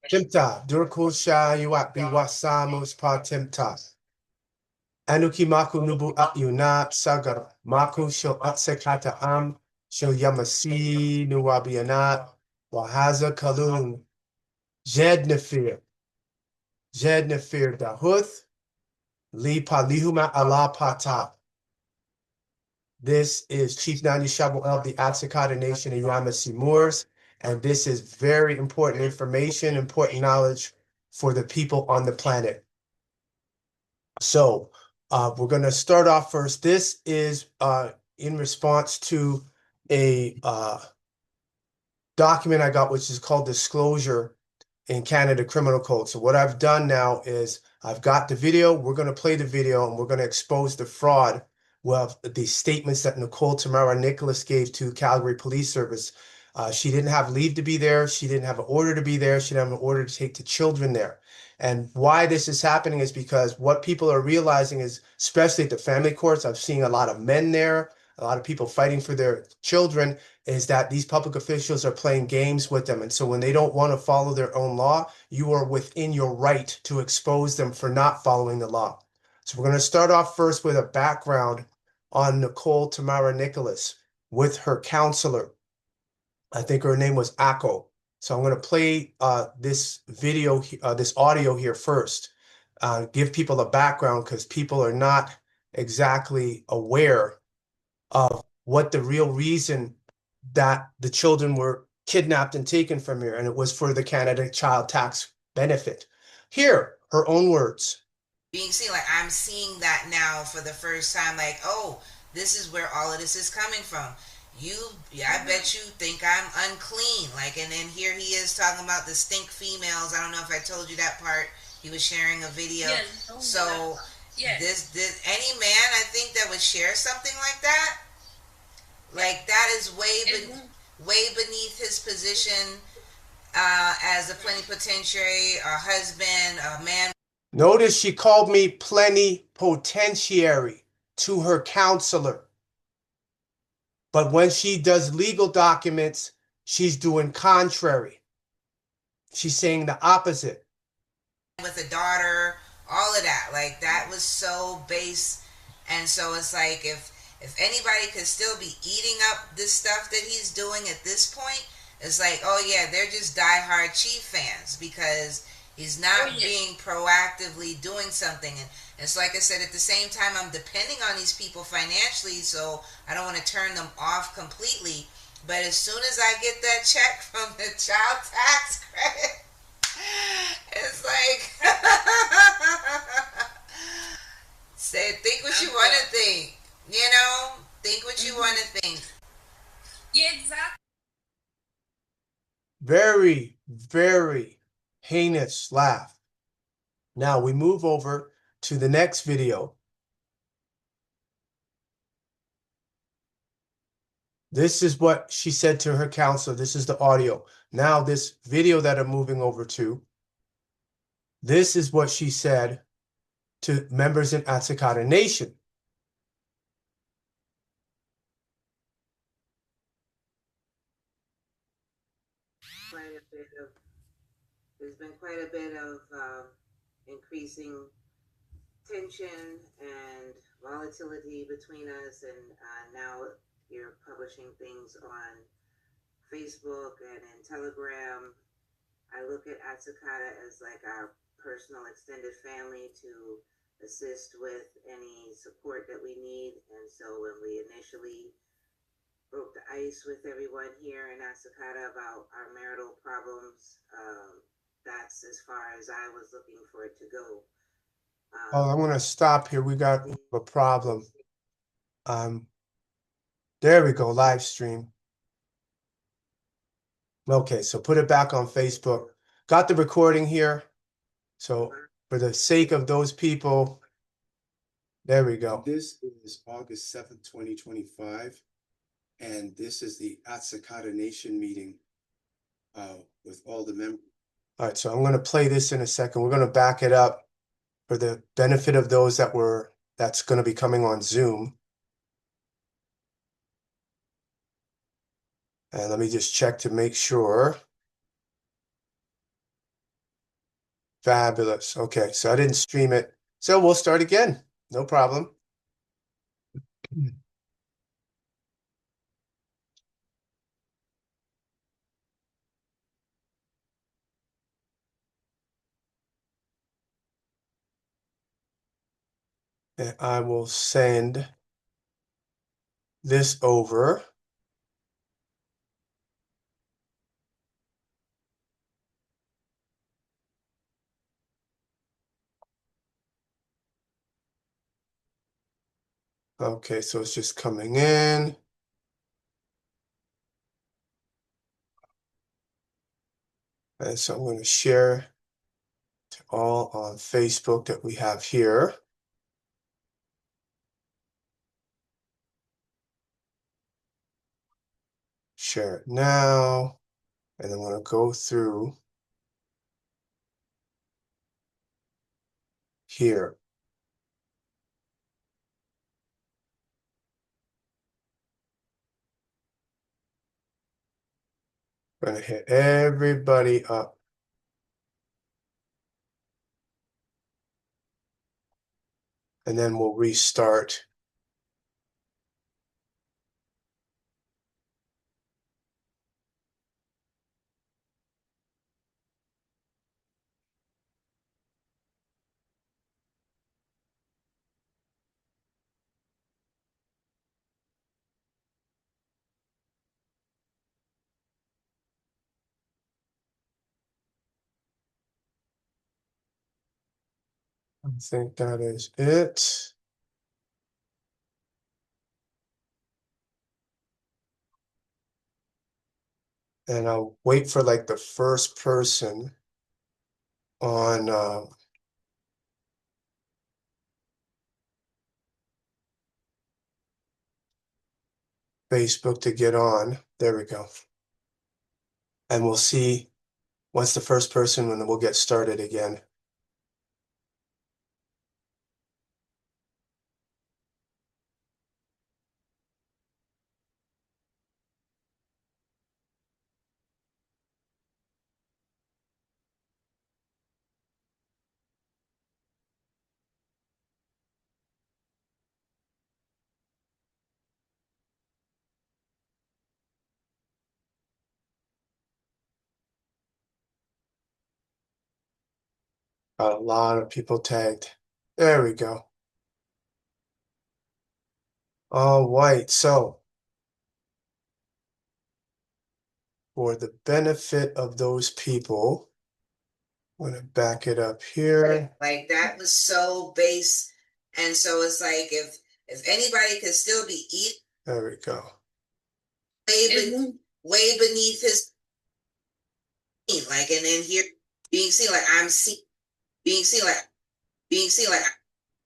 Timta, Durkusha, Yuak Biwasamus Pa Timta. Anuki Maku Nubu At Yuna Sagar, Maku Shil Atsekata Am, Shil Yamasi Nuwabianat, Wahaza Kalun, Jed Nefir Dahuth, Li Palihuma Allah Patap. This is Chief Nani Shabu of the Atsikata Nation in Yamasee Moors, and this is very important information, important knowledge for the people on the planet. So we're going to start off first. This is in response to a document I got, which is called Disclosure in Canada Criminal Code. So what I've done now is I've got the video. We're going to play the video, and we're going to expose the fraud with the statements that Nicole Tamara Nicholas gave to Calgary Police Service. She didn't have leave to be there. She didn't have an order to be there. She didn't have an order to take the children there. And why this is happening is because what people are realizing is, especially at the family courts, I've seen a lot of men there, a lot of people fighting for their children, is that these public officials are playing games with them. And so when they don't want to follow their own law, you are within your right to expose them for not following the law. So we're going to start off first with a background on Nicole Tamara Nicholas with her counselor. I think her name was Akko. So I'm going to play this video, this audio here first, give people a background because people are not exactly aware of what the real reason that the children were kidnapped and taken from here, and it was for the Canada Child Tax benefit. Here, her own words. Being seen, like I'm seeing that now for the first time, like, oh, this is where all of this is coming from. I bet you think I'm unclean. Like, and then here he is talking about the stink females. I don't know if I told you that part. He was sharing a video. Yes, so, yes. This, any man, I think, that would share something like that, that is way beneath his position as a plenipotentiary, a husband, a man. Notice she called me plenipotentiary to her counselor. But when she does legal documents, she's doing contrary. She's saying the opposite. With a daughter, all of that, like that was so base. And so it's like if anybody could still be eating up this stuff that he's doing at this point, it's like, oh yeah, they're just diehard Chief fans because he's not being proactively doing something. And it's like I said, at the same time, I'm depending on these people financially, so I don't want to turn them off completely. But as soon as I get that check from the child tax credit, it's like, say, think what you want to think. Think what you want to think. Yeah, exactly. Very, very heinous laugh. Now we move over to the next video. This is what she said to her counselor. This is the audio. Now this video that I'm moving over to, this is what she said to members in Atsikata Nation. There's been quite a bit of increasing tension and volatility between us, and now you're publishing things on Facebook and in Telegram. I look at Atsikata as like our personal extended family to assist with any support that we need. And so when we initially broke the ice with everyone here in Atsikata about our marital problems, that's as far as I was looking for it to go. I'm going to stop here. We got a problem. There we go, live stream. Okay, so put it back on Facebook. Got the recording here. So for the sake of those people, there we go. This is August 7th, 2025. And this is the Atsikata Nation meeting with all the members. All right, so I'm going to play this in a second. We're going to back it up for the benefit of those that's going to be coming on Zoom. And let me just check to make sure. Fabulous. Okay, so I didn't stream it. So we'll start again. No problem. And I will send this over. Okay, so it's just coming in. And so I'm going to share to all on Facebook that we have here. Share it now. And I'm going to go through here. I'm going to hit everybody up. And then we'll restart. I think that is it. And I'll wait for like the first person on Facebook to get on. There we go. And we'll see once the first person, and then we'll get started again. Got a lot of people tagged. There we go. All right. So for the benefit of those people, I'm going to back it up here. Like that was so base, and so it's like if anybody could still be eating, There we go. way beneath his, like, and then here being seen like being seen like being seen like.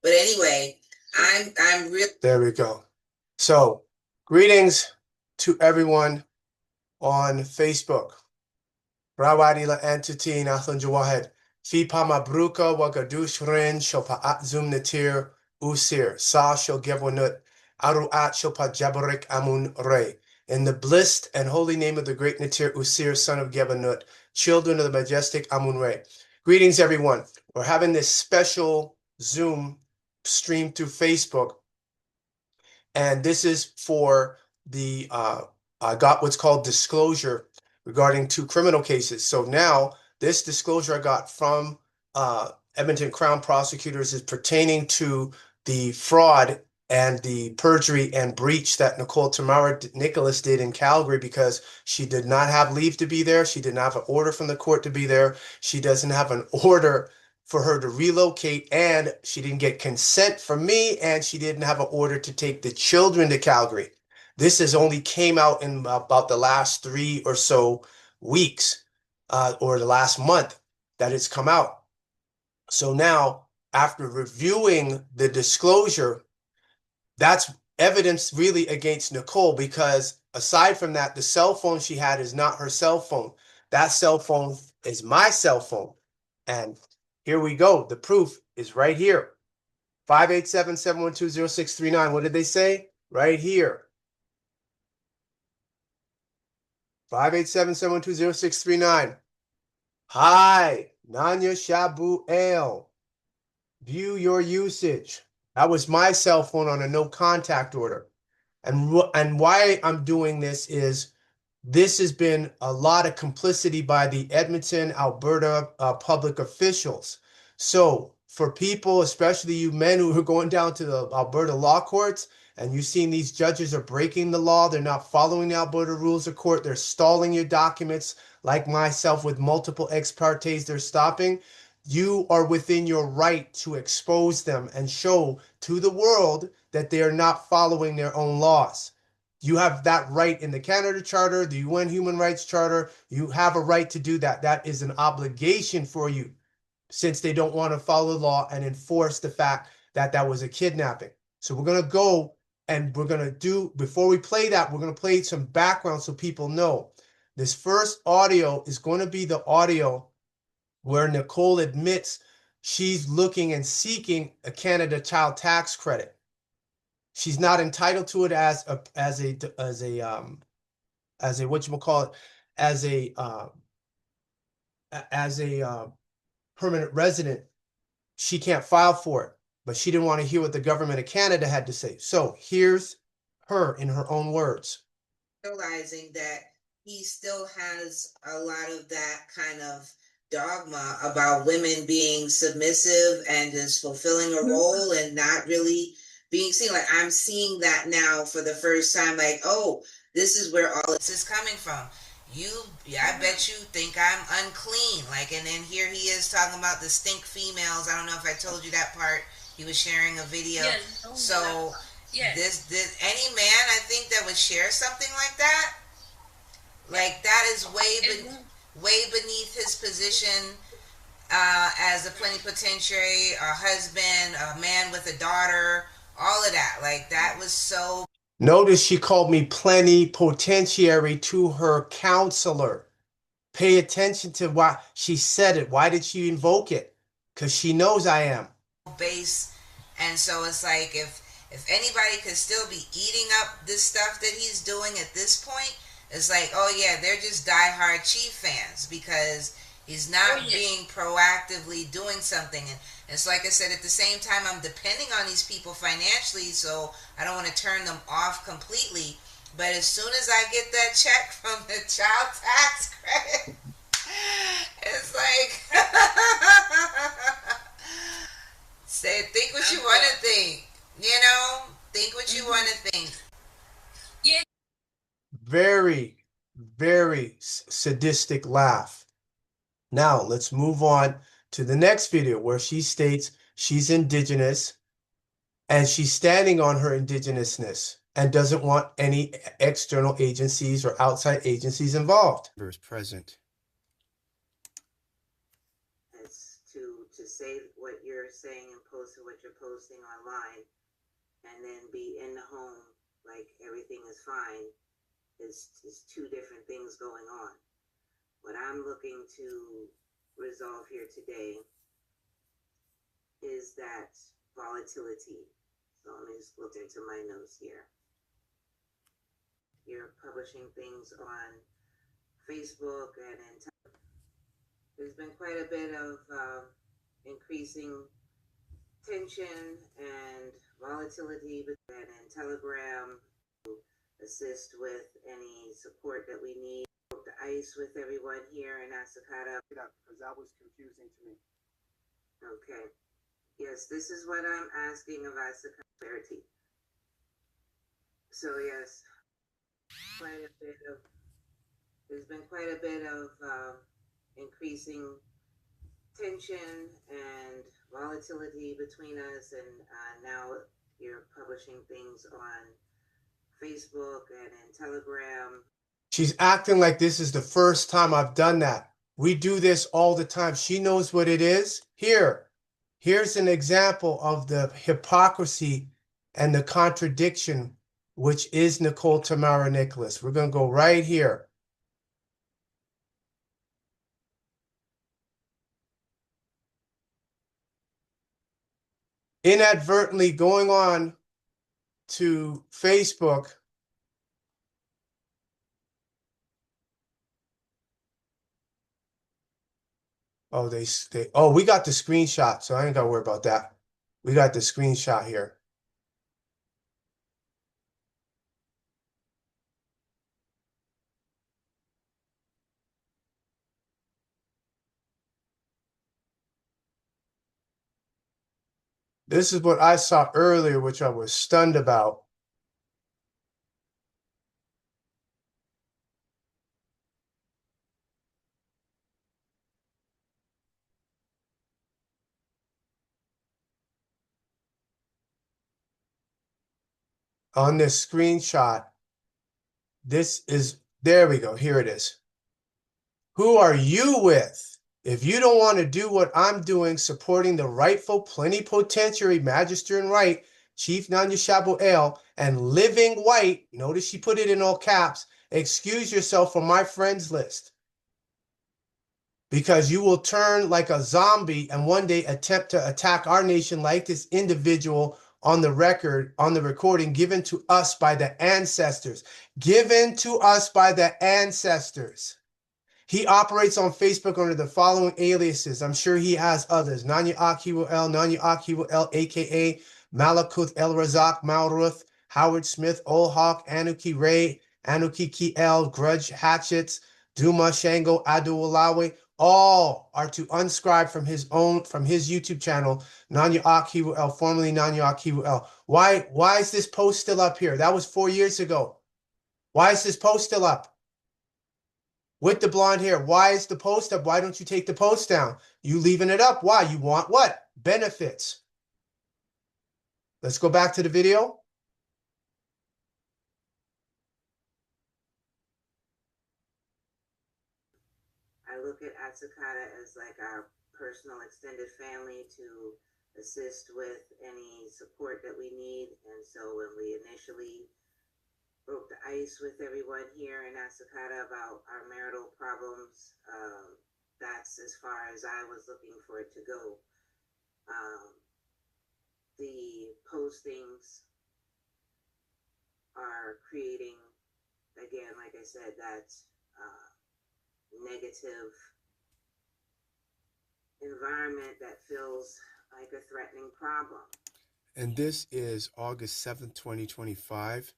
But anyway, I'm real. There we go. So greetings to everyone on Facebook. Rawadi la entity Nathan Jawahed. Fipa mabruka wagadush rin shopa atzum natir usir. Sa shall gebonut aruat shopa jabarik amun re. In the blessed and holy name of the great Natir Usir, son of Gebonut, children of the majestic Amun Re. Greetings, everyone. We're having this special Zoom stream through Facebook, and this is for the I got what's called disclosure regarding 2 criminal cases. So now this disclosure I got from Edmonton Crown prosecutors is pertaining to the fraud and the perjury and breach that Nicole Tamara Nicholas did in Calgary, because she did not have leave to be there. She did not have an order from the court to be there. She doesn't have an order for her to relocate, and she didn't get consent from me, and she didn't have an order to take the children to Calgary. This has only came out in about the last 3 or so weeks, or the last month that it's come out. So now, after reviewing the disclosure, that's evidence really against Nicole, because aside from that, the cell phone she had is not her cell phone. That cell phone is my cell phone. And here we go. The proof is right here. 587-712-0639. What did they say? Right here. 587-712-0639. Hi. Nanya Shabu El. View your usage. That was my cell phone on a no contact order. And why I'm doing this has been a lot of complicity by the Edmonton, Alberta public officials. So for people, especially you men who are going down to the Alberta law courts, and you've seen these judges are breaking the law, they're not following the Alberta rules of court, they're stalling your documents, like myself with multiple ex partes they're stopping. You are within your right to expose them and show to the world that they are not following their own laws. You have that right in the Canada Charter, the UN Human Rights Charter. You have a right to do that. That is an obligation for you since they don't want to follow the law and enforce the fact that that was a kidnapping. So we're going to go and we're going to do, before we play that, we're going to play some background so people know. This first audio is going to be the audio where Nicole admits she's looking and seeking a Canada Child Tax Credit. She's not entitled to it as a whatchamacallit, as a permanent resident. She can't file for it, but she didn't want to hear what the government of Canada had to say. So here's her in her own words. Realizing that he still has a lot of that kind of dogma about women being submissive and just fulfilling a role and not really being seen. Like, I'm seeing that now for the first time, like, oh, this is where all this is coming from. I bet you think I'm unclean. Like, and then here he is talking about the stink females. I don't know if I told you that part. He was sharing a video. Yes. So Yes. this any man, I think, that would share something like that, that is way beneath his position as a plenipotentiary, a husband, a man with a daughter, all of that. Like, that was so. Notice she called me plenipotentiary to her counselor. Pay attention to why she said it. Why did she invoke it? Because she knows I am. Base. And so it's like, if anybody could still be eating up this stuff that he's doing at this point, it's like, oh yeah, they're just diehard Chief fans because he's not being proactively doing something. And it's like I said, at the same time, I'm depending on these people financially, so I don't want to turn them off completely. But as soon as I get that check from the child tax credit, it's like, think what you want to think. Think what you want to think. Yeah. Very, very sadistic laugh. Now let's move on to the next video where she states she's Indigenous and she's standing on her Indigenousness and doesn't want any external agencies or outside agencies involved. Present. It's to say what you're saying and post what you're posting online, and then be in the home like everything is fine. Is two different things going on. What I'm looking to resolve here today is that volatility. So let me just look into my notes here. You're publishing things on Facebook and there's been quite a bit of increasing tension and volatility, and in Telegram to assist with any support that we need. The ice with everyone here in Asakata. Because that was confusing to me. Okay. Yes, this is what I'm asking of Asakata clarity. So yes, there's been quite a bit of increasing tension and volatility between us, and now you're publishing things on Facebook and in Telegram. She's acting like this is the first time I've done that. We do this all the time. She knows what it is. Here's an example of the hypocrisy and the contradiction, which is Nicole Tamara Nicholas. We're going to go right here. Inadvertently going on to Facebook Oh, oh, we got the screenshot, so I ain't gotta worry about that. We got the screenshot here. This is what I saw earlier, which I was stunned about. On this screenshot, there we go. Here it is. Who are you with? If you don't want to do what I'm doing, supporting the rightful plenipotentiary, magister in right, Chief Nanya Shabuel, and living white, notice she put it in all caps, excuse yourself from my friends list. Because you will turn like a zombie and one day attempt to attack our nation like this individual on the recording given to us by the ancestors. Given to us by the ancestors. He operates on Facebook under the following aliases. I'm sure he has others. Nanya Akiwu Nanya Akiwu aka Malakuth El Razak Malruth, Howard Smith, Old Hawk, Anuki Ray, Anuki Ki El, Grudge Hatchets, Duma Shango, Aduwalawe. All are to unscribe from his YouTube channel, Nanya Akiwu formerly Nanya Akiwu. Why is this post still up here? That was 4 years ago. Why is this post still up? With the blonde hair, why is the post up? Why don't you take the post down? You leaving it up. Why? You want what? Benefits. Let's go back to the video. I look at Atsukata as like our personal extended family to assist with any support that we need. And so when we initially broke the ice with everyone here in Atsukata about our marital problems, that's as far as I was looking for it to go. The postings are creating, again, like I said, that negative environment that feels like a threatening problem. And this is August 7th, 2025.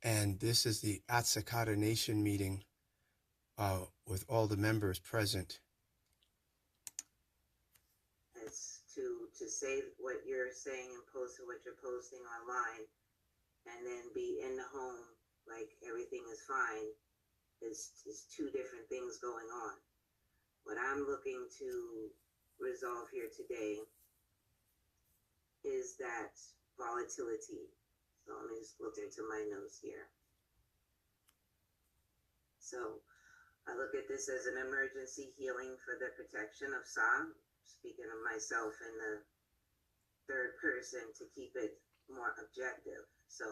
And this is the Atsukata Nation meeting with all the members present. It's to say what you're saying and post what you're posting online and then be in the home like everything is fine is two different things going on. What I'm looking to resolve here today is that volatility. So let me just look into my notes here. So I look at this as an emergency healing for the protection of Sa, speaking of myself in the third person to keep it more objective. So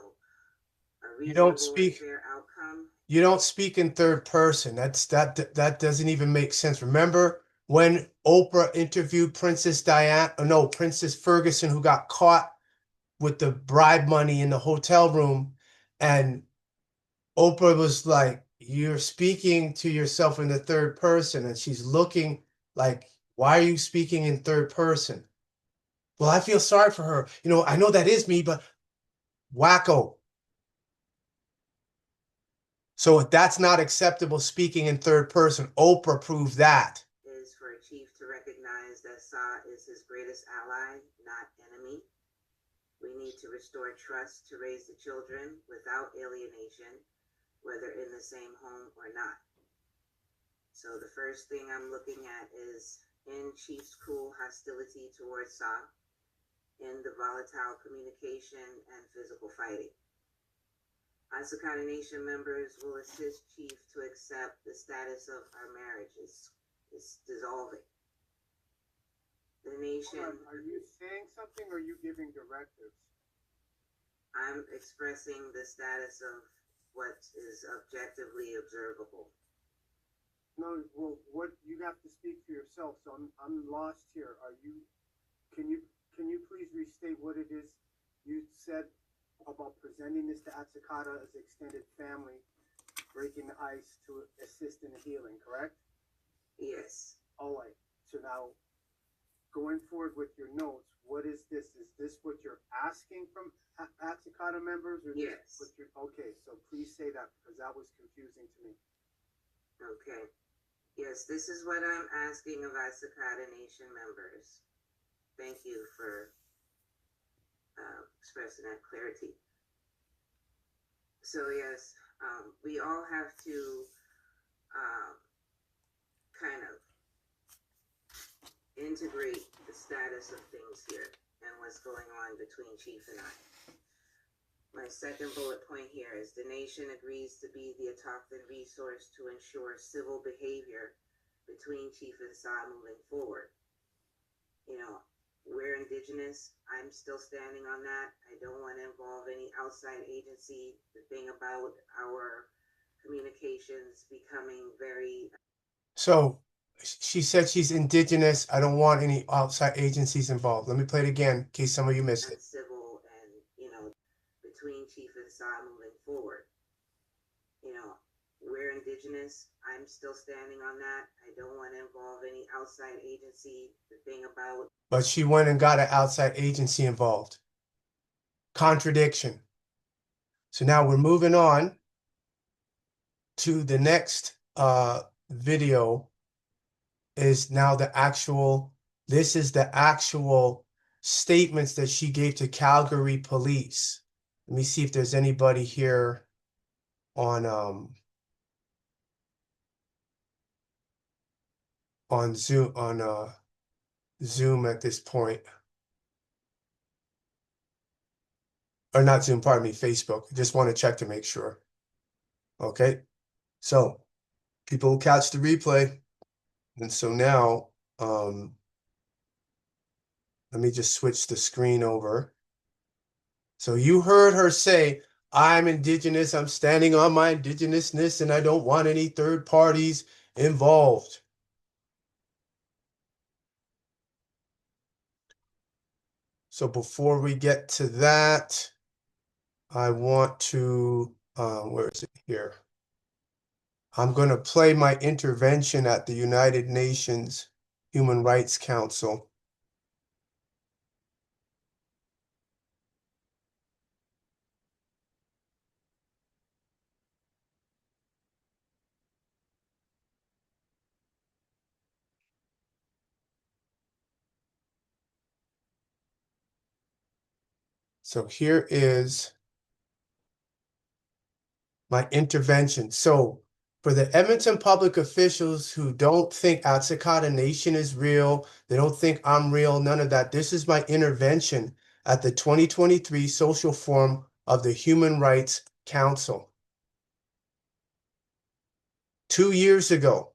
a reasonable and fair outcome. You don't speak in third person. That doesn't even make sense. Remember when Oprah interviewed Princess Ferguson, who got caught with the bribe money in the hotel room, and Oprah was like, "You're speaking to yourself in the third person," and she's looking like, "Why are you speaking in third person?" Well, I feel sorry for her. I know that is me, but wacko. So that's not acceptable speaking in third person. Oprah proved that. Is for a chief to recognize that Sa is his greatest ally, not enemy. We need to restore trust to raise the children without alienation, whether in the same home or not. So the first thing I'm looking at is in Chief's cruel hostility towards Sa, in the volatile communication and physical fighting. Atsukata Nation members will assist Chief to accept the status of our marriage is dissolving. The nation... Are you saying something or are you giving directives? I'm expressing the status of what is objectively observable. No, well, what you have to speak for yourself. So I'm lost here. Can you please restate what it is you said about presenting this to Atsukata as extended family, breaking the ice to assist in the healing, correct? Yes. All right. So now, going forward with your notes, what is this? Is this what you're asking from Autochthon members? Or Yes. what you're, okay, so please say that because that was confusing to me. Okay. Yes, this is what I'm asking of Autochthon Nation members. Thank you for expressing that clarity. So yes, we all have to kind of integrate the status of things here and what's going on between Chief and I. My second bullet point here is the nation agrees to be the Autochthon resource to ensure civil behavior between Chief and Sa moving forward. You know, we're indigenous. I'm still standing on that. I don't want to involve any outside agency. The thing about our communications becoming very So she said she's indigenous. I don't want any outside agencies involved. Let me play it again in case some of you missed it. uncivil and, you know, between Chief and Sa moving forward. You know, we're indigenous. I'm still standing on that. I don't want to involve any outside agency. The thing about But she went and got an outside agency involved. Contradiction. So now we're moving on to the next video is now this is the actual statements that she gave to Calgary police. Let me see if there's anybody here on Zoom at this point. Or not Zoom, pardon me, Facebook. Just want to check to make sure. Okay. So people will catch the replay. And so now, let me just switch the screen over. So you heard her say, I'm indigenous, I'm standing on my indigenousness, and I don't want any third parties involved. So before we get to that, I want to, where is it here? I'm going to play my intervention at the United Nations Human Rights Council. So here is my intervention. So for the Edmonton public officials who don't think Atsikota Nation is real, they don't think I'm real, none of that. This is my intervention at the 2023 Social Forum of the Human Rights Council. 2 years ago.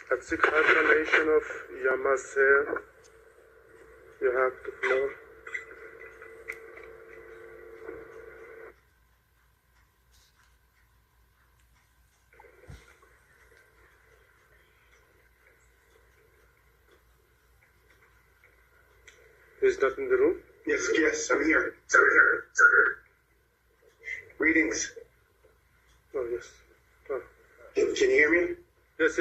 Atsikota Nation of Yamasea, you have the floor. He's not in the room? Yes, I'm here. Greetings. Oh, yes. Oh. Can you hear me? Yes.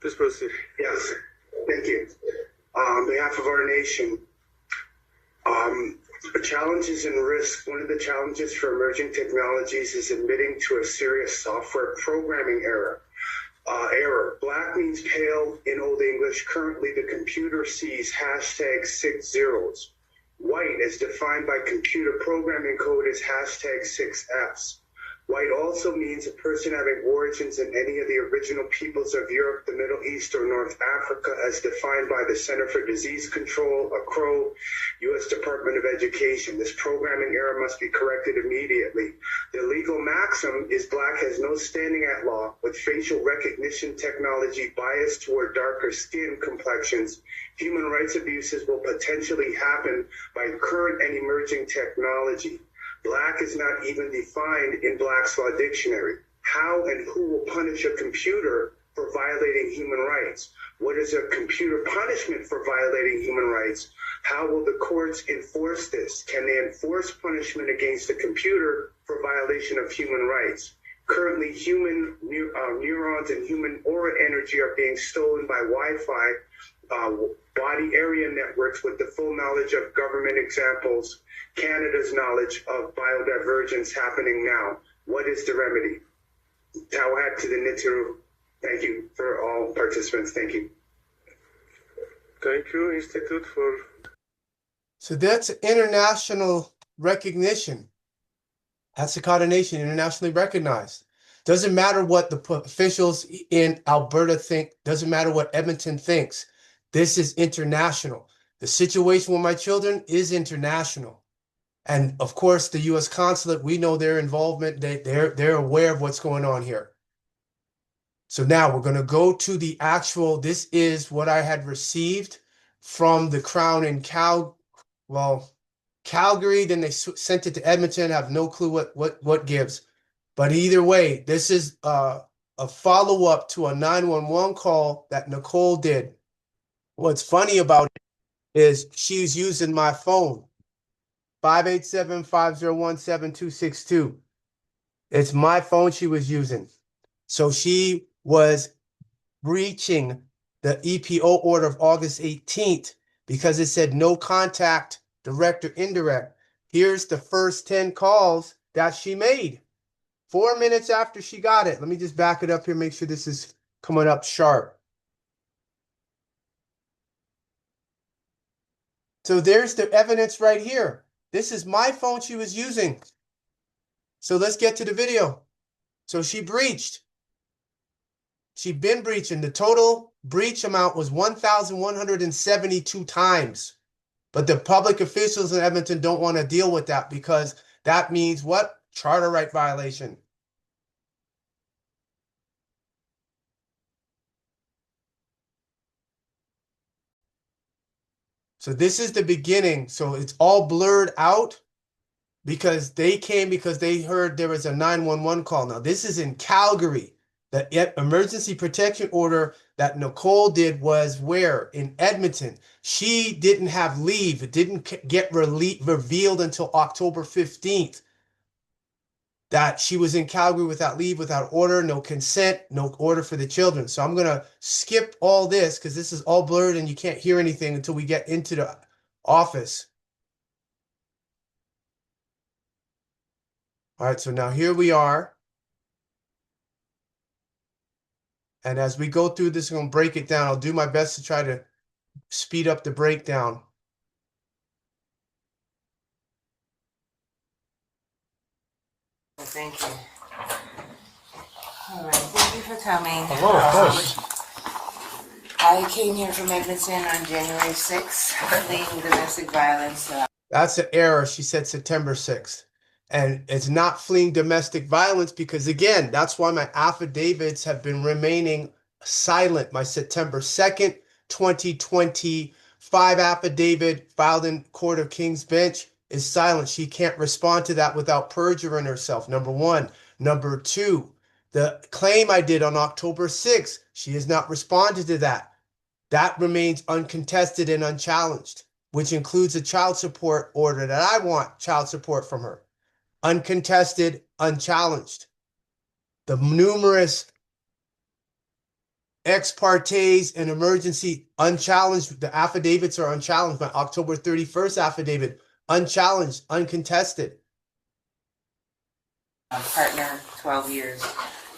Please proceed. Yes. Thank you. On behalf of our nation, challenges and risk. One of the challenges for emerging technologies is admitting to a serious software programming error. Black means pale in Old English. Currently, the computer sees hashtag 6 zeros. White, as defined by computer programming code, is hashtag 6 Fs. White also means a person having origins in any of the original peoples of Europe, the Middle East, or North Africa, as defined by the Center for Disease Control, ACRO, U.S. Department of Education. This programming error must be corrected immediately. The legal maxim is Black has no standing at law. With facial recognition technology biased toward darker skin complexions, human rights abuses will potentially happen by current and emerging technology. Black is not even defined in Black's Law Dictionary. How and who will punish a computer for violating human rights? What is a computer punishment for violating human rights? How will the courts enforce this? Can they enforce punishment against a computer for violation of human rights? Currently, human neurons and human aura energy are being stolen by Wi-Fi body area networks with the full knowledge of government examples, Canada's knowledge of biodivergence happening now. What is the remedy? Tawad to the Nitiru. Thank you for all participants. Thank you. Thank you, Institute, for... So that's international recognition. That's the coordination, internationally recognized. Doesn't matter what the officials in Alberta think. Doesn't matter what Edmonton thinks. This is international. The situation with my children is international. And of course, the U.S. consulate, we know their involvement. They're aware of what's going on here. So now we're going to go to the actual, this is what I had received from the Crown in Calgary, then they sent it to Edmonton. I have no clue what gives. But either way, this is a follow-up to a 911 call that Nicole did. What's funny about it is she's using my phone, 587-501-7262. It's my phone she was using. So she was breaching the EPO order of August 18th because it said no contact, direct or indirect. Here's the first 10 calls that she made 4 minutes after she got it. Let me just back it up here, make sure this is coming up sharp. So there's the evidence right here. This is my phone she was using. So let's get to the video. So she breached. She'd been breaching. The total breach amount was 1,172 times. But the public officials in Edmonton don't want to deal with that because that means what? Charter right violation. So this is the beginning. So it's all blurred out because they came because they heard there was a 911 call. Now this is in Calgary. The emergency protection order that Nicole did was where? In Edmonton. She didn't have leave. It didn't get revealed until October 15th that she was in Calgary without leave, without order, no consent, no order for the children. So I'm going to skip all this because this is all blurred and you can't hear anything until we get into the office. All right, so now here we are. And as we go through this, I'm going to break it down. I'll do my best to try to speed up the breakdown. Thank you. All right, thank you for coming. Hello, of course. I came here from Edmonton on January 6th, fleeing domestic violence. That's an error. She said September 6th. And it's not fleeing domestic violence because, again, that's why my affidavits have been remaining silent. My September 2nd, 2025 affidavit filed in Court of King's Bench is silent. She can't respond to that without perjuring herself, number one. Number two, the claim I did on October 6th, she has not responded to that. That remains uncontested and unchallenged, which includes a child support order that I want child support from her. Uncontested, unchallenged. The numerous ex partes and emergency unchallenged. The affidavits are unchallenged. My October 31st affidavit, unchallenged, uncontested. A partner, 12 years,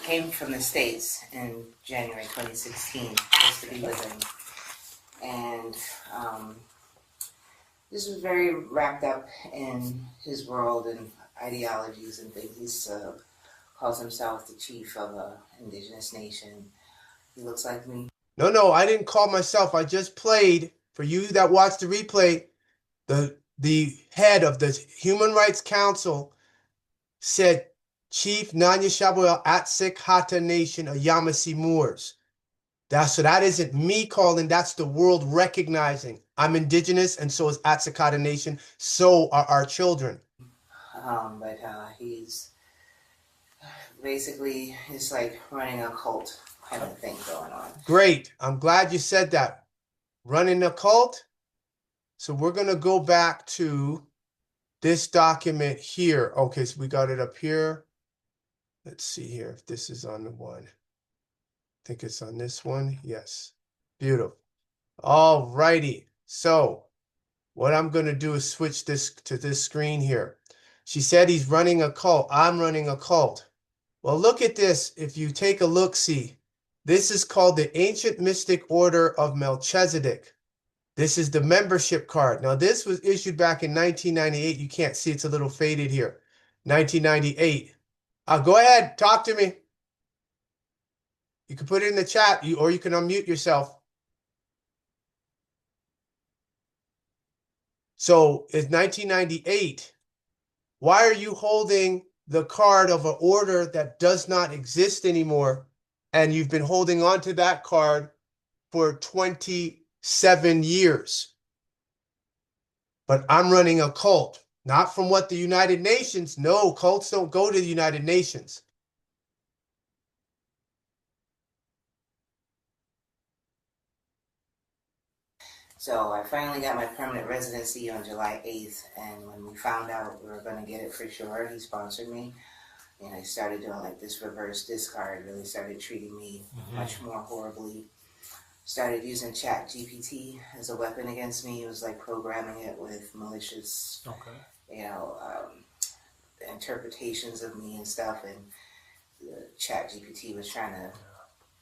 came from the States in January 2016 just to be with him. And this was very wrapped up in his world and ideologies and things. He calls himself the chief of an indigenous nation. He looks like me. No, I didn't call myself. I just played, for you that watched the replay, the head of the Human Rights Council said, Chief Nanya Shabuel Atsik Hata Nation of Yamasee Moors. So that isn't me calling, that's the world recognizing I'm indigenous and so is Atsikata Nation, so are our children. But he's basically, it's like running a cult kind of thing going on. Great, I'm glad you said that. Running a cult? So we're going to go back to this document here. Okay, so we got it up here. Let's see here if this is on the one. I think it's on this one. Yes. Beautiful. All righty. So what I'm going to do is switch this to this screen here. She said he's running a cult. I'm running a cult. Well, look at this. If you take a look, see, this is called the Ancient Mystic Order of Melchizedek. This is the membership card. Now, this was issued back in 1998. You can't see, it's a little faded here. 1998. Go ahead, talk to me. You can put it in the chat, or you can unmute yourself. So it's 1998. Why are you holding the card of an order that does not exist anymore? And you've been holding on to that card for 27 years. But I'm running a cult, not from what the United Nations. No, cults don't go to the United Nations. So I finally got my permanent residency on July 8th, and when we found out we were going to get it for sure, he sponsored me, and I started doing like this reverse discard, really started treating me much more horribly. Started using Chat GPT as a weapon against me. It was like programming it with malicious, interpretations of me and stuff, and Chat GPT was trying to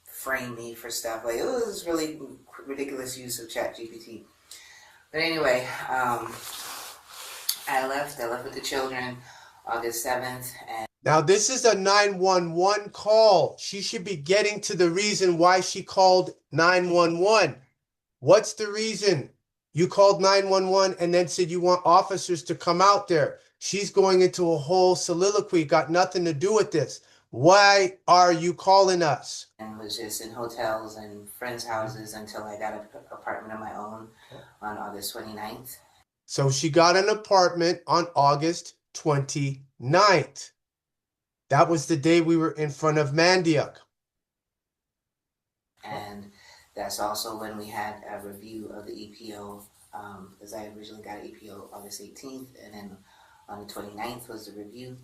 frame me for stuff. Like, it was really ridiculous use of Chat GPT. But anyway, I left with the children August 7th. And now, this is a 911 call. She should be getting to the reason why she called 911. What's the reason? You called 911 and then said you want officers to come out there. She's going into a whole soliloquy, got nothing to do with this. Why are you calling us? And was just in hotels and friends' houses until I got an apartment of my own on August 29th. So she got an apartment on August 29th. That was the day we were in front of Mandiuk. And that's also when we had a review of the EPO, because I originally got an EPO August 18th, and then on the 29th was the review,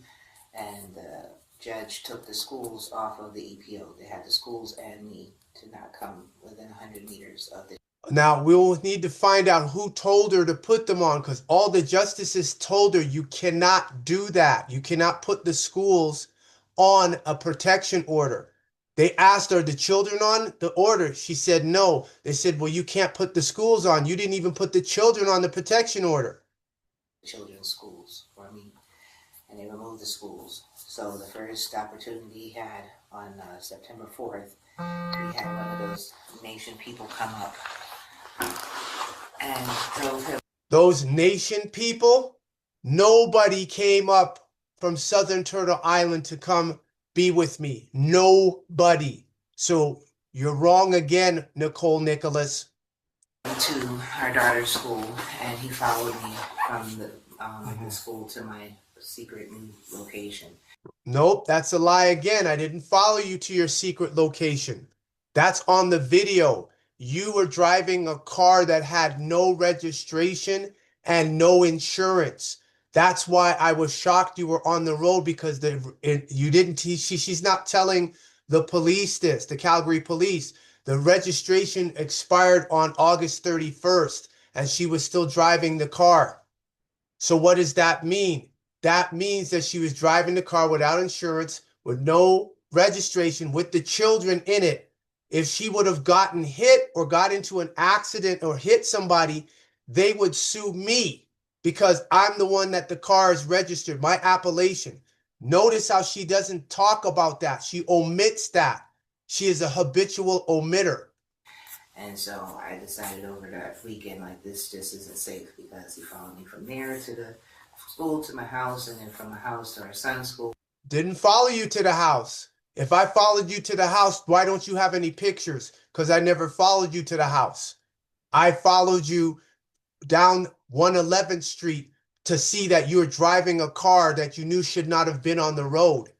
and the judge took the schools off of the EPO. They had the schools and me to not come within 100 meters of the. Now, we will need to find out who told her to put them on, because all the justices told her you cannot do that. You cannot put the schools on a protection order. They asked her, the children on the order? She said no. They said, well, you can't put the schools on. You didn't even put the children on the protection order. Children's schools for me, and they removed the schools. So the first opportunity he had on September 4th, we had one of those nation people come up and drove him. Those nation people? Nobody came up from Southern Turtle Island to come be with me. Nobody. So you're wrong again, Nicole Nicholas. To our daughter's school, and he followed me from the school to my secret new location. Nope, that's a lie again. I didn't follow you to your secret location. That's on the video. You were driving a car that had no registration and no insurance. That's why I was shocked you were on the road, because you didn't teach. She's not telling the police this, the Calgary police. The registration expired on August 31st, and she was still driving the car. So what does that mean? That means that she was driving the car without insurance, with no registration, with the children in it. If she would have gotten hit or got into an accident or hit somebody, they would sue me, because I'm the one that the car is registered, my appellation. Notice how she doesn't talk about that. She omits that. She is a habitual omitter. And so I decided over that weekend, like, this just isn't safe, because he followed me from there to the school to my house, and then from my house to our son's school. Didn't follow you to the house. If I followed you to the house, why don't you have any pictures? Because I never followed you to the house. I followed you down 111th Street to see that you were driving a car that you knew should not have been on the road.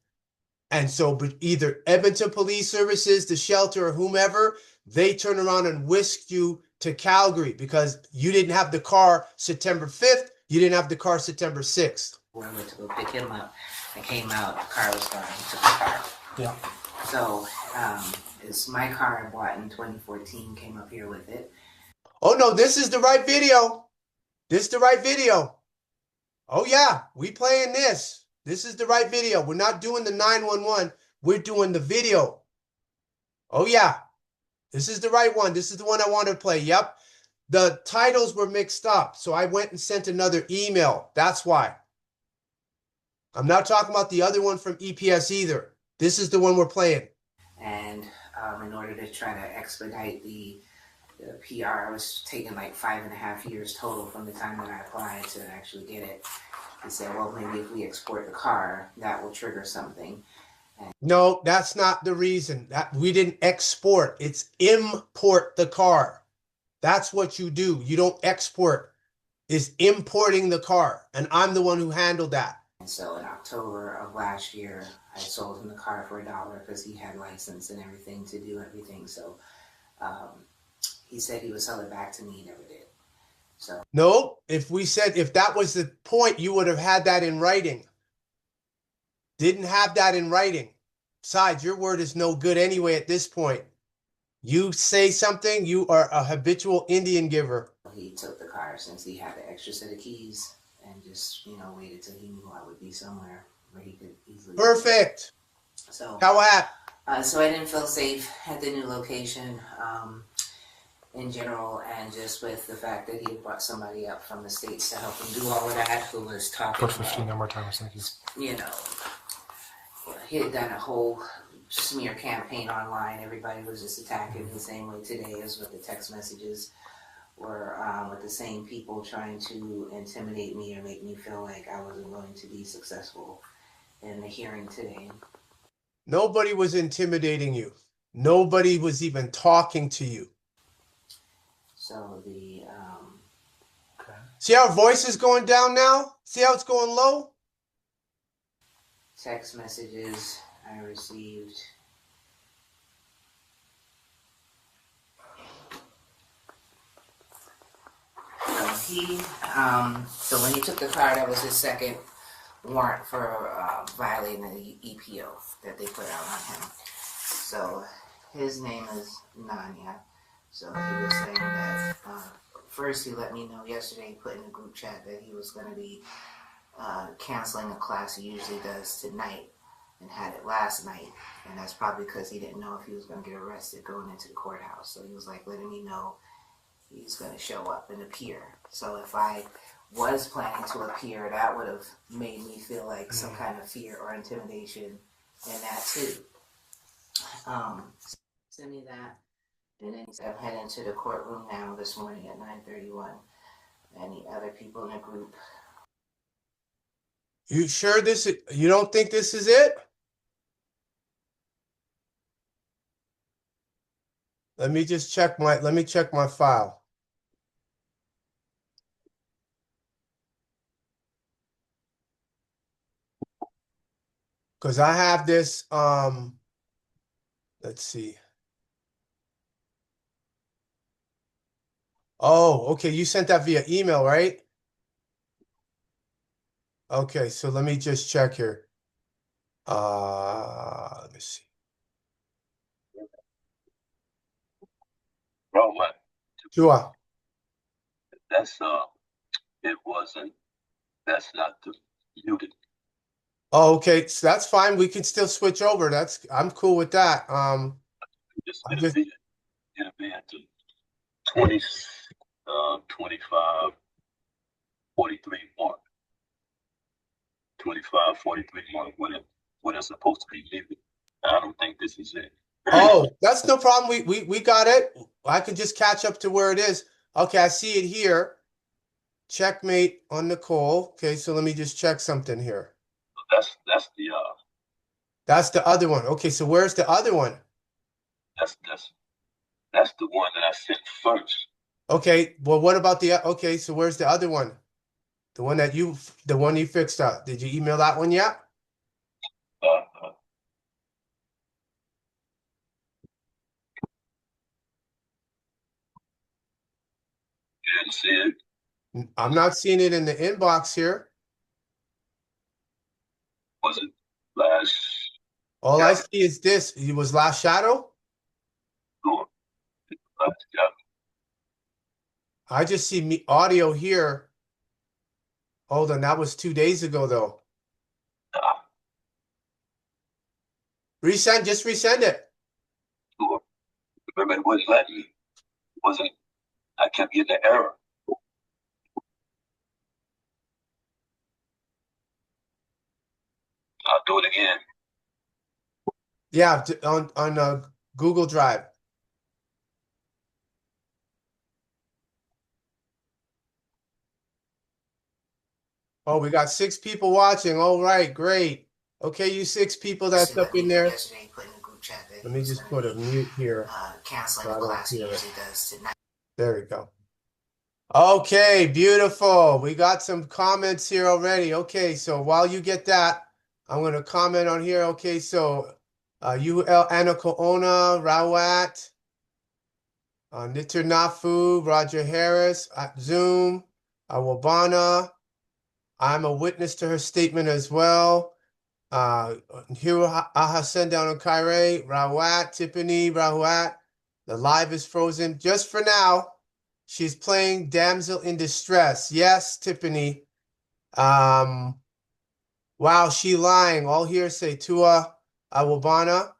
And so either Edmonton Police Services, the shelter, or whomever, they turn around and whisked you to Calgary, because you didn't have the car September 5th. You didn't have the car September 6th. I went to go pick him up, I came out, the car was gone, he took the car. Yeah. So, it's my car I bought in 2014, came up here with it. Oh no, this is the right video. This is the right video. Oh yeah, we playing this. This is the right video. We're not doing the 911. We're doing the video. Oh yeah, this is the right one. This is the one I wanted to play. Yep. The titles were mixed up, so I went and sent another email. That's why. I'm not talking about the other one from EPS either. This is the one we're playing. And in order to try to expedite the PR, it was taking like 5.5 years total from the time that I applied to actually get it. He said, well, maybe if we export the car, that will trigger something. No, that's not the reason. That we didn't export. It's import the car. That's what you do. You don't export. Is importing the car, and I'm the one who handled that. And so in October of last year, I sold him the car for $1 because he had license and everything to do everything. So he said he would sell it back to me. He never did. So no, if that was the point, you would have had that in writing. Didn't have that in writing. Besides, your word is no good anyway at this point. You say something, you are a habitual Indian giver. he took the car since he had the extra set of keys and just, waited till he knew I would be somewhere where he could easily. Perfect. So how at? So I didn't feel safe at the new location in general, and just with the fact that he had brought somebody up from the States to help him do all of that, who was talking Push 15 no more times, thank you. He had done a whole smear campaign online. Everybody was just attacking the same way today as with the text messages, or with the same people trying to intimidate me or make me feel like I wasn't going to be successful in the hearing today. Nobody was intimidating you. Nobody was even talking to you. So the see how our voice is going down now? See how it's going low? Text messages I received. So when he took the car, that was his second warrant for violating the EPO that they put out on him. So his name is Nanya. So he was saying that first he let me know yesterday, he put in a group chat that he was going to be canceling a class he usually does tonight, and had it last night. And that's probably because he didn't know if he was going to get arrested going into the courthouse. So he was like letting me know he's going to show up and appear. So if I was planning to appear, that would have made me feel like some kind of fear or intimidation in that too. Send me that. And then I'm heading to the courtroom now this morning at 9:31. Any other people in the group? You sure you don't think this is it? Let me check my file. Because I have this, let's see. Oh, okay. You sent that via email, right? Okay, so let me just check here. Let me see. Roman. Sure. That's it wasn't. That's not the muted. Oh, okay. So that's fine. We can still switch over. I'm cool with that. It'll be at the 20, 25, 43 mark. 25, 43 mark. What is supposed to be muted. I don't think this is it. Oh, that's no problem. We got it. I can just catch up to where it is. Okay, I see it here. Checkmate on Nicole. Okay, so let me just check something here. That's the other one. Okay, so where's the other one? That's the one that I sent first. Okay, well, what about okay, so where's the other one? The one you fixed up. Did you email that one yet? You didn't see it? I'm not seeing it in the inbox here. Was it last? All I Yeah, see is this. It was last shadow. sure. Last, yeah. I just see me audio here. Hold on, that was 2 days ago though. Ah, Resend, just resend it. sure. Remember, it wasn't letting me. Wasn't. I kept getting the error. I'll do it again. Yeah, on Google Drive. Oh, we got 6 people watching. All right, great. Okay, you 6 people that's up in there. Let me just put a mute here. So I don't hear it. There we go. Okay, beautiful. We got some comments here already. Okay, so while you get that, I'm going to comment on here. Okay, so UL Anakoona, Rawat, Nitter Nafu, Roger Harris, Zoom, Wabana. I'm a witness to her statement as well. Hiro Aha Sundown on Kyrie, Rawat, Tiffany, Rawat. The live is frozen just for now. She's playing Damsel in Distress. Yes, Tiffany. Wow, she lying. All hearsay. Tua Awabana.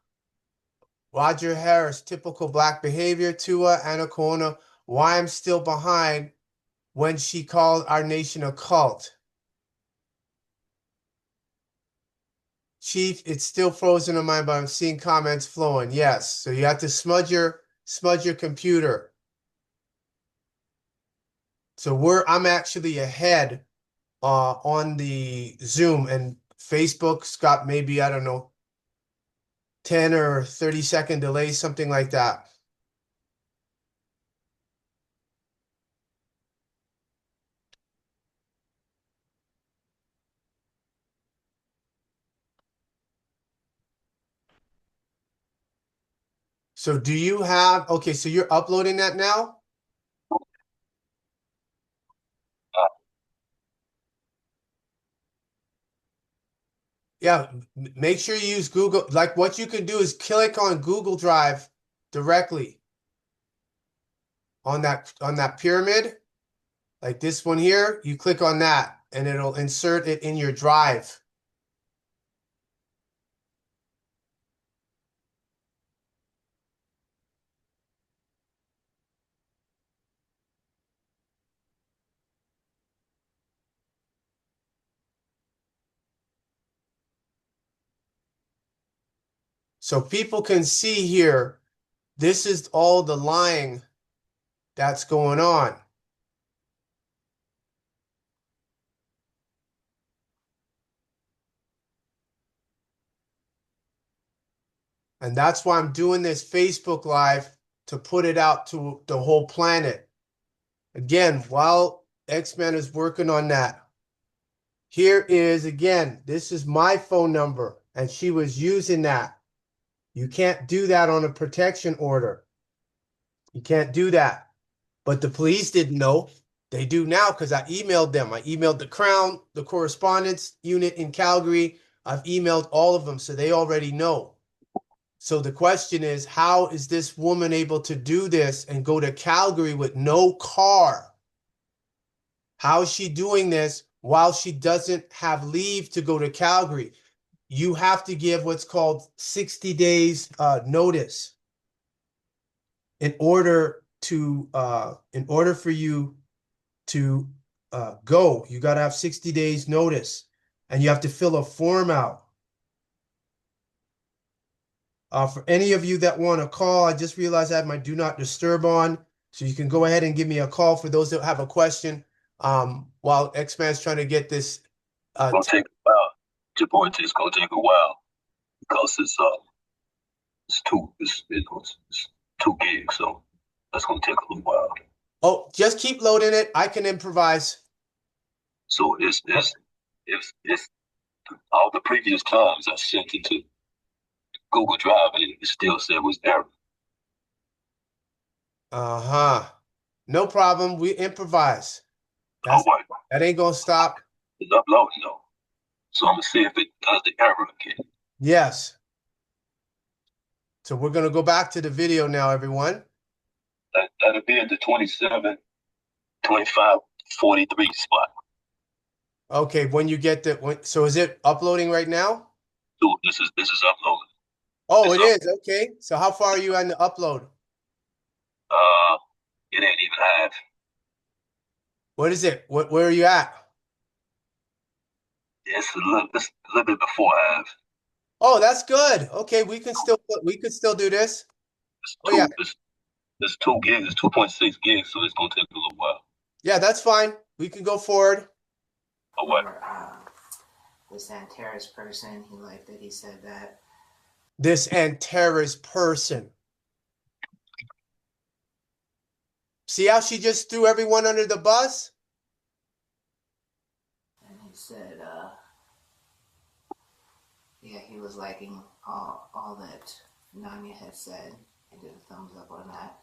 Roger Harris, typical black behavior. Tua Anaconda. Why I'm still behind when she called our nation a cult. Chief, it's still frozen in mine, but I'm seeing comments flowing. Yes. So you have to smudge your computer. So I'm actually ahead on the Zoom, and Facebook's got maybe, I don't know, 10 or 30-second delay, something like that. So do you have, okay, so you're uploading that now? Uh, Yeah, make sure you use Google. Like what you can do is click on Google Drive directly on that pyramid, like this one here. You click on that and it'll insert it in your drive. So people can see here, this is all the lying that's going on. And that's why I'm doing this Facebook Live to put it out to the whole planet. Again, while X-Men is working on that, here is, again, this is my phone number, and she was using that. You can't do that on a protection order. You can't do that. But the police didn't know. They do now because I emailed them. I emailed the Crown, the correspondence unit in Calgary. I've emailed all of them, so they already know. So the question is, how is this woman able to do this and go to Calgary with no car? How is she doing this while she doesn't have leave to go to Calgary? You have to give what's called 60 days notice in order for you to go. You got to have 60 days notice, and you have to fill a form out. For any of you that want to call, I just realized I have my do not disturb on, so you can go ahead and give me a call for those that have a question. While X-Man's trying to get this. Gonna take a while. Japan, it's gonna take a while because it's 2 gigs, so that's gonna take a little while. Oh, just keep loading it. I can improvise. So it's all the previous times I sent it to Google Drive and it still said it was error. Uh-huh. No problem. We improvise. Oh, wait. That ain't gonna stop. It's uploading though. So I'm gonna see if it does the error again. Yes. So we're going to go back to the video now, everyone. That'll be at the 27, 25, 43 spot. Okay, when you get so is it uploading right now? So this is uploaded. Oh, it is. Okay. So how far are you on the upload? It ain't even half. What is it? Where are you at? It's a little bit before half. Oh, that's good. Okay, we could still do this. Oh yeah. It's 2 gigs, it's 2.6 gigs, so it's gonna take a little while. Yeah, that's fine. We can go forward. Oh, what? This Antares person, he liked that he said that. This Antares person. See how she just threw everyone under the bus? And he said, yeah, he was liking all that Nanya had said. He did a thumbs up on that.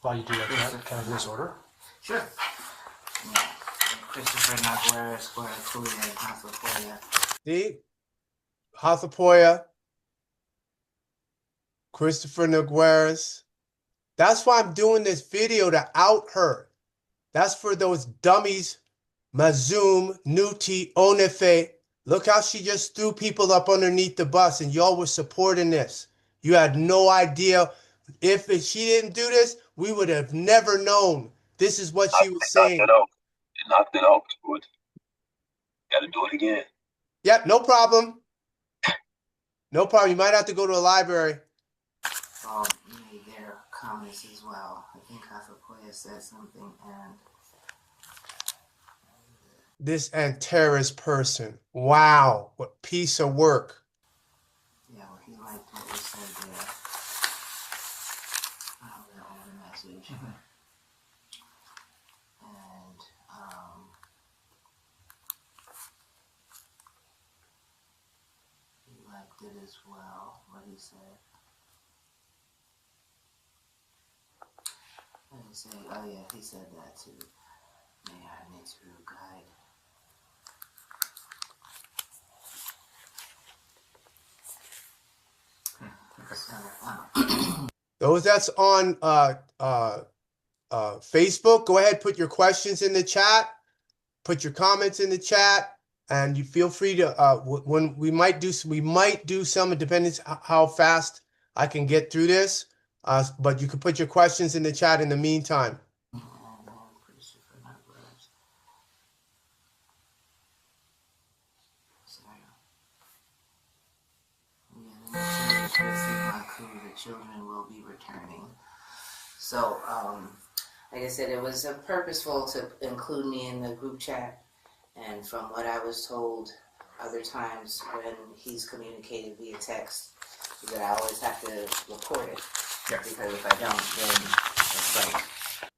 While you do that, can I do this order? Sure. Yeah. Christopher Naguera, Square Tuya, and Hathapoya. See? Hathapoya. Christopher Nagueras. That's why I'm doing this video, to out her. That's for those dummies. Mazum, Nuti, Onefe. Look how she just threw people up underneath the bus, and y'all were supporting this. You had no idea. If she didn't do this, we would have never known. This is what she was saying. It knocked it off. Got to do it again. Yep, no problem. No problem. You might have to go to a library. Made their comments as well. I think Hathapoya said something, and this Antares person. Wow, what piece of work. Yeah, well, he liked what we said there. That was the message. And, he liked it as well, what he said. And he said, oh yeah, he said that too. May I need to guide. Those that's on Facebook, go ahead, put your questions in the chat, put your comments in the chat, and you feel free to when we might do some, it depends how fast I can get through this, but you can put your questions in the chat in the meantime. The children will be returning. So, like I said, it was purposeful to include me in the group chat. And from what I was told other times when he's communicated via text, that I always have to record it. Yeah. Because if I don't, then it's like...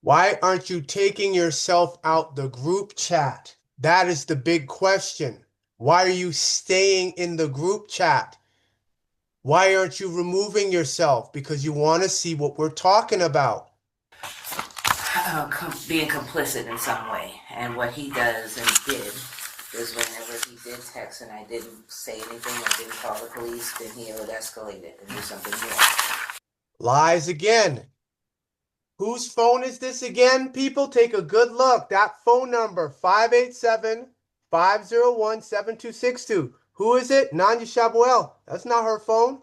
Why aren't you taking yourself out the group chat? That is the big question. Why are you staying in the group chat? Why aren't you removing yourself? Because you want to see what we're talking about. Being complicit in some way. And what he does and did is whenever he did text and I didn't say anything or didn't call the police, then he would escalate it and do something more. Lies again. Whose phone is this again? People, take a good look. That phone number, 587-501-7262. Who is it? Nanya Shabuel. That's not her phone.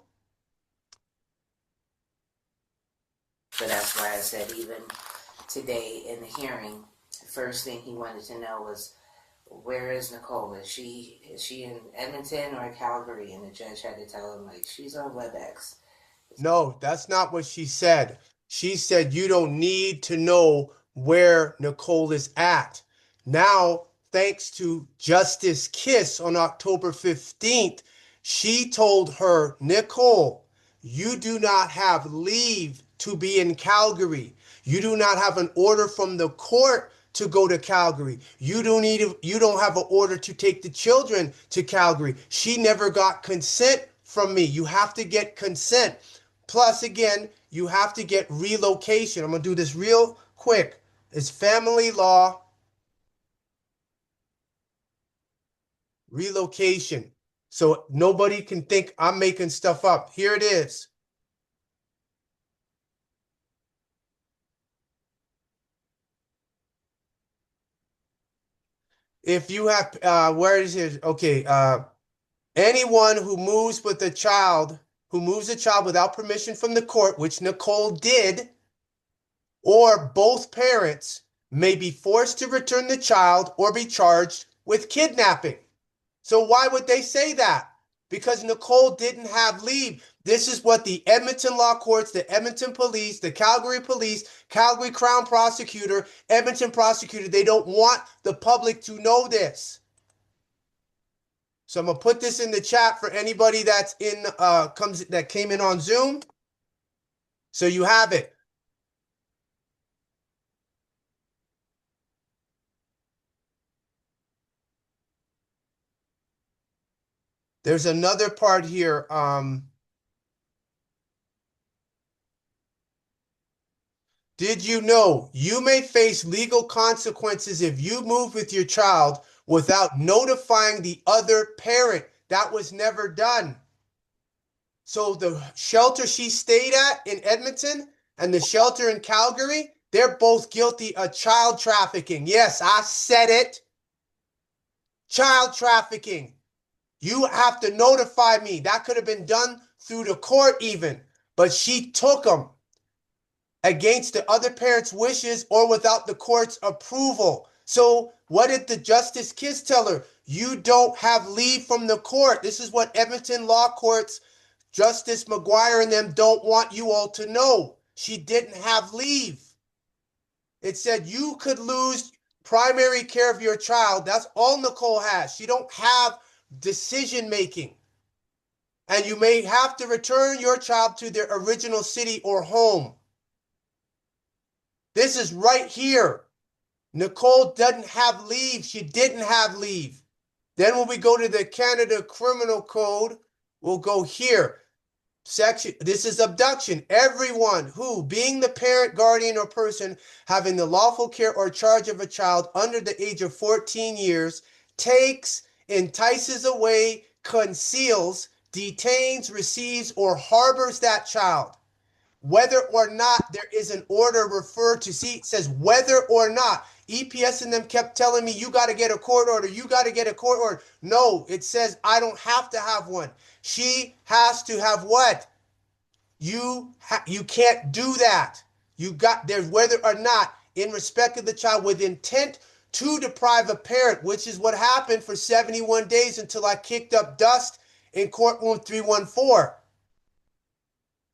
So that's why I said even today in the hearing, the first thing he wanted to know was, where is Nicole? Is she in Edmonton or Calgary? And the judge had to tell him, like, she's on WebEx. No, that's not what she said. She said you don't need to know where Nicole is at. Now, thanks to Justice Kiss on October 15th, she told her, Nicole, you do not have leave to be in Calgary. You do not have an order from the court to go to Calgary. You don't have an order to take the children to Calgary. She never got consent from me. You have to get consent. Plus, again, you have to get relocation. I'm going to do this real quick. It's family law relocation. So nobody can think I'm making stuff up. Here it is. If you have, where is it? Okay, anyone who moves with a child, who moves a child without permission from the court, which Nicole did, or both parents may be forced to return the child or be charged with kidnapping. So why would they say that? Because Nicole didn't have leave. This is what the Edmonton Law Courts, the Edmonton Police, the Calgary Police, Calgary Crown Prosecutor, Edmonton Prosecutor, they don't want the public to know this. So I'm going to put this in the chat for anybody that's in that came in on Zoom. So you have it. There's another part here. Did you know you may face legal consequences if you move with your child without notifying the other parent? That was never done. So the shelter she stayed at in Edmonton and the shelter in Calgary, they're both guilty of child trafficking. Yes, I said it. Child trafficking. You have to notify me. That could have been done through the court even, but she took them against the other parent's wishes or without the court's approval. So what did the Justice Kiss tell her? You don't have leave from the court. This is what Edmonton Law Courts, Justice McGuire and them don't want you all to know. She didn't have leave. It said you could lose primary care of your child. That's all Nicole has. She don't have decision making. And you may have to return your child to their original city or home. This is right here. Nicole doesn't have leave. She didn't have leave. Then when we go to the Canada Criminal Code, we'll go here. Section, this is abduction. Everyone who, being the parent, guardian, or person having the lawful care or charge of a child under the age of 14 years, takes, entices away, conceals, detains, receives, or harbors that child, whether or not there is an order referred to. See, it says whether or not. EPS and them kept telling me, you got to get a court order. You got to get a court order. No, it says I don't have to have one. She has to have what? You can't do that. You got there's whether or not in respect of the child with intent to deprive a parent, which is what happened for 71 days until I kicked up dust in courtroom 314.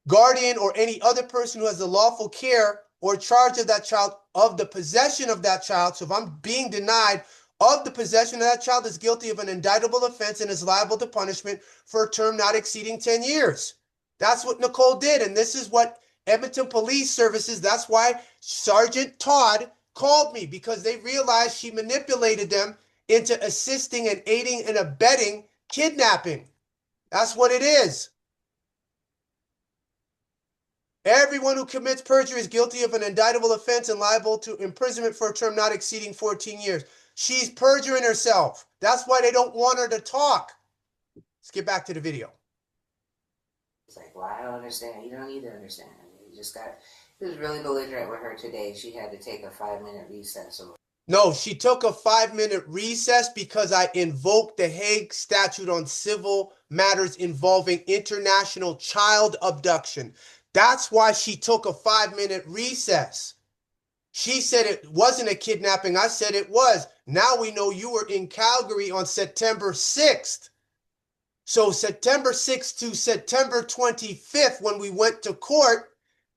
Guardian or any other person who has the lawful care or charge of that child of the possession of that child. So if I'm being denied of the possession of that child is guilty of an indictable offense and is liable to punishment for a term not exceeding 10 years. That's what Nicole did. And this is what Edmonton Police Services, that's why Sergeant Todd called me, because they realized she manipulated them into assisting and aiding and abetting kidnapping. That's what it is. Everyone who commits perjury is guilty of an indictable offense and liable to imprisonment for a term not exceeding 14 years. She's perjuring herself. That's why they don't want her to talk. Let's get back to the video. It's like, well, I don't understand. You don't need to understand. You just got, he was really belligerent with her today. She had to take a 5-minute recess. No, she took a 5-minute recess because I invoked the Hague Statute on Civil Matters involving international child abduction. That's why she took a 5-minute recess. She said it wasn't a kidnapping. I said it was. Now we know you were in Calgary on September 6th. So September 6th to September 25th, when we went to court,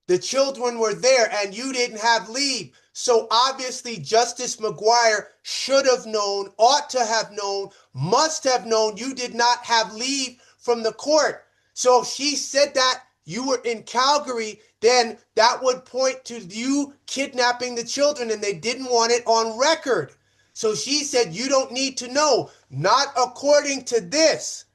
the children were there and you didn't have leave. So obviously Justice McGuire should have known, ought to have known, must have known you did not have leave from the court. So if she said that you were in Calgary, then that would point to you kidnapping the children, and they didn't want it on record. So she said, you don't need to know. Not according to this.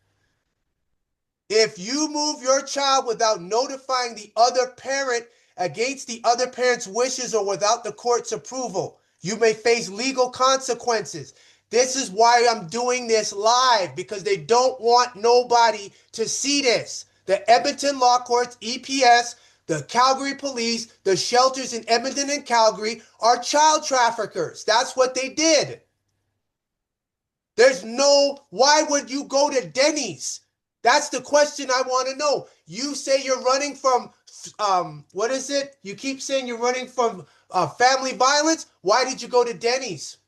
If you move your child without notifying the other parent against the other parent's wishes or without the court's approval, you may face legal consequences. This is why I'm doing this live, because they don't want nobody to see this. The Edmonton Law Courts, EPS, the Calgary Police, the shelters in Edmonton and Calgary are child traffickers. That's what they did. Why would you go to Denny's? That's the question I want to know. You say you're running from, what is it? You keep saying you're running from family violence. Why did you go to Denny's?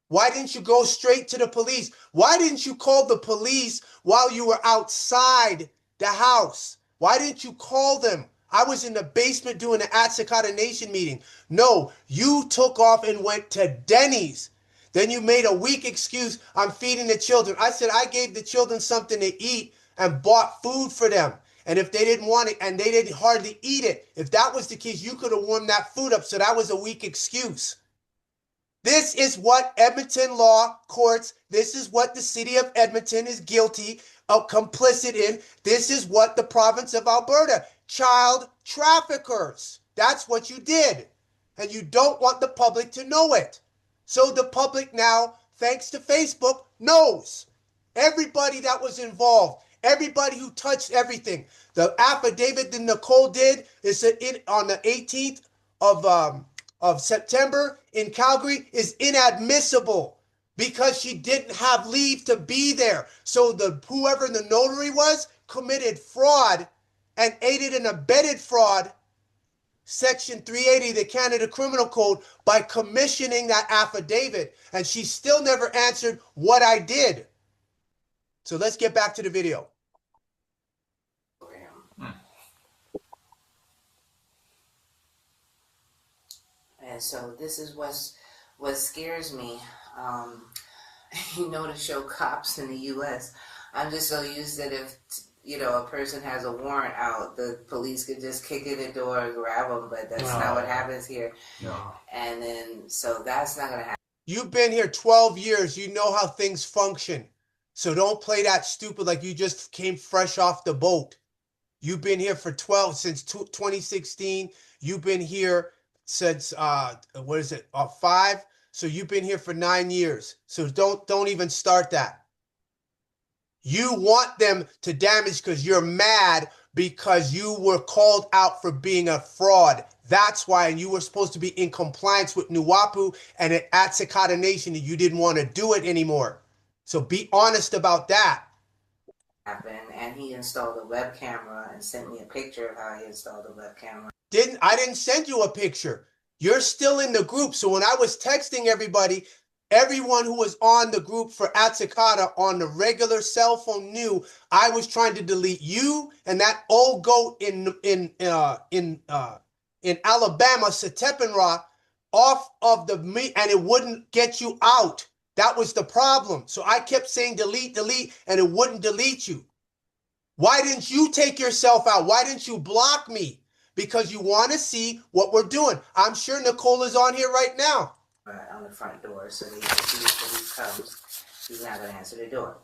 Why didn't you go straight to the police? Why didn't you call the police while you were outside the house? Why didn't you call them? I was in the basement doing an Atsakata Nation meeting. No, you took off and went to Denny's. Then you made a weak excuse. I'm feeding the children. I said I gave the children something to eat and bought food for them. And if they didn't want it and they didn't hardly eat it, if that was the case, you could have warmed that food up. So that was a weak excuse. This is what Edmonton law courts, this is what the city of Edmonton is guilty of, complicit in. This is what the province of Alberta, child traffickers. That's what you did. And you don't want the public to know it. So the public now, thanks to Facebook, knows. Everybody that was involved, everybody who touched everything. The affidavit that Nicole did is on the 18th of September in Calgary is inadmissible because she didn't have leave to be there. So whoever the notary was committed fraud and aided and abetted fraud, Section 380 of the Canada Criminal Code, by commissioning that affidavit. And she still never answered what I did. So let's get back to the video. And so this is what scares me. To show cops in the U.S. I'm just so used that if a person has a warrant out, the police could just kick in the door and grab them, but that's not what happens here. No. And then so that's not gonna happen. You've been here 12 years. You know how things function. So don't play that stupid like you just came fresh off the boat. You've been here for 12 since 2016. You've been here since 5. So you've been here for 9 years. So don't even start that. You want them to damage because you're mad because you were called out for being a fraud. That's why, and you were supposed to be in compliance with Nuwapu and at Atsakata Nation, and you didn't want to do it anymore. So be honest about that. And he installed a web camera and sent me a picture of how he installed a web camera. I didn't send you a picture. You're still in the group. So when I was texting everybody, everyone who was on the group for Atsakata on the regular cell phone knew I was trying to delete you and that old goat in Alabama, Satepinra, off of the meet, and it wouldn't get you out. That was the problem. So I kept saying delete, and it wouldn't delete you. Why didn't you take yourself out? Why didn't you block me? Because you want to see what we're doing. I'm sure Nicole is on here right now. On the front door, so that if the police comes, he's not going to answer the door.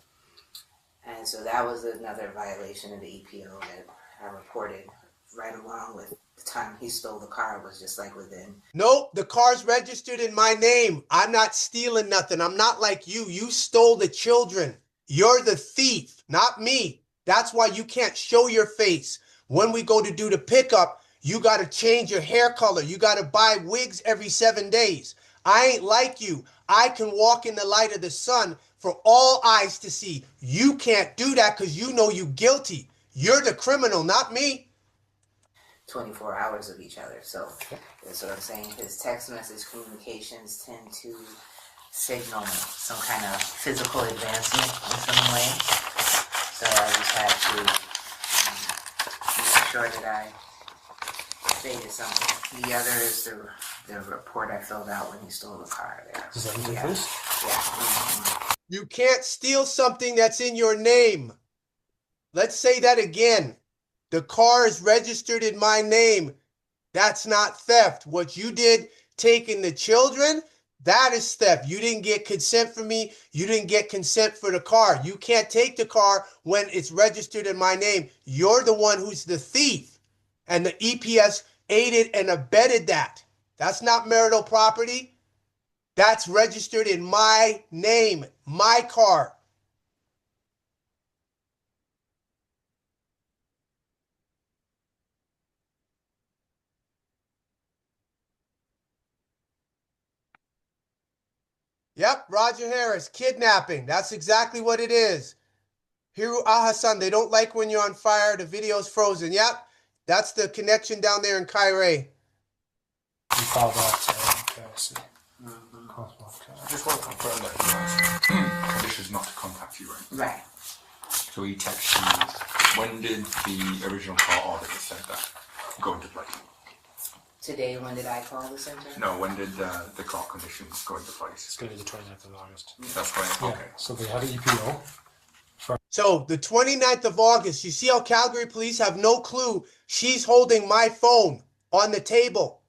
And so that was another violation of the EPO that I reported right along with the time he stole the car. Was just like within. Nope, the car's registered in my name. I'm not stealing nothing. I'm not like you. You stole the children. You're the thief, not me. That's why you can't show your face. When we go to do the pickup, you got to change your hair color. You got to buy wigs every 7 days. I ain't like you. I can walk in the light of the sun for all eyes to see. You can't do that because you know you guilty. You're the criminal, not me. 24 hours of each other. So that's what I'm saying. His text message communications tend to signal some kind of physical advancement in some way. So I just had to make sure that I stated something. The other is the report I filled out when he stole the car there. Is that in your face? Yeah. Mm-hmm. You can't steal something that's in your name. Let's say that again. The car is registered in my name. That's not theft. What you did, taking the children, That is theft. You didn't get consent from me. You didn't get consent for the car. You can't take the car when it's registered in my name. You're the one who's the thief. And the EPS aided and abetted that. That's not marital property. That's registered in my name, my car. Yep, Roger Harris, kidnapping. That's exactly what it is. Hiru Ahasan, they don't like when you're on fire. The video's frozen. Yep, that's the connection down there in Kairé. You call that, okay, I see. I just want to confirm that he has conditions not to contact you, right? Right. So he texts you. When did the original call order that said that go into place? Today, when did I call the center? No, when did the court conditions go into place? It's going to be the 29th of August. That's right. Yeah. Okay. So they had an EPO. So the 29th of August, you see how Calgary police have no clue she's holding my phone on the table.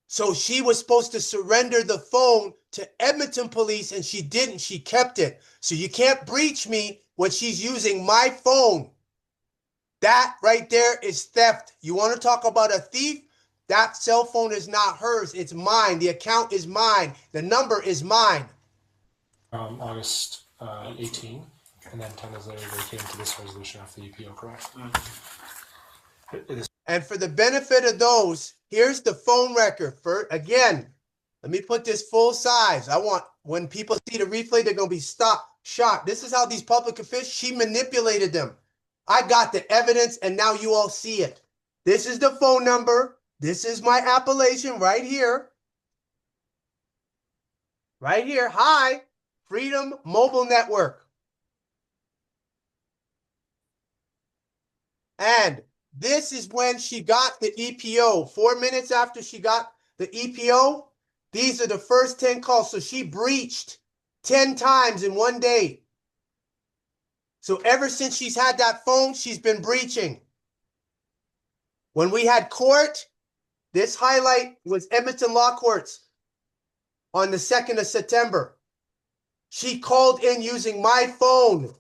So she was supposed to surrender the phone to Edmonton police and she didn't. She kept it. So you can't breach me when she's using my phone. That right there is theft. You want to talk about a thief? That cell phone is not hers. It's mine. The account is mine. The number is mine. August 18, and then 10 days later they came to this resolution after the EPO, correct? It is. And for the benefit of those, here's the phone record. Again, let me put this full size. I want, when people see the replay, they're going to be shocked. This is how these public officials, she manipulated them. I got the evidence, and now you all see it. This is the phone number. This is my appellation right here. Right here. Hi, Freedom Mobile Network. And this is when she got the EPO. 4 minutes after she got the EPO, these are the first 10 calls. So she breached 10 times in one day. So ever since she's had that phone, she's been breaching. When we had court, this highlight was Edmonton Law Courts on the 2nd of September. She called in using my phone.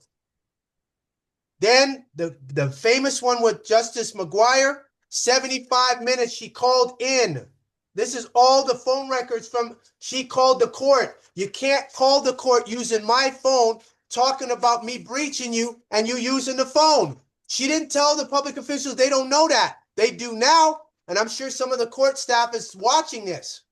Then the famous one with Justice McGuire, 75 minutes she called in. This is all the phone records from, she called the court. You can't call the court using my phone, talking about me breaching you and you using the phone. She didn't tell the public officials, they don't know that. They do now, and I'm sure some of the court staff is watching this.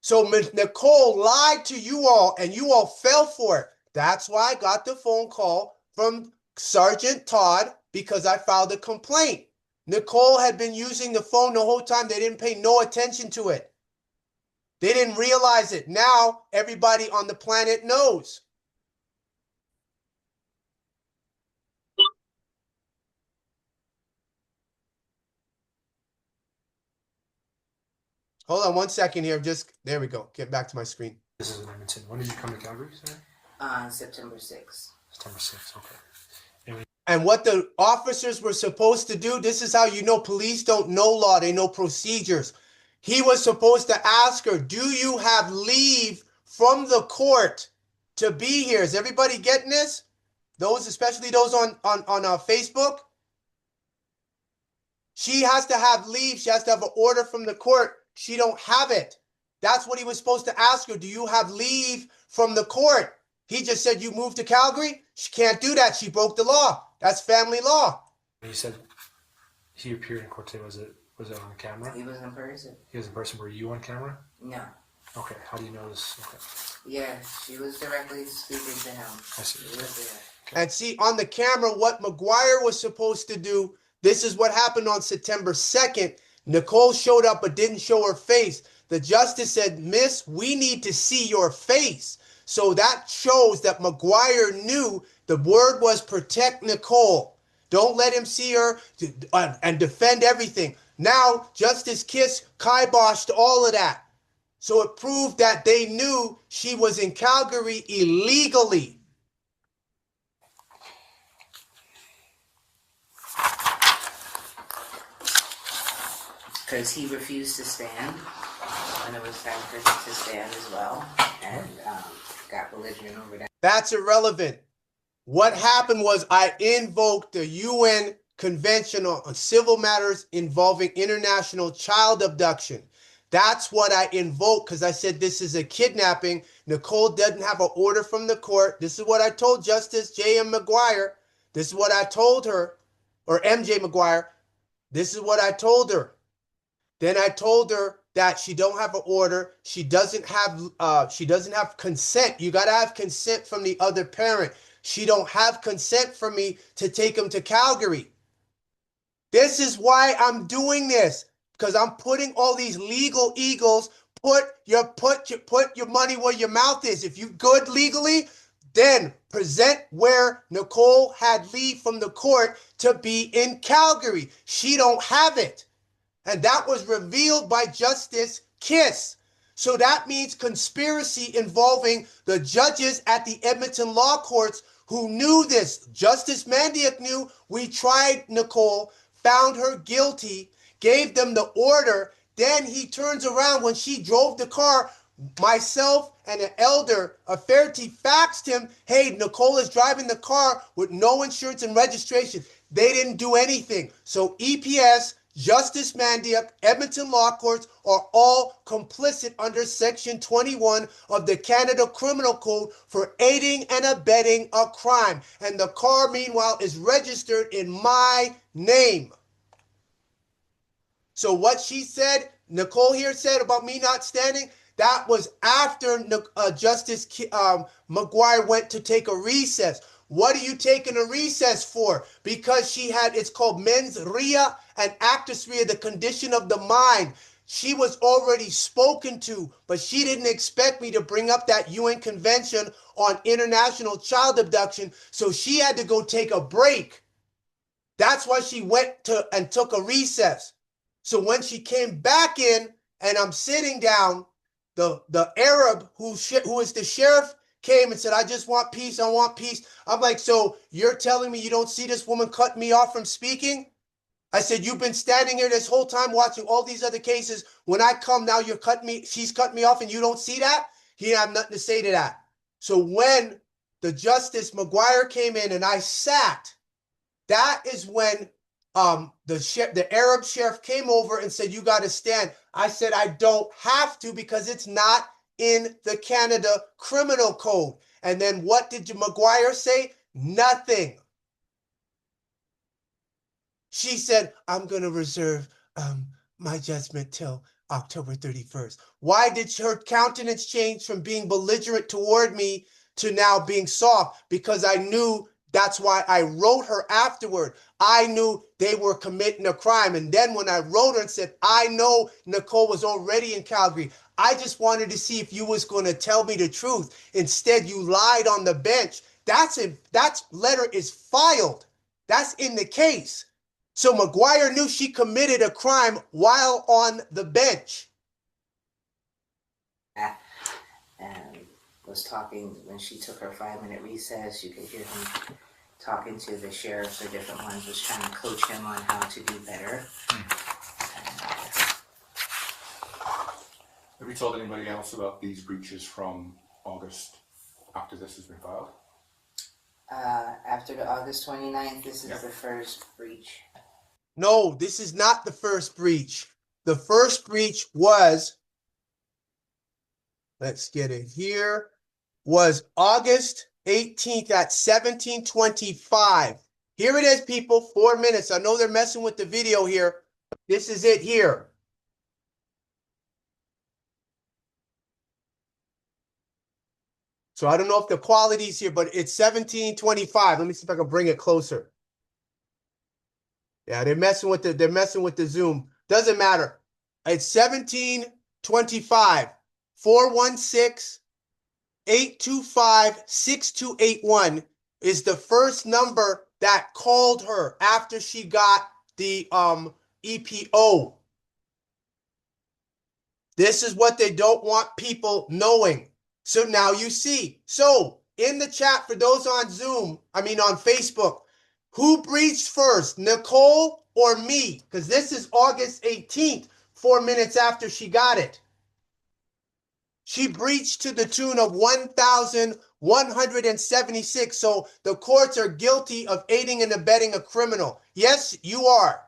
So Nicole lied to you all, and you all fell for it. That's why I got the phone call from Sergeant Todd, because I filed a complaint. Nicole had been using the phone the whole time. They didn't pay no attention to it. They didn't realize it. Now everybody on the planet knows. Hold on 1 second here. There we go. Get back to my screen. This is in Edmonton. When did you come to Calgary, sir? September 6th. September 6th, okay. And what the officers were supposed to do, this is how you know police don't know law, they know procedures. He was supposed to ask her, do you have leave from the court to be here? Is everybody getting this? Those, especially those on Facebook? She has to have leave. She has to have an order from the court. She don't have it. That's what he was supposed to ask her. Do you have leave from the court? He just said, you moved to Calgary? She can't do that. She broke the law. That's family law. He said he appeared in court today. Was it on camera? He was in person. He was in person. Were you on camera? No. Okay. How do you know this? Okay. Yeah, she was directly speaking to him. I see. He was there. Okay. And see, on the camera, what McGuire was supposed to do, this is what happened on September 2nd. Nicole showed up but didn't show her face. The justice said, Miss, we need to see your face. So that shows that McGuire knew the word was protect Nicole. Don't let him see her and defend everything. Now, Justice Kiss kiboshed all of that. So it proved that they knew she was in Calgary illegally. because he refused to stand when it was time for him to stand as well, and got belligerent over that. That's irrelevant. What happened was I invoked the UN Convention on Civil Matters involving international child abduction. That's what I invoked because I said this is a kidnapping. Nicole doesn't have an order from the court. This is what I told Justice J.M. McGuire. This is what I told her, or M.J. McGuire. This is what I told her. Then I told her that she don't have an order. She doesn't have consent. You got to have consent from the other parent. She don't have consent from me to take him to Calgary. This is why I'm doing this, because I'm putting all these legal eagles. Put your money where your mouth is. If you good legally, then present where Nicole had leave from the court to be in Calgary. She don't have it. And that was revealed by Justice Kiss. So that means conspiracy involving the judges at the Edmonton Law Courts who knew this. Justice Mandiak knew. We tried Nicole, found her guilty, gave them the order. Then he turns around when she drove the car. Myself and an elder, a Fairty, faxed him, hey, Nicole is driving the car with no insurance and registration. They didn't do anything. So EPS, Justice Mandiak, Edmonton Law Courts are all complicit under Section 21 of the Canada Criminal Code for aiding and abetting a crime. And the car, meanwhile, is registered in my name. So what she said, Nicole here said about me not standing, that was after Justice McGuire went to take a recess. What are you taking a recess for? Because she had, it's called mens rea and actus rea, the condition of the mind. She was already spoken to, but she didn't expect me to bring up that UN Convention on International Child Abduction, so she had to go take a break. That's why she went to and took a recess. So when she came back in and I'm sitting down, the Arab who is the sheriff came and said, I just want peace. I want peace. I'm like, so you're telling me you don't see this woman cut me off from speaking? I said, you've been standing here this whole time watching all these other cases. When I come now, she's cut me off and you don't see that? He didn't have nothing to say to that. So when the Justice McGuire came in and I sat, that is when the Arab sheriff came over and said, you got to stand. I said, I don't have to because it's not in the Canada Criminal Code. And then what did McGuire say? Nothing. She said, I'm going to reserve my judgment till October 31st. Why did her countenance change from being belligerent toward me to now being soft? Because I knew that's why I wrote her afterward. I knew they were committing a crime. And then when I wrote her and said, I know Nicole was already in Calgary. I just wanted to see if you was going to tell me the truth. Instead, you lied on the bench. That letter is filed. That's in the case. So McGuire knew she committed a crime while on the bench. And was talking when she took her 5-minute recess. You could hear him talking to the sheriffs or different ones, was trying to coach him on how to do better. Have you told anybody else about these breaches from August after this has been filed? After the August 29th, this is the first breach. No, this is not the first breach. The first breach was, let's get it here, was August 18th at 17:25. Here it is, people, 4 minutes. I know they're messing with the video here. This is it here. So I don't know if the quality's here, but it's 17:25. Let me see if I can bring it closer. Yeah, they're messing with the Zoom. Doesn't matter. It's 17:25. 416-825-6281 is the first number that called her after she got the EPO. This is what they don't want people knowing. So now you see. So in the chat for those on Zoom, on Facebook, who breached first, Nicole or me? Because this is August 18th. 4 minutes after she got it. She breached to the tune of 1,176. So the courts are guilty of aiding and abetting a criminal. Yes, you are.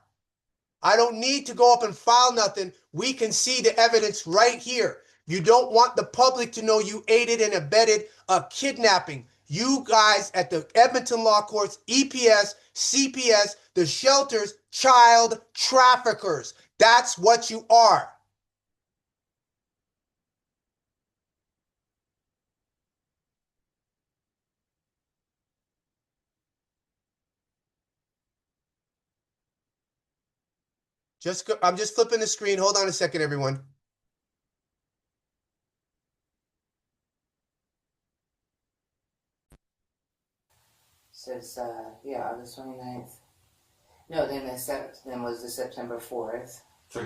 I don't need to go up and file nothing. We can see the evidence right here. You don't want the public to know you aided and abetted a kidnapping. You guys at the Edmonton Law Courts, EPS, CPS, the shelters, child traffickers. That's what you are. I'm just flipping the screen. Hold on a second, everyone. Says, yeah, August 29th. No, then was the September 4th. So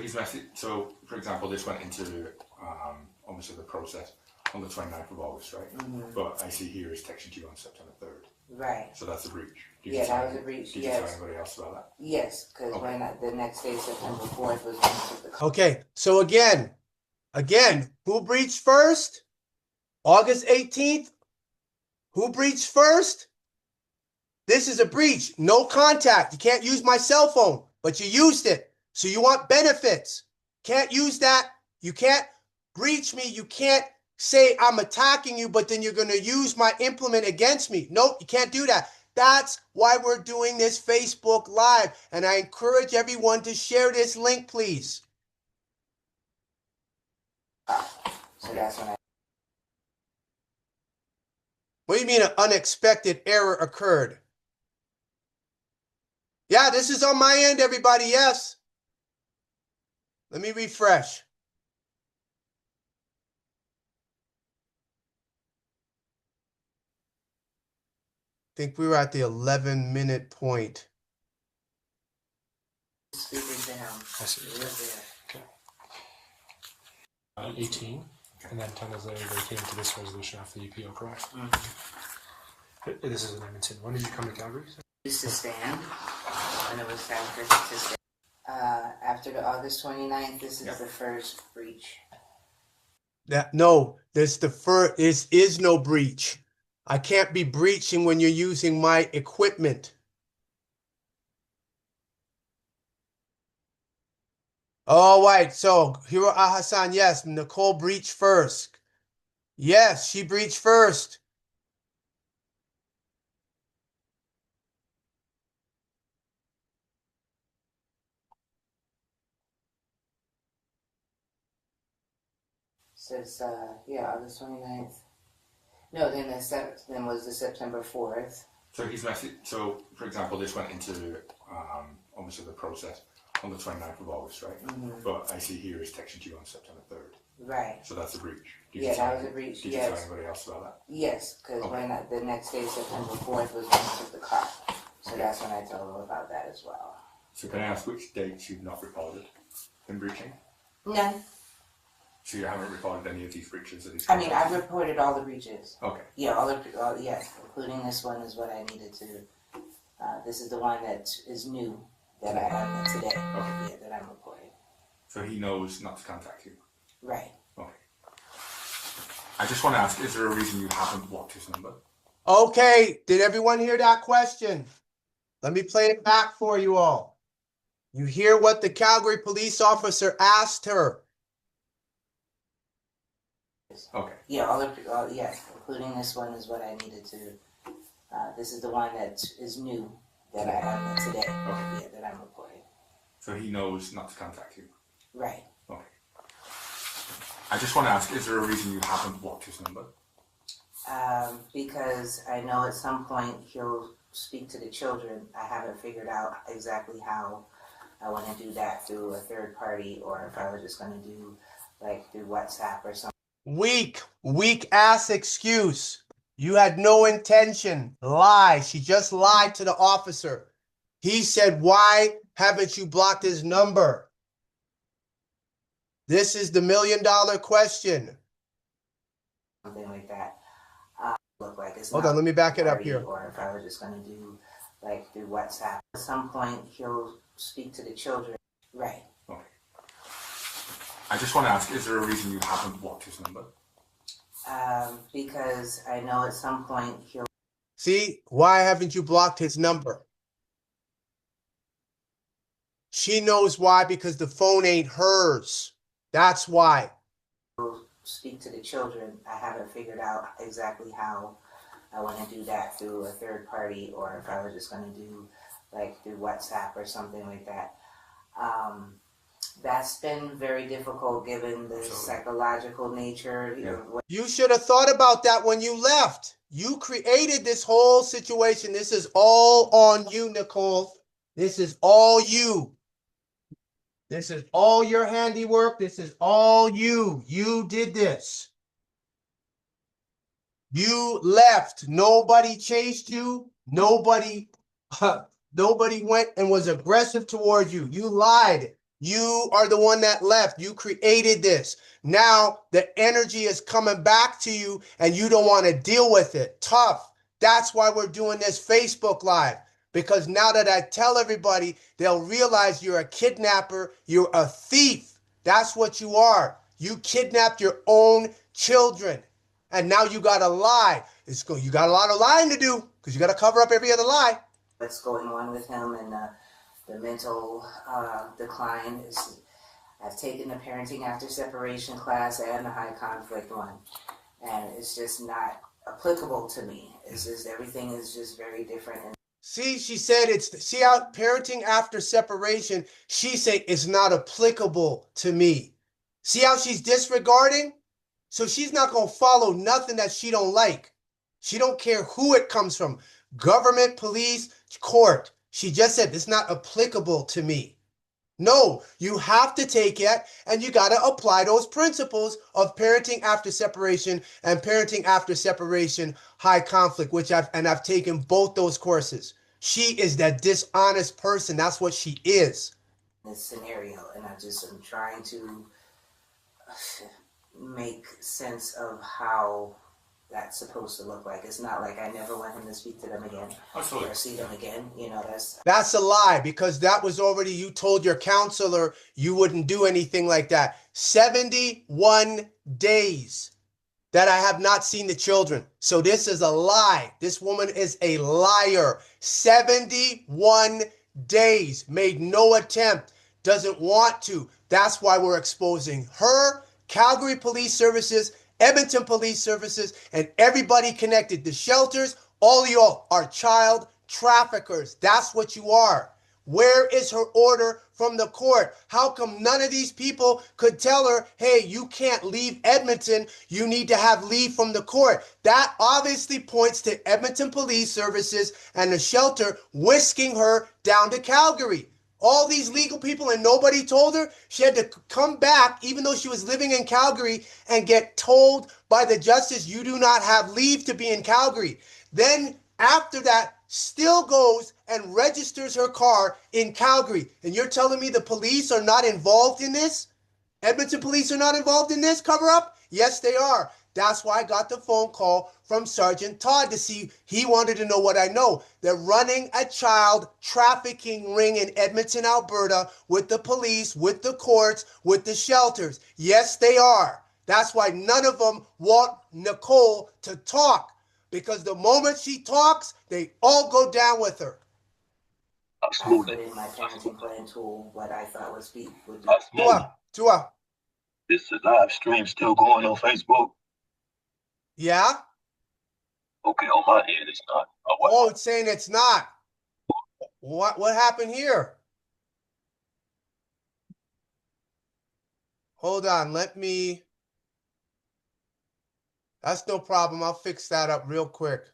so, for example, this went into obviously the process on the 29th of August, right? Mm-hmm. But I see here is texted you on September 3rd. Right. So that's a breach. Yeah, that was a breach. Did you tell anybody else about that? Yes, because Okay. when the next day, September 4th, was when I took the call. Okay, so again, who breached first? August 18th? Who breached first? This is a breach. No contact. You can't use my cell phone, but you used it. So you want benefits. Can't use that. You can't breach me. You can't say I'm attacking you, but then you're going to use my implement against me. Nope, you can't do that. That's why we're doing this Facebook Live. And I encourage everyone to share this link, please. So that's when I. What do you mean an unexpected error occurred? Yeah, this is on my end, everybody. Yes. Let me refresh. I think we were at the 11-minute point. Speakers down. I see. It was there. Okay. 18, and then 10 days later they came to this resolution after the EPO, correct? This is in Edmonton. When did you come to Calgary? Used to stand, and it was time for it to stand. After the August 29th, this is the first breach. No, this is no breach. I can't be breaching when you're using my equipment. All right, so Hiro Ahasan, yes, Nicole breached first. Yes, she breached first. Says, yeah, August 29th. No, then was the September 4th. So so, for example, this went into obviously the process on the 29th of August, right? Mm-hmm. But I see here is texted you on September 3rd. Right. So that's a breach. Yeah, that was a breach. Did you tell anybody else about that? Yes, because when the next day, September 4th, was when I took the car. So that's when I told them about that as well. So can I ask which dates you've not reported in breaching? None. So you haven't reported any of these breaches? I mean, I've reported all the breaches. Okay. Yeah, yes, including this one is what I needed to. This is the one that is new that I have today. Okay. Yeah, that I'm reporting. So he knows not to contact you? Right. Okay. I just want to ask, is there a reason you haven't blocked his number? Okay, did everyone hear that question? Let me play it back for you all. You hear what the Calgary police officer asked her. Okay. Yeah, yes, including this one is what I needed to. This is the one that is new that I have today. Okay. Yeah, that I'm reporting. So he knows not to contact you? Right. Okay. I just want to ask, is there a reason you haven't blocked his number? Because I know at some point he'll speak to the children. I haven't figured out exactly how I want to do that, through a third party, or if I was just going to do like through WhatsApp or something. Weak ass excuse. You had no intention. Lie. She just lied to the officer. He said, why haven't you blocked his number? This is the $1 million question. Something like that. Look like it's Hold on, let me back it up here. Or if I was just going to do like through WhatsApp. At some point he'll speak to the children. Right. Okay. I just want to ask, is there a reason you haven't blocked his number? Because I know at some point he'll See, why haven't you blocked his number? She knows why, because the phone ain't hers. That's why. speak to the children. I haven't figured out exactly how I want to do that through a third party, or if I was just going to do like through WhatsApp or something like that. That's been very difficult given the psychological nature. You should have thought about that when you left. You created this whole situation. This is all on you, Nicole. This is all you. This is all your handiwork. This is all you. You did this. You left. Nobody chased you. Nobody went and was aggressive towards you. You lied. You are the one that left. You created this. Now the energy is coming back to you and you don't want to deal with it. Tough. That's why we're doing this Facebook Live. Because now that I tell everybody, they'll realize you're a kidnapper. You're a thief. That's what you are. You kidnapped your own children. And now you got to lie. You got a lot of lying to do because you got to cover up every other lie. What's going on with him and the mental decline is. I've taken the parenting after separation class and the high conflict one, and it's just not applicable to me. It's just everything is just very different. See, she said see how parenting after separation, she said it's not applicable to me. See how she's disregarding? So she's not going to follow nothing that she don't like. She don't care who it comes from. Government, police, court. She just said it's not applicable to me. No, you have to take it and you got to apply those principles of parenting after separation and parenting after separation high conflict, which I've taken both those courses. She is that dishonest person. That's what she is. This scenario, and I just am trying to make sense of how that's supposed to look like. It's not like I never want him to speak to them again or see them again. You know, that's a lie, because that was already, you told your counselor you wouldn't do anything like that. 71 days that I have not seen the children. So this is a lie. This woman is a liar. 71 days, made no attempt, doesn't want to. That's why we're exposing her, Calgary Police Services, Edmonton Police Services, and everybody connected. The shelters, all y'all are child traffickers. That's what you are. Where is her order from the court? How come none of these people could tell her, hey, you can't leave Edmonton, you need to have leave from the court? That obviously points to Edmonton Police Services and the shelter whisking her down to Calgary. All these legal people, and nobody told her. She had to come back, even though she was living in Calgary, and get told by the justice, you do not have leave to be in Calgary. Then after that, still goes and registers her car in Calgary. And you're telling me the police are not involved in this? Edmonton police are not involved in this cover-up? Yes, they are. That's why I got the phone call from Sergeant Todd to see, he wanted to know what I know. They're running a child trafficking ring in Edmonton, Alberta, with the police, with the courts, with the shelters. Yes, they are. That's why none of them want Nicole to talk, because the moment she talks, they all go down with her. Absolutely. I put in my parenting plan tool what I thought would be. Tua. Is the live stream still going on Facebook? Yeah? Okay, on my end it's not. Oh, it's saying it's not. What happened here? Hold on, that's no problem. I'll fix that up real quick.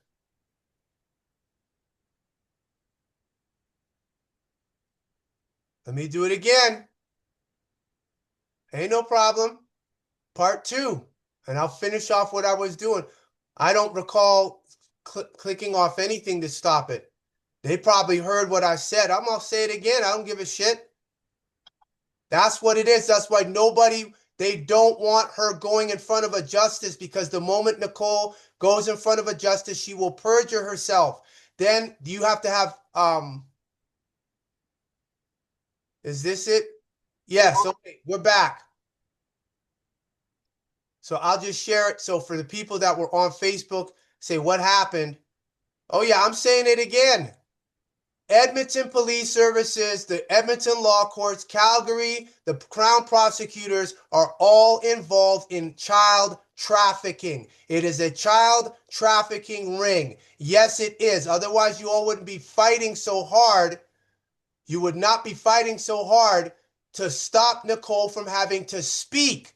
Let me do it again. Ain't no problem. Part 2. And I'll finish off what I was doing. I don't recall clicking off anything to stop it. They probably heard what I said. I'm going to say it again. I don't give a shit. That's what it is. That's why they don't want her going in front of a justice, because the moment Nicole goes in front of a justice, she will perjure herself. Then you have to have, is this it? Yes. Okay. We're back. So I'll just share it. So for the people that were on Facebook, say what happened. Oh yeah, I'm saying it again. Edmonton Police Services, the Edmonton Law Courts, Calgary, the Crown prosecutors are all involved in child trafficking. It is a child trafficking ring. Yes, it is. Otherwise, you all wouldn't be fighting so hard. You would not be fighting so hard to stop Nicole from having to speak.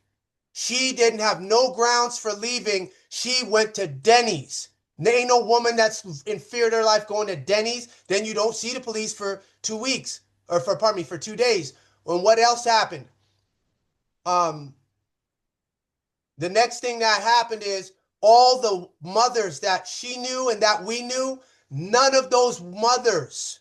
She didn't have no grounds for leaving. She went to Denny's. There ain't no woman that's in fear of their life going to Denny's. Then you don't see the police for 2 weeks, or for 2 days. And what else happened? The next thing that happened is all the mothers that she knew and that we knew, none of those mothers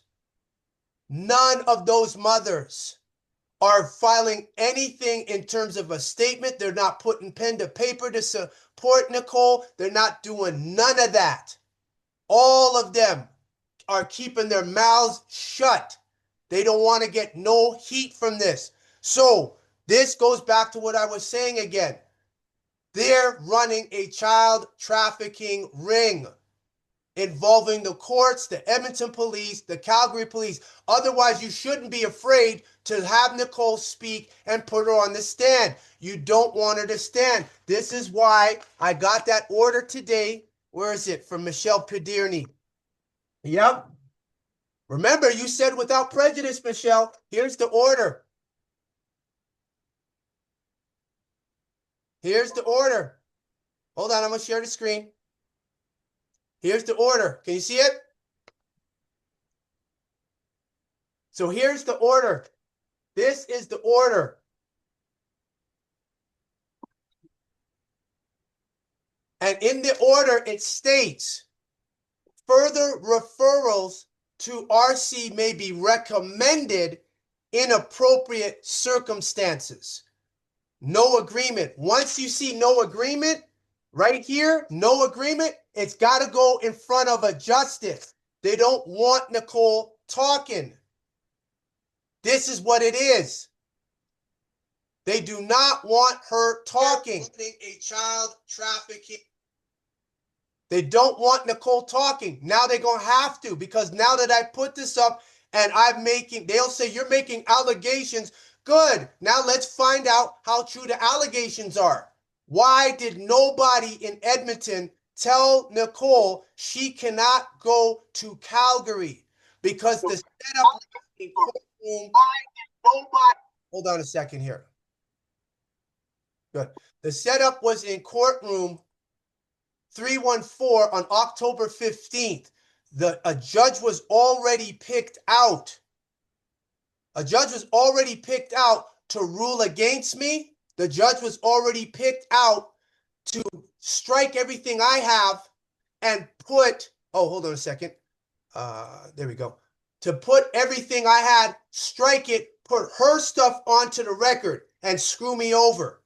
are filing anything in terms of a statement. They're not putting pen to paper to support Nicole. They're not doing none of that. All of them are keeping their mouths shut. They don't want to get no heat from this. So this goes back to what I was saying again. They're running a child trafficking ring involving the courts, the Edmonton police, the Calgary police. Otherwise, you shouldn't be afraid to have Nicole speak and put her on the stand. You don't want her to stand. This is why I got that order today. Where is it? From Michelle Pederny. Yep. Remember, you said without prejudice, Michelle. Here's the order. Here's the order. Hold on, I'm going to share the screen. Here's the order. Can you see it? So here's the order. This is the order. And in the order, it states, further referrals to RC may be recommended in appropriate circumstances. No agreement. Once you see no agreement, right here, no agreement, it's got to go in front of a justice. They don't want Nicole talking. This is what it is. They do not want her talking. A child trafficking. They don't want Nicole talking. Now they're going to have to, because now that I put this up and they'll say you're making allegations. Good. Now let's find out how true the allegations are. Why did nobody in Edmonton tell Nicole she cannot go to Calgary? Because the setup in courtroom. Hold on a second here. Good. The setup was in courtroom 314 on October 15th. A judge was already picked out. A judge was already picked out to rule against me. The judge was already picked out to strike everything I have and put, oh, hold on a second. There we go. To put everything I had, strike it, put her stuff onto the record and screw me over.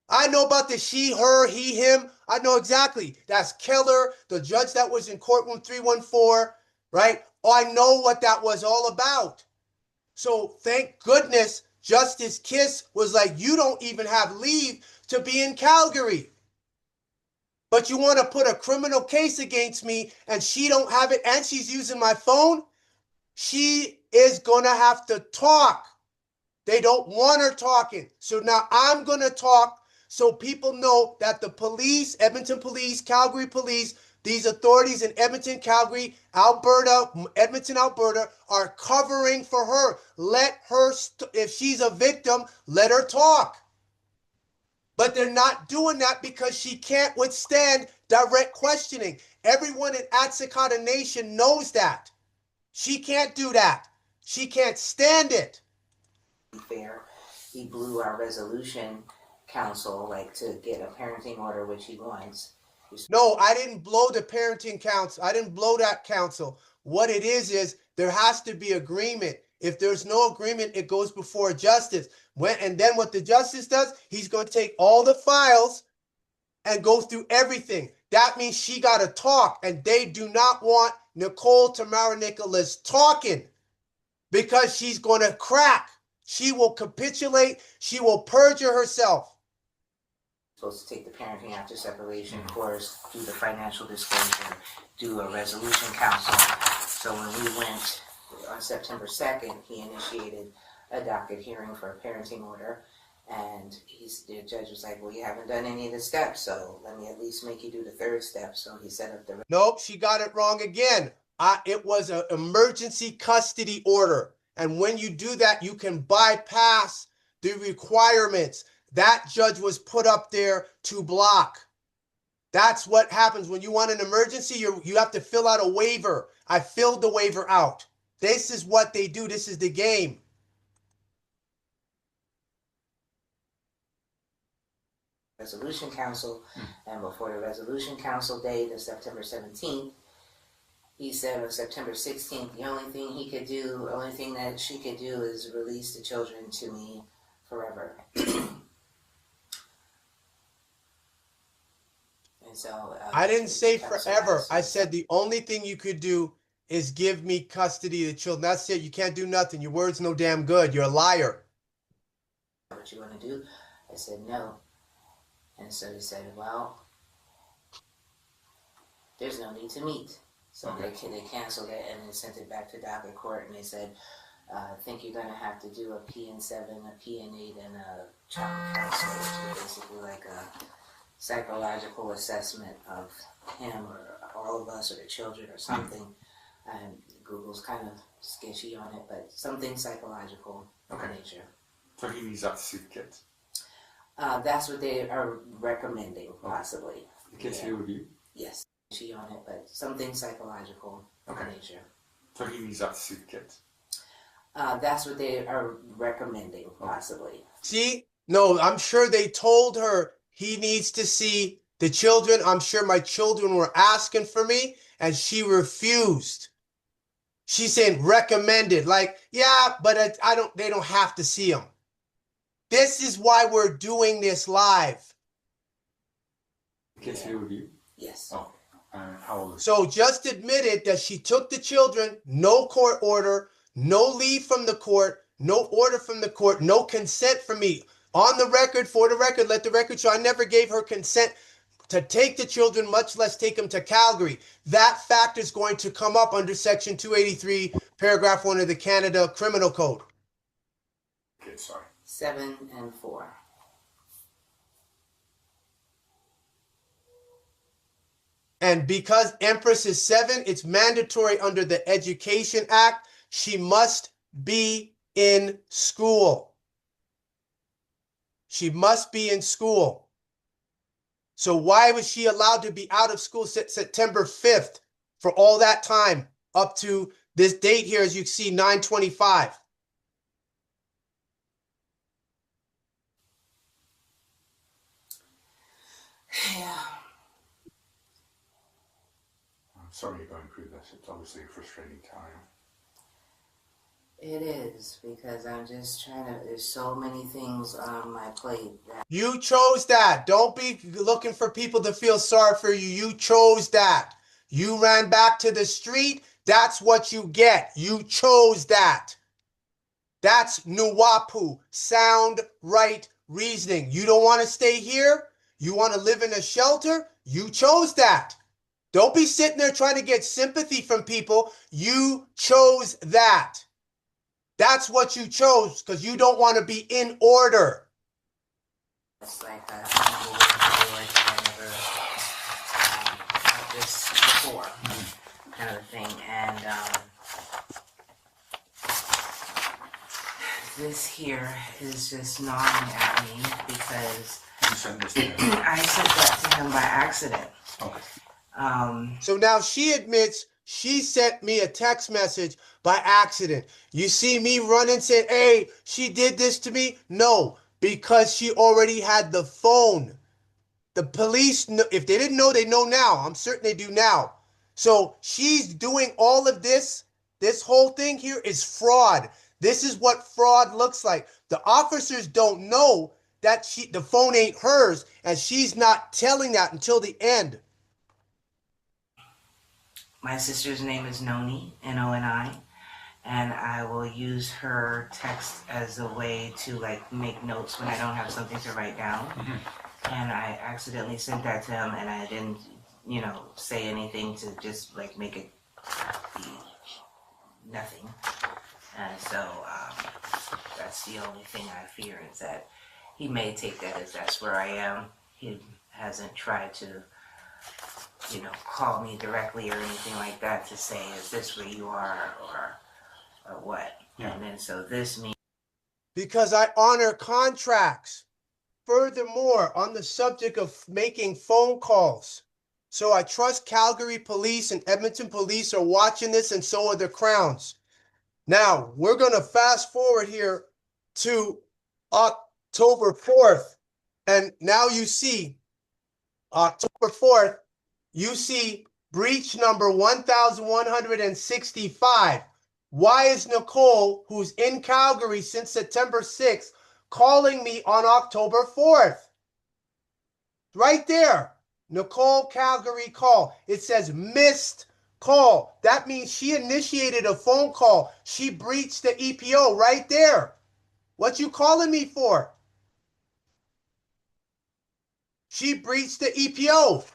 I know about the she, her, he, him. I know exactly. That's Keller, the judge that was in courtroom 314, right? I know what that was all about. So thank goodness Justice Kiss was like, you don't even have leave to be in Calgary. But you want to put a criminal case against me and she don't have it and she's using my phone? She is going to have to talk. They don't want her talking. So now I'm going to talk so people know that the police, Edmonton police, Calgary police, these authorities in Edmonton, Calgary, Alberta, Edmonton, Alberta, are covering for her. Let her, if she's a victim, let her talk. But they're not doing that because she can't withstand direct questioning. Everyone in Atsakata Nation knows that. She can't do that. She can't stand it. Fair. He blew our resolution council, like, to get a parenting order, which he wants. No, I didn't blow the parenting council. I didn't blow that council. What it is there has to be agreement. If there's no agreement, it goes before justice. And then what the justice does, he's going to take all the files and go through everything. That means she got to talk, and they do not want Nicole Tamara Nicholas talking because she's going to crack. She will capitulate. She will perjure herself. Supposed to take the parenting after separation course, do the financial disclosure, do a resolution council. So when we went on September 2nd, he initiated a docket hearing for a parenting order. And the judge was like, well, you haven't done any of the steps, so let me at least make you do the third step. So he set up the... Nope, she got it wrong again. It was an emergency custody order. And when you do that, you can bypass the requirements. That judge was put up there to block. That's what happens when you want an emergency. You have to fill out a waiver. I filled the waiver out. This is what they do. This is the game. Resolution Council, and before the Resolution Council date of September 17th, he said on September 16th, the only thing that she could do is release the children to me forever. And so I didn't say forever. I said the only thing you could do is give me custody of the children. That's it. You can't do nothing. Your word's no damn good. You're a liar. What you want to do? I said no. And so he said, well, there's no need to meet. So they canceled it and then sent it back to docket court, and they said, I think you're going to have to do a PN7, a PN8, and a child counselor, which is basically like a psychological assessment of him or all of us or the children or something. And Google's kind of sketchy on it, but something psychological in nature. So he needs that to see the kids? That's what they are recommending, possibly. The kids here with you? Yes. She on it, but something psychological in nature. So he needs that to see the kids? That's what they are recommending, possibly. See? No, I'm sure they told her he needs to see the children. I'm sure my children were asking for me, and she refused. She's saying recommended, like, yeah, but they don't have to see them. This is why we're doing this live. The kids here with you? Yes. Oh. How old is So just admitted that she took the children, no court order, no leave from the court, no order from the court, no consent from me. On the record, for the record, let the record show I never gave her consent to take the children, much less take them to Calgary. That fact is going to come up under Section 283, Paragraph 1 of the Canada Criminal Code. Kids, sorry. 7 and 4. And because Empress is 7, it's mandatory under the Education Act. She must be in school. She must be in school. So why was she allowed to be out of school September 5th for all that time up to this date here, as you can see, 9/25? Yeah. I'm sorry you're going through this. It's obviously a frustrating time. It is, because I'm just trying to, there's so many things on my plate. You chose that. Don't be looking for people to feel sorry for you. You chose that. You ran back to the street. That's what you get. You chose that. That's Nuwapu, sound right reasoning. You don't want to stay here? You want to live in a shelter? You chose that. Don't be sitting there trying to get sympathy from people. You chose that. That's what you chose because you don't want to be in order. It's like I never had this before, kind of a thing. And this here is just gnawing at me because You sent this to him? I sent that to him by accident. Okay. So now she admits she sent me a text message by accident. You see me running saying, hey, she did this to me? No, because she already had the phone. The police, if they didn't know, they know now. I'm certain they do now. So she's doing all of this. This whole thing here is fraud. This is what fraud looks like. The officers don't know that the phone ain't hers, and she's not telling that until the end. My sister's name is Noni, N-O-N-I, and I will use her text as a way to like make notes when I don't have something to write down. and I accidentally sent that to him, and I didn't, say anything to just like make it be nothing. And so that's the only thing I fear is that he may take that as that's where I am. He hasn't tried to, call me directly or anything like that to say, is this where you are or what? Yeah. And then so this means. Because I honor contracts. Furthermore, on the subject of making phone calls. So I trust Calgary police and Edmonton police are watching this, and so are the Crowns. Now, we're going to fast forward here to October 4th. And now you see October 4th, you see breach number 1165. Why is Nicole, who's in Calgary since September 6th, calling me on October 4th? Right there. Nicole Calgary call. It says missed call. That means she initiated a phone call. She breached the EPO right there. What you calling me for? She breached the EPO.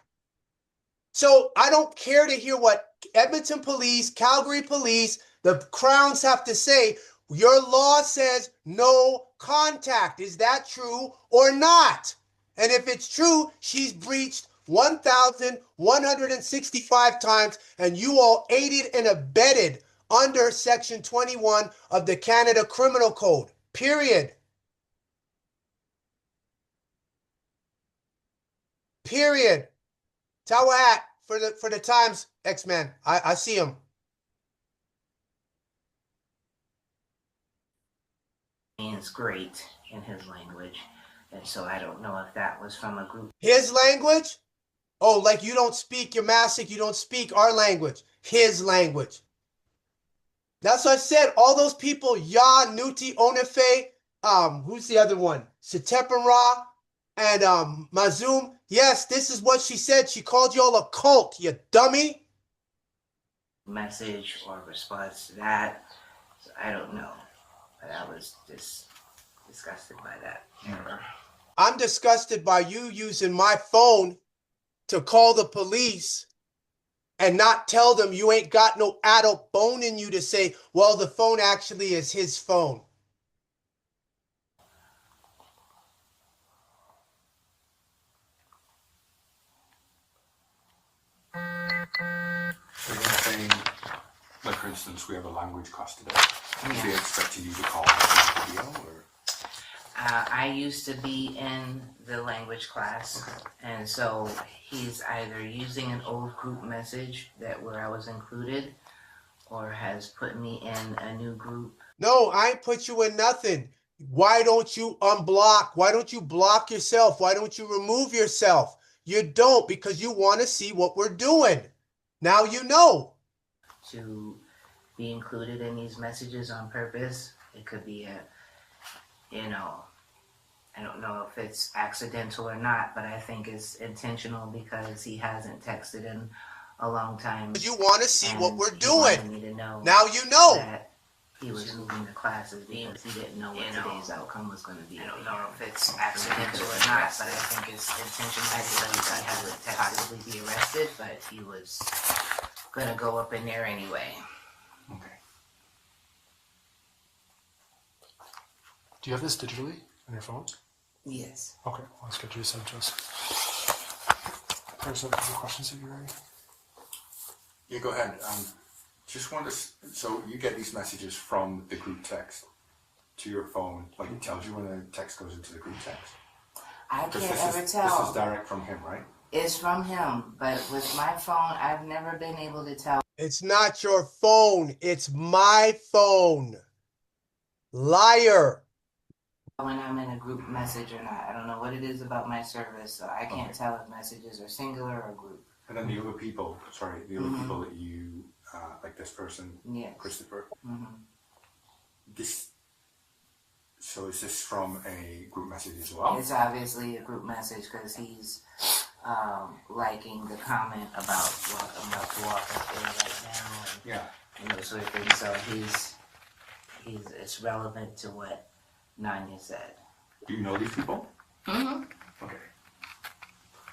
So I don't care to hear what Edmonton police, Calgary police, the Crowns have to say. Your law says no contact. Is that true or not? And if it's true, she's breached 1,165 times, and you all aided and abetted under Section 21 of the Canada Criminal Code. Period. Period. Tawat for the Times, X-Men. I see him. Means great in his language. And so I don't know if that was from a group. His language? Oh, like you don't speak Yamasic, you don't speak our language. His language. That's what I said. All those people, Ya, Nuti, Onefe, who's the other one? Sitepara and Mazum. Yes, this is what she said. She called y'all a cult, you dummy. Message or response to that. So I don't know. But I was just disgusted by that error. I'm disgusted by you using my phone to call the police and not tell them you ain't got no adult bone in you to say, well, the phone actually is his phone. So you're saying, like for instance, we have a language class today. Yeah. Do you expect you to call that video or? I used to be in the language class, okay. And so he's either using an old group message where I was included, or has put me in a new group. No, I ain't put you in nothing. Why don't you unblock? Why don't you block yourself? Why don't you remove yourself? You don't, because you want to see what we're doing. Now you know. To be included in these messages on purpose, it could be I don't know if it's accidental or not, but I think it's intentional because he hasn't texted in a long time. You want to see what we're doing. He wanted me to know now you know. That he was moving the classes because he didn't know what today's outcome was going to be. I don't know if it's accidental or not, but I think it's intentional. I believe he hasn't possibly be arrested, but he was going to go up in there anyway. Okay. Do you have this digitally on your phone? Yes. Okay, well, let's get you sent to us. There's a couple questions if you're ready. Yeah, go ahead. Just want to. So you get these messages from the group text to your phone, like it tells you when a text goes into the group text. I can't ever tell. This is direct from him, right? It's from him, but with my phone, I've never been able to tell. It's not your phone. It's my phone. Liar. When I'm in a group message or not. I don't know what it is about my service, so I can't tell if messages are singular or group. And then the other people, people that you, like this person, yes. Christopher. Mm-hmm. So is this from a group message as well? It's obviously a group message because he's liking the comment about what I'm about to walk up there right now. And, those sort of things. So it's relevant to what Nanya said. Do you know these people? Mm-hmm. Okay.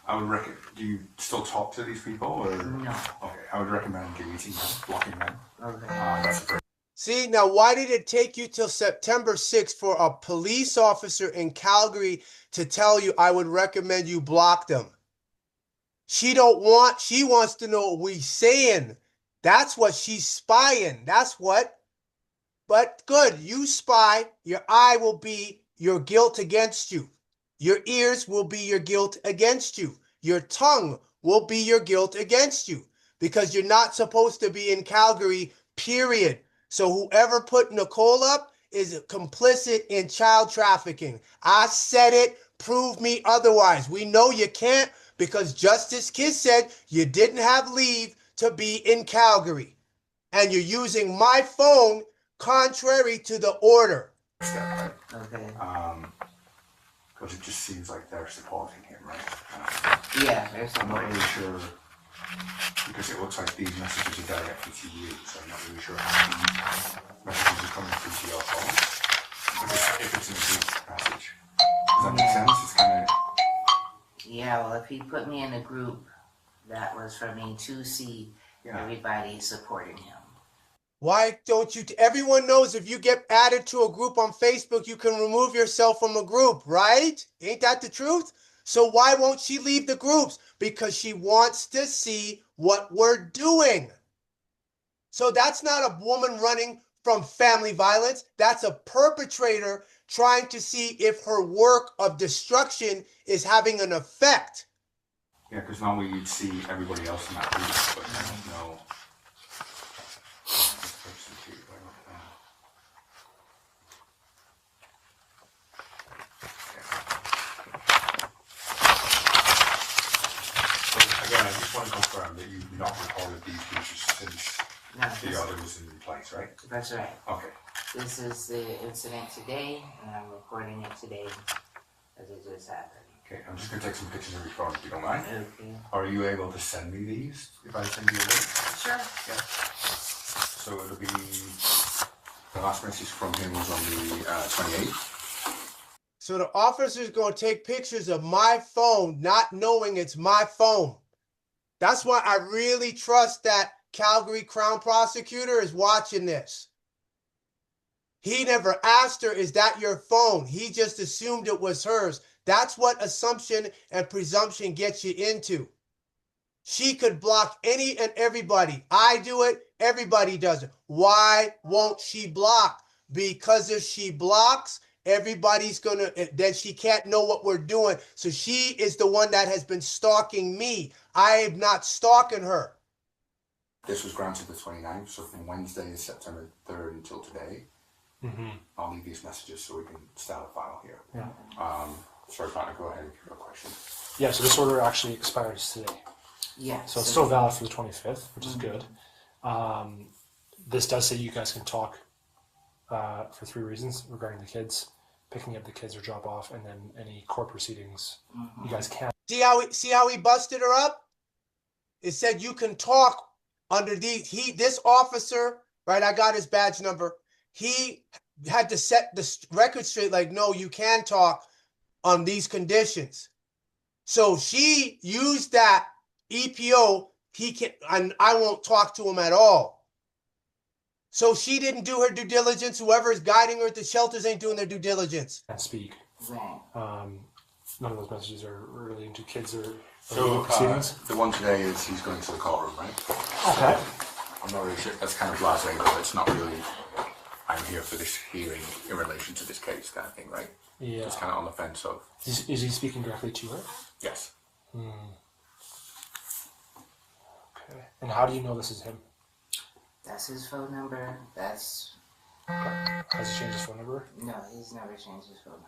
I would do you still talk to these people or? No. Okay, I would recommend deleting them, blocking them. Okay. That's the See, now why did it take you till September 6th for a police officer in Calgary to tell you I would recommend you block them? She wants to know what we saying. That's what she's spying. That's what. But good, you spy, your eye will be your guilt against you. Your ears will be your guilt against you. Your tongue will be your guilt against you because you're not supposed to be in Calgary, period. So whoever put Nicole up is complicit in child trafficking. I said it, prove me otherwise. We know you can't because Justice Kiss said you didn't have leave to be in Calgary. And you're using my phone contrary to the order. step, Okay. right? Because it just seems like they're supporting him, right? Yeah, there's I'm some not really sure, because it looks like these messages are directly to you, so I'm not really sure how these messages are coming through to your phone. If it's in a group message. Does that make sense? It's kind of... Yeah, well, if he put me in a group, that was for me to see everybody supporting him. Why don't you? Everyone knows if you get added to a group on Facebook, you can remove yourself from a group, right? Ain't that the truth? So why won't she leave the groups? Because she wants to see what we're doing. So that's not a woman running from family violence. That's a perpetrator trying to see if her work of destruction is having an effect. Yeah, because normally you'd see everybody else in that group, but I don't know. Again, I just want to confirm that you've not recorded these features since the order was in place, right? That's right. Okay. This is the incident today, and I'm recording it today as it just happened. Okay, I'm just going to take some pictures of your phone if you don't mind. Okay. Are you able to send me these if I send you a link? Sure. Yeah. So it'll be, the last message from him was on the 28th. So the officer's going to take pictures of my phone, not knowing it's my phone. That's why I really trust that Calgary Crown prosecutor is watching this. He never asked her, is that your phone? He just assumed it was hers. That's what assumption and presumption gets you into. She could block any and everybody. I do it. Everybody does it. Why won't she block? Because if she blocks, everybody's going to, then she can't know what we're doing. So she is the one that has been stalking me. I am not stalking her. This was granted the 29th, so from Wednesday, September 3rd until today. I'll leave these messages so we can start a file here. Yeah. Sorry, partner, go ahead with your question. Yeah, so this order actually expires today. Yeah. So it's still valid for the 25th, which is good. This does say you guys can talk for 3 reasons regarding the kids, picking up the kids or drop off, and then any court proceedings. You guys can't. See how he busted her up? It said you can talk under this officer, right? I got his badge number. He had to set the record straight, like, no, you can talk on these conditions. So she used that EPO. And I won't talk to him at all. So she didn't do her due diligence. Whoever is guiding her at the shelters ain't doing their due diligence. Can't speak. Right. None of those messages are relating to kids or So proceedings. the one today is he's going to the courtroom, right? Okay. I'm not really sure. That's kind of blasé, but it's not really. I'm here for this hearing in relation to this case, kind of thing, right? Yeah. It's kind of on the fence of. Is he speaking directly to her? Yes. Okay. And how do you know this is him? That's his phone number. That's... Has he changed his phone number? No, he's never changed his phone number.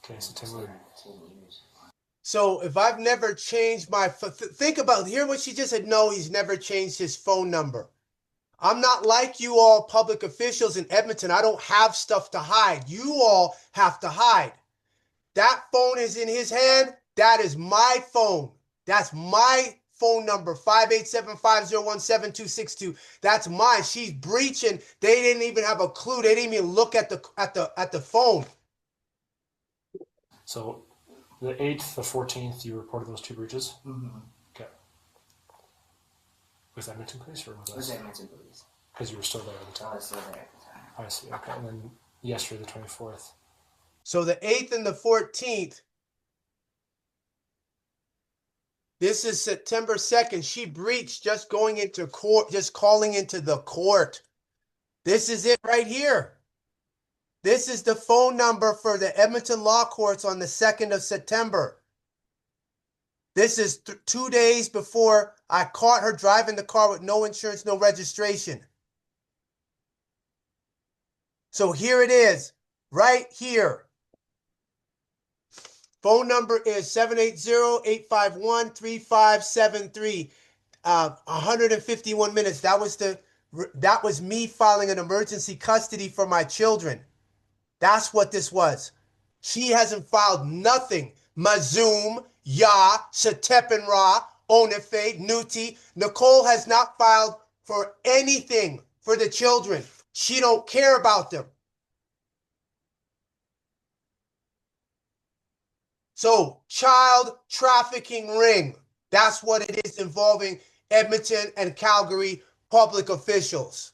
Okay, so 10 million. 10 years. So if I've never changed my... Think about, hear what she just said. No, he's never changed his phone number. I'm not like you all public officials in Edmonton. I don't have stuff to hide. You all have to hide. That phone is in his hand. That is my phone. That's my phone number, 587-501-7262. That's mine. She's breaching. They didn't even have a clue. They didn't even look at the phone. So The 8th, the 14th, you reported those 2 breaches? Mm-hmm. Okay. Was that Edmonton Police or was It was Edmonton Police. Because you were still there at the I time? was still there at the time. I see, okay. And then yesterday, the 24th. So the 8th and the 14th, this is September 2nd. She breached just going into court, just calling into the court. This is it right here. This is the phone number for the Edmonton Law Courts on the 2nd of September. This is 2 days before I caught her driving the car with no insurance, no registration. So here it is, right here. Phone number is 780-851-3573. 151 minutes. That was me filing an emergency custody for my children. That's what this was. She hasn't filed nothing. Mazoom, Ya, Satepan Ra, Onefe, Nuti. Nicole has not filed for anything for the children. She don't care about them. So, child trafficking ring. That's what it is, involving Edmonton and Calgary public officials.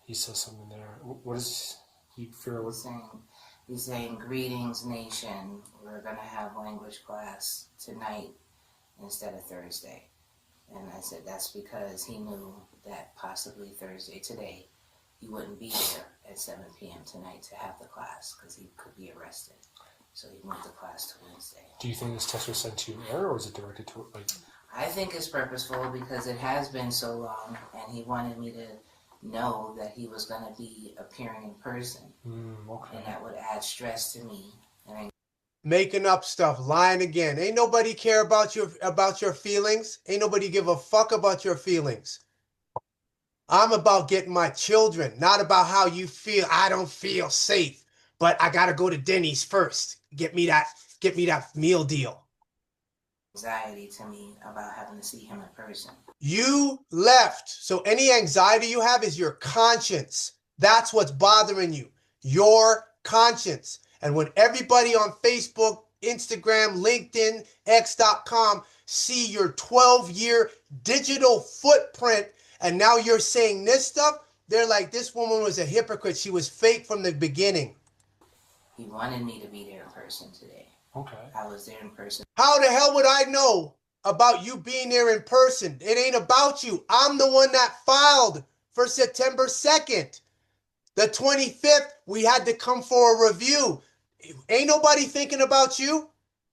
He says something there. What is he fear? He's saying, greetings, nation. We're going to have language class tonight instead of Thursday. And I said that's because he knew that possibly Thursday, today, he wouldn't be there at 7 p.m. tonight to have the class because he could be arrested. So he moved the class to Wednesday. Do you think this text was sent to you in error, or is it directed to I think it's purposeful because it has been so long, and he wanted me to know that he was going to be appearing in person. Okay. And that would add stress to me. Making up stuff, lying again. Ain't nobody care about your feelings. Ain't nobody give a fuck about your feelings. I'm about getting my children, not about how you feel. I don't feel safe, but I gotta go to Denny's first. Get me that meal deal. Anxiety to me about having to see him in person. You left, so any anxiety you have is your conscience. That's what's bothering you, your conscience. And when everybody on Facebook, Instagram, LinkedIn, X.com see your 12-year digital footprint, and now you're saying this stuff, they're like, this woman was a hypocrite. She was fake from the beginning. He wanted me to be there in person today. Okay. I was there in person. How the hell would I know about you being there in person? It ain't about you. I'm the one that filed for September 2nd. The 25th, we had to come for a review. Ain't nobody thinking about you.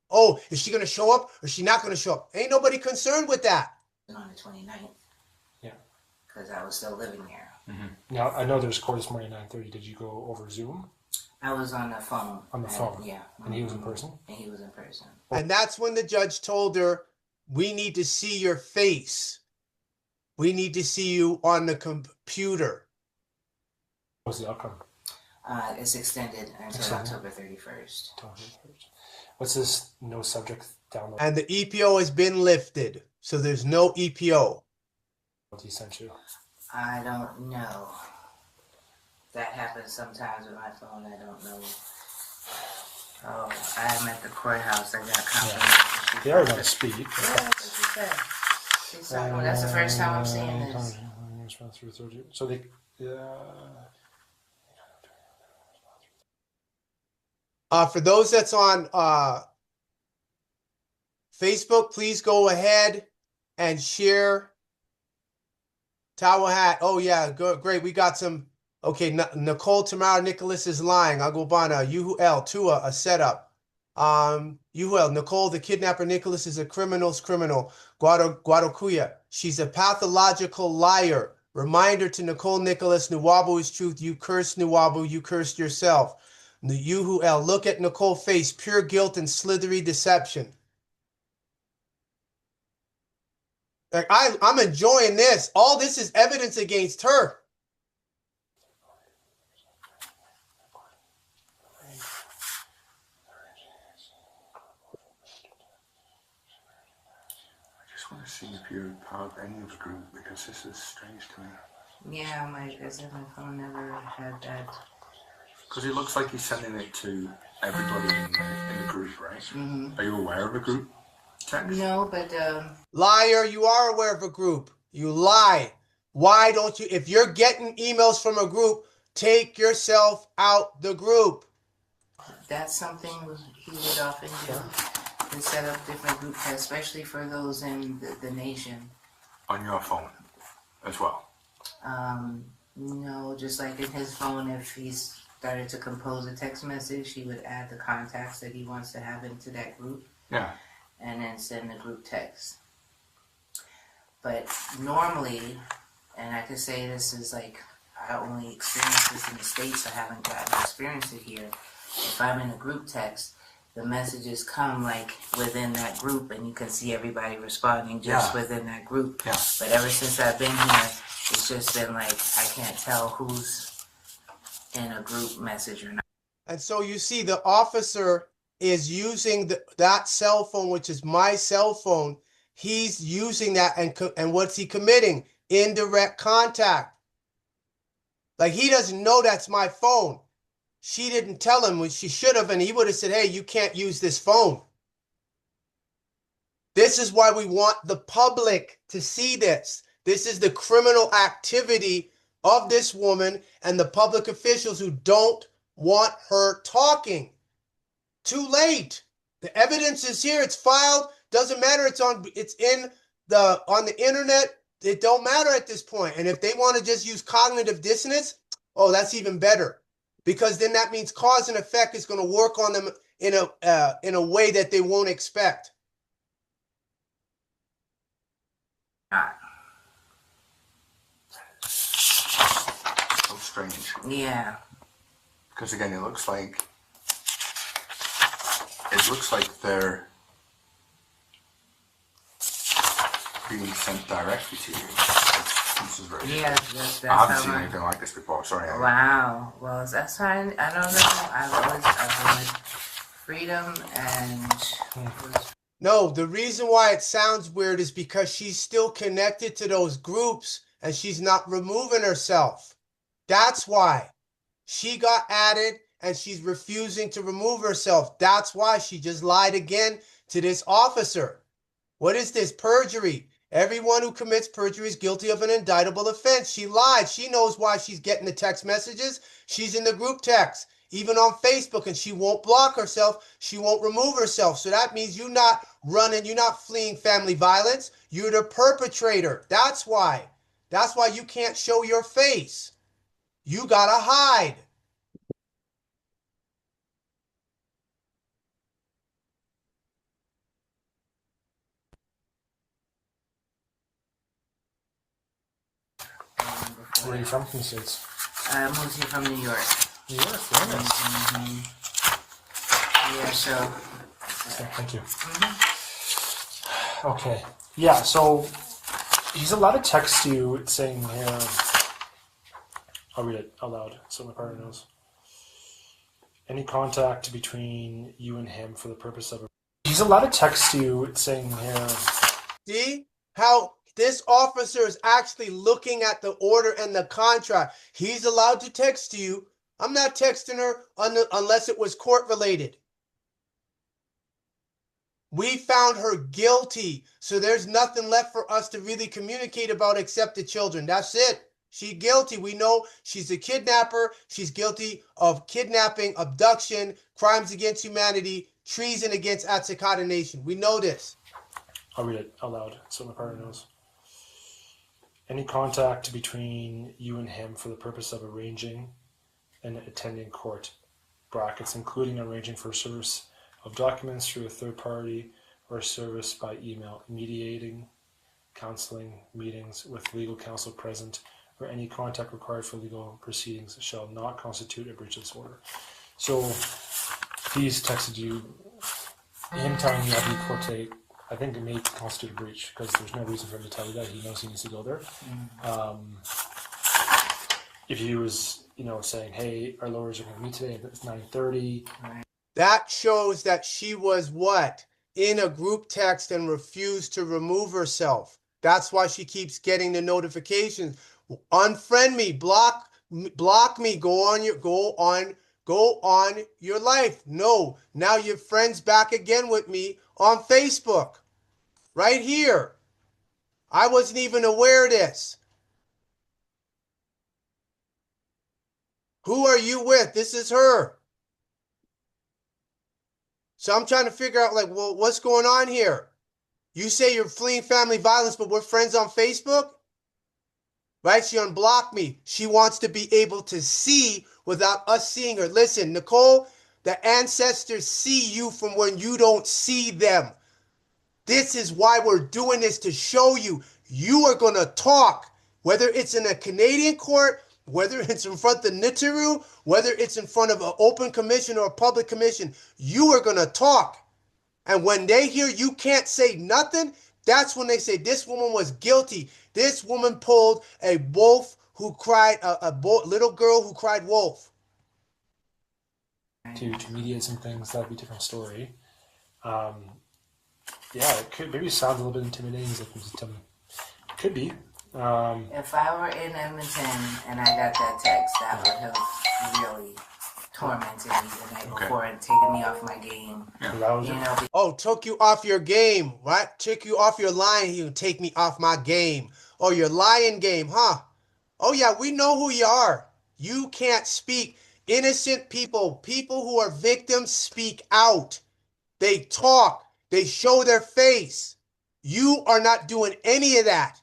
Oh, is she going to show up or is she not going to show up? Ain't nobody concerned with that. On the 29th. Yeah. Because I was still living there. Mm-hmm. Now, I know there's court this morning at 9:30. Did you go over Zoom? I was on the phone. On the phone? Yeah. And he was in person? And he was in person. And that's when the judge told her, we need to see your face. We need to see you on the computer. What was the outcome? It's extended until October 31st. What's this no subject download? And the EPO has been lifted. So there's no EPO. What he sent you? I don't know. That happens sometimes with my phone. I don't know. Oh, I'm at the courthouse. I got confirmation. They are going to speak. Yeah, that's what she said. She said, well, that's the first time I'm seeing this. So they... For those that's on Facebook, please go ahead and share Towel Hat. Oh, yeah, great. We got some. Okay, Nicole Tamara Nicholas is lying. Agobana, Yuhuel, Tua, a setup. Yuhuel, Nicole, the kidnapper Nicholas is a criminal. Guadalucuya, she's a pathological liar. Reminder to Nicole Nicholas, Nuwabu is truth. You cursed Nuwabu, you cursed yourself. Yuhuel, look at Nicole's face, pure guilt and slithery deception. Like I'm enjoying this. All this is evidence against her. I want to see if you're part of any of the group because this is strange to me. Yeah, my phone never had that. Because it looks like he's sending it to everybody in the group, right? Are you aware of a group text? No, but Liar, you are aware of a group. You lie. Why don't you? If you're getting emails from a group, take yourself out the group. that's something he would often do. To set up different group texts, especially for those in the nation. On your phone as well? No, just like in his phone, if he's started to compose a text message, he would add the contacts that he wants to have into that group. Yeah. And then send the group text. But normally, and I could say this is like, I only experienced this in the States, I haven't gotten to experience it here. If I'm in a group text, the messages come like within that group and you can see everybody responding just within that group. Yeah. But ever since I've been here, it's just been like, I can't tell who's in a group message or not. And so you see the officer is using that cell phone, which is my cell phone. He's using that, and what's he committing? Indirect contact. Like, he doesn't know that's my phone. She didn't tell him, when she should have, and he would have said, hey, you can't use this phone. This is why we want the public to see this. This is the criminal activity of this woman and the public officials who don't want her talking. Too late. The evidence is here. It's filed. Doesn't matter. It's on the internet. It don't matter at this point. And if they want to just use cognitive dissonance, oh, that's even better. Because then that means cause and effect is going to work on them in a way that they won't expect. So strange. Yeah. Because again, it looks like they're being sent directly to you. This is very that's I haven't how seen anything like this before. Sorry. Wow. Well, that's fine. I don't know. I've always freedom and. No, the reason why it sounds weird is because she's still connected to those groups and she's not removing herself. That's why. She got added and she's refusing to remove herself. That's why she just lied again to this officer. What is this? Perjury. Everyone who commits perjury is guilty of an indictable offense. She lied. She knows why she's getting the text messages. She's in the group text, even on Facebook, and she won't block herself. She won't remove herself. So that means you're not running, you're not fleeing family violence. You're the perpetrator. That's why. That's why you can't show your face. You gotta hide. Where are you from the States? I moved here from New York. New York, very nice. Mm-hmm. Yeah, so. Okay, thank you. Okay. Yeah, so he's allowed to text you saying here. I'll read it out loud so my partner knows. Any contact between you and him for the purpose of. He's allowed to text you saying here. See how this officer is actually looking at the order and the contract. He's allowed to text you. I'm not texting her unless it was court related. We found her guilty, so there's nothing left for us to really communicate about except the children. That's it. She's guilty. We know she's a kidnapper. She's guilty of kidnapping, abduction, crimes against humanity, treason against Autochthon Nation. We know this. I'll read it out loud so my partner knows. Any contact between you and him for the purpose of arranging and attending court, brackets, including arranging for service of documents through a third party or service by email, mediating, counseling, meetings with legal counsel present, or any contact required for legal proceedings shall not constitute a breach of this order. So he's texted you, him telling you how to court date. I think it may constitute a breach because there's no reason for him to tell you that. He knows he needs to go there. If he was, saying, "Hey, our lawyers are going to meet today at 9:30," that shows that she was what? In a group text and refused to remove herself. That's why she keeps getting the notifications. Unfriend me, block me, go Go on your life. No, now your friend's back again with me on Facebook. Right here. I wasn't even aware of this. Who are you with? This is her. So I'm trying to figure out, like, well, what's going on here? You say you're fleeing family violence, but we're friends on Facebook? Right? She unblocked me. She wants to be able to see without us seeing her. Listen, Nicole, the ancestors see you from when you don't see them. This is why we're doing this, to show you. You are going to talk, whether it's in a Canadian court, whether it's in front of the Nitaru, whether it's in front of an open commission or a public commission. You are going to talk. And when they hear you can't say nothing, that's when they say this woman was guilty. This woman pulled a wolf who cried, little girl who cried wolf. To mediate some things, that'd be a different story. Yeah, it could maybe sounds a little bit intimidating. Could be. If I were in Edmonton and I got that text, that would have really tormented me the night before and taken me off my game. Yeah. Oh, took you off your game, right? Took you off your line. You take me off my game. Oh, your lying game, huh? Oh, yeah, we know who you are. You can't speak. Innocent people who are victims, speak out. They talk. They show their face. You are not doing any of that.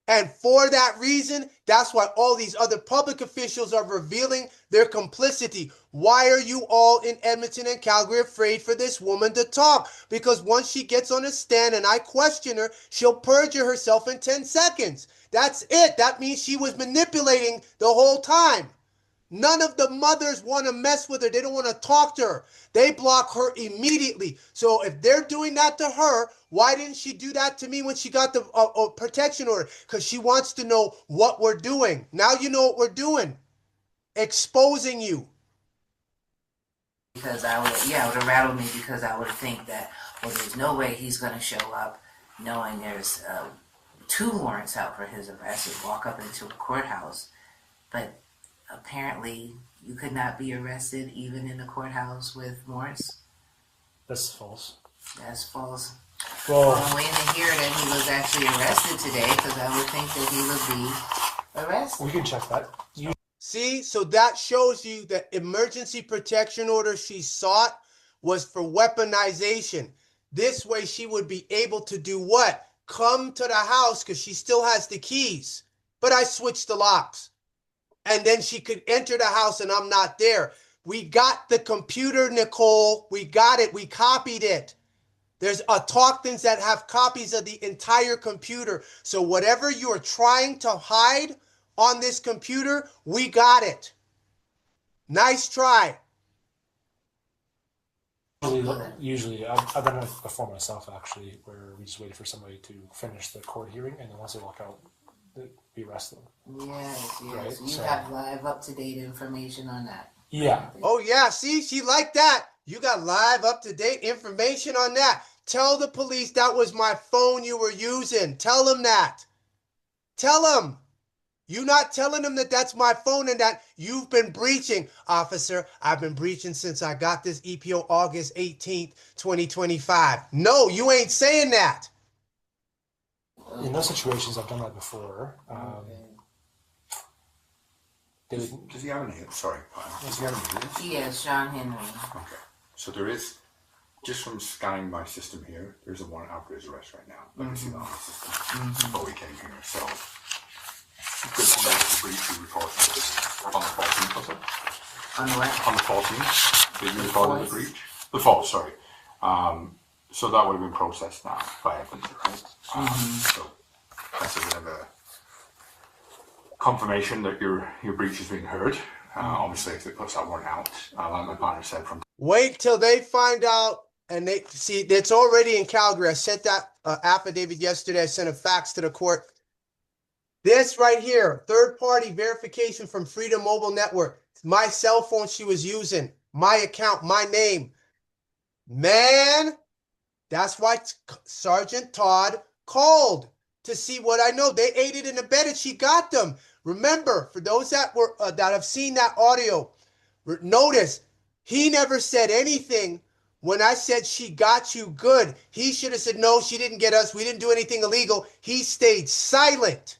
And for that reason, that's why all these other public officials are revealing their complicity. Why are you all in Edmonton and Calgary afraid for this woman to talk? Because once she gets on a stand and I question her, she'll perjure herself in 10 seconds. That's it. That means she was manipulating the whole time. None of the mothers want to mess with her. They don't want to talk to her. They block her immediately. So if they're doing that to her, why didn't she do that to me when she got the protection order? Because she wants to know what we're doing. Now you know what we're doing. Exposing you. Because it would have rattled me, because I would think that, well, there's no way he's going to show up knowing there's 2 warrants out for his arrest and walk up into a courthouse. But apparently you could not be arrested even in a courthouse with warrants. That's false. That's false. Well, I'm waiting to hear that he was actually arrested today, because I would think that he would be arrested. we can check that. See, so that shows you that emergency protection order she sought was for weaponization. This way she would be able to do what? Come to the house because she still has the keys. But I switched the locks. And then she could enter the house and I'm not there. We got the computer, Nicole. We got it. We copied it. There's Autochtons that have copies of the entire computer. So whatever you're trying to hide on this computer, we got it. Nice try. Usually, I've done it before myself, actually, where we just waited for somebody to finish the court hearing, and then once they walk out, we arrest them. Yes. Right, You so- have live, up-to-date information on that. Yeah. Oh, yeah. See, she liked that. You got live, up-to-date information on that. Tell the police that was my phone you were using. Tell them that. Tell them. You're not telling them that that's my phone and that you've been breaching. Officer, I've been breaching since I got this EPO August 18th, 2025. No, you ain't saying that. In those situations, I've done that before. Does he have any? Sorry, does he have any? Yes, Sean Henry. Okay, so there is, just from scanning my system here, there's a warrant out for his arrest right now. Let me see that on the system. But we came here, so good to know the breach you reported on the 14th, was it? On what? On the 14th, did you report the breach? The false, sorry. So that would have been processed now by Evans, right? So that's a bit of a confirmation that your breach is being heard. Obviously, if they put that warrant out, like my partner said, from Wait till they find out. And they see it's already in Calgary. I sent that affidavit yesterday. I sent a fax to the court. This right here, third-party verification from Freedom Mobile Network. My cell phone she was using, my account, my name. Man, that's why Sergeant Todd called to see what I know. They aided and abetted. She got them. Remember, for those that were that have seen that audio, Notice, he never said anything when I said she got you good. He should have said, no, she didn't get us. We didn't do anything illegal. He stayed silent.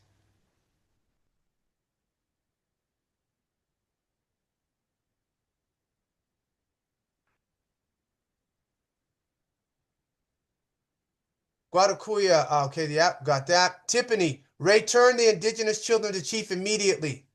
Guadalupe, okay, yeah, got that. Tiffany, return the indigenous children to chief immediately.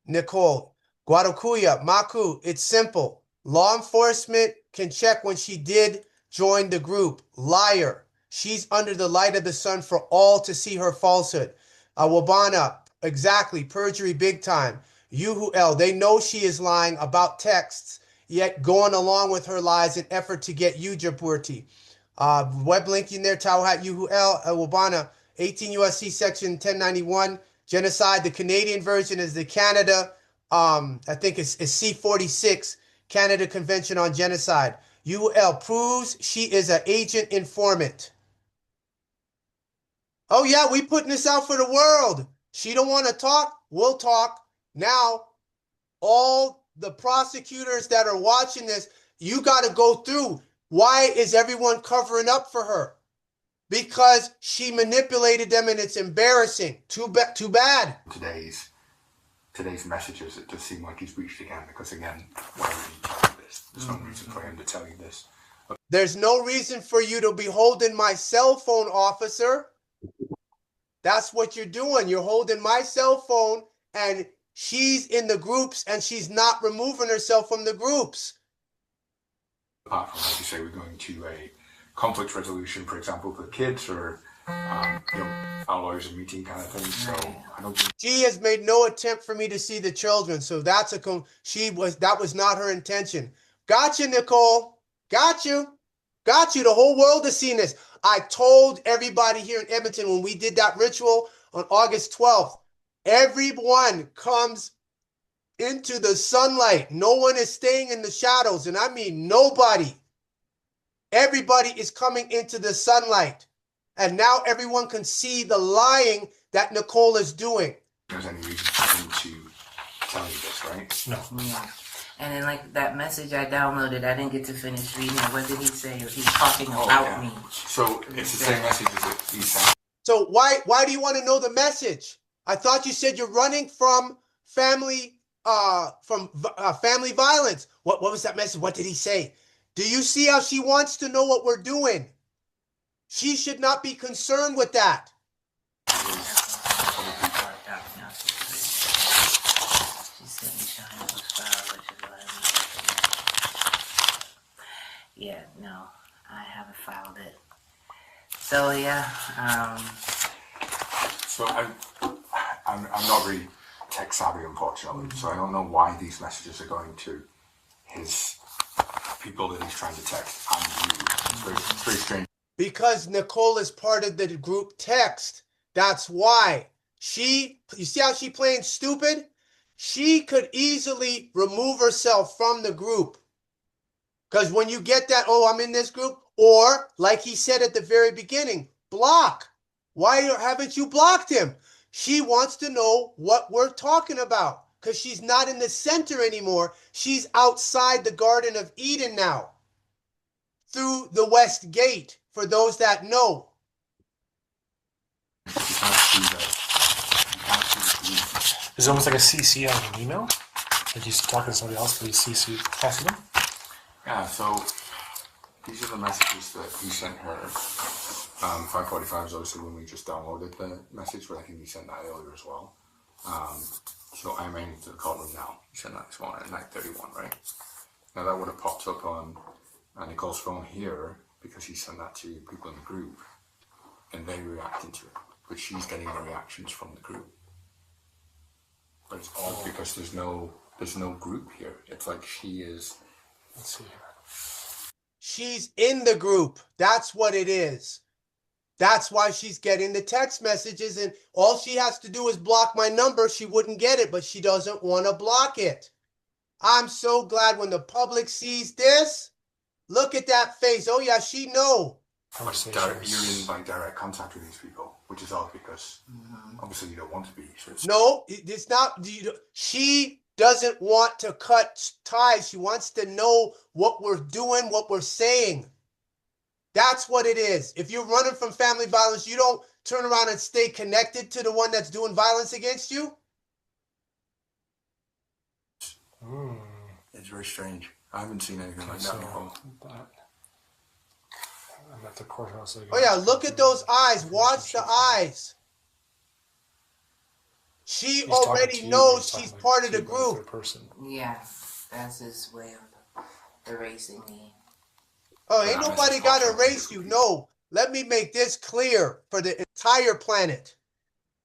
Nicole, Guadalupe, Maku, it's simple. Law enforcement can check when she did join the group. Liar. She's under the light of the sun for all to see her falsehood. Wabana, exactly, perjury big time. Yuhuel, they know she is lying about texts, yet going along with her lies in effort to get you, Japurti. Web link in there, Tauhat Yuhuel, Wabana, 18 USC section 1091. Genocide. The Canadian version is the Canada, I think it's C-46, Canada Convention on Genocide. UL proves she is an agent informant. Oh yeah, we putting this out for the world. She don't want to talk, we'll talk. Now, all the prosecutors that are watching this, you got to go through. Why is everyone covering up for her? Because she manipulated them and it's embarrassing. Too bad. Today's messages, it does seem like he's reached again, because again, why would he tell you this? There's no reason for him to tell you this. There's no reason for you to be holding my cell phone, officer. That's what you're doing. You're holding my cell phone, and she's in the groups and she's not removing herself from the groups. Apart from, like you say, we're going to a conflict resolution, for example, for kids, or our lawyers are meeting kind of thing. So I don't think she has made no attempt for me to see the children. So that's that was not her intention. Got you, Nicole. Got you. Got you. The whole world has seen this. I told everybody here in Edmonton when we did that ritual on August 12th, everyone comes into the sunlight. No one is staying in the shadows. And I mean nobody. Everybody is coming into the sunlight. And now everyone can see the lying that Nicole is doing. there's any reason for him to tell you this, right? No. Yeah. And then, like, that message I downloaded, I didn't get to finish reading it. What did he say? He's talking about me. So it's the same message as it he sent. So why do you want to know the message? I thought you said you're running from family violence. What was that message? What did he say? Do you see how she wants to know what we're doing? She should not be concerned with that. Yeah, no, I haven't filed it. So yeah. So I'm not really tech savvy, unfortunately. So I don't know why these messages are going to his people that he's trying to text and you. It's very strange. Because Nicole is part of the group text. That's why. You see how she playing stupid? She could easily remove herself from the group. Because when you get that, oh, I'm in this group, or like he said at the very beginning, block. Why haven't you blocked him? She wants to know what we're talking about because she's not in the center anymore. She's outside the Garden of Eden now through the West Gate, for those that know. It's almost like a CC on an email. Like he's talking to somebody else, but he's CC passing them. Yeah, so these are the messages that he sent her. 5:45 is obviously when we just downloaded the message, but I think he sent that earlier as well. So I'm aiming to the courtroom now. He sent that this morning at 9:31, right? Now that would have popped up on Nicole's phone here because he sent that to people in the group, and they reacted to it. But she's getting the reactions from the group. But it's odd because there's no group here. It's like she is. Let's see here. She's in the group. That's what it is. That's why she's getting the text messages, and all she has to do is block my number. She wouldn't get it, but she doesn't want to block it. I'm so glad when the public sees this. Look at that face. Oh yeah, she know. You're in like direct contact with these people, which is odd because obviously you don't want to be. So no, it's not. She doesn't want to cut ties. She wants to know what we're doing, what we're saying. That's what it is. If you're running from family violence, you don't turn around and stay connected to the one that's doing violence against you. It's very strange. I haven't seen anything like that before. I'm at the courthouse again. Oh yeah, look at those eyes. Watch the eyes. She already knows she's part of the group. Yeah, that's his way of erasing me. Oh, ain't nobody got to erase you. No, let me make this clear for the entire planet.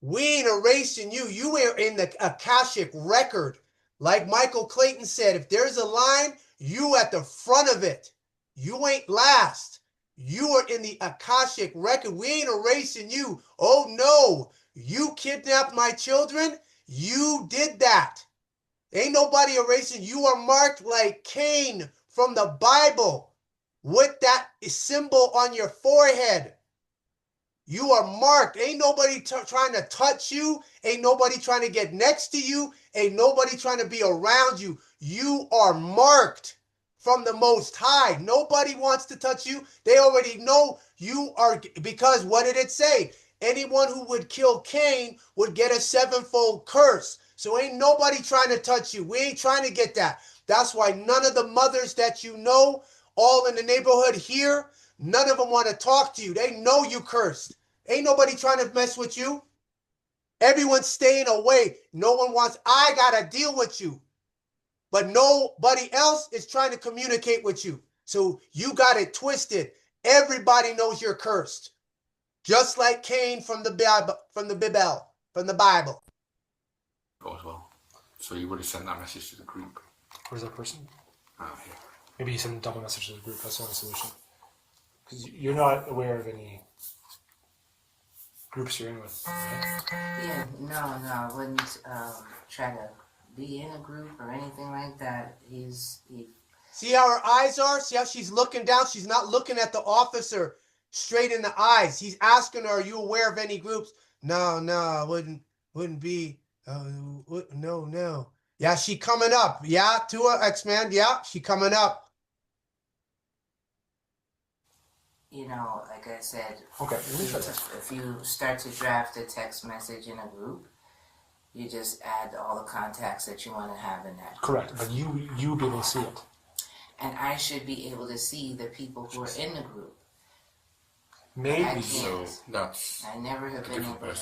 We ain't erasing you. You are in the Akashic record. Like Michael Clayton said, if there's a line, you at the front of it. You ain't last. You are in the Akashic record. We ain't erasing you. Oh, no. You kidnapped my children. You did that. Ain't nobody erasing. You are marked like Cain from the Bible with that symbol on your forehead. You are marked. Ain't nobody trying to touch you. Ain't nobody trying to get next to you. Ain't nobody trying to be around you. You are marked from the Most High. Nobody wants to touch you. They already know you are, because what did it say? Anyone who would kill Cain would get a sevenfold curse. So ain't nobody trying to touch you. We ain't trying to get that. That's why none of the mothers that you know, all in the neighborhood here, none of them want to talk to you. They know you cursed. Ain't nobody trying to mess with you. Everyone's staying away. No one wants, I got to deal with you. But nobody else is trying to communicate with you. So you got it twisted. Everybody knows you're cursed. Just like Cain from the Bible. Oh, as well. So you would have sent that message to the group. Where's that person? Oh, yeah. Maybe you send a double message to the group. That's the only solution. Because you're not aware of any groups you're in with, right? Yeah, no, I wouldn't try to be in a group or anything like that. See how her eyes are? See how she's looking down? She's not looking at the officer straight in the eyes. He's asking her, are you aware of any groups? No, I wouldn't be. No. Yeah, she coming up. Yeah, Tua X-Man. Yeah, she coming up. You know, like I said, okay, if you start to draft a text message in a group, you just add all the contacts that you want to have in that group. Correct, but you be able to see it. And I should be able to see the people who are in the group. Maybe so. That's I never have been able to.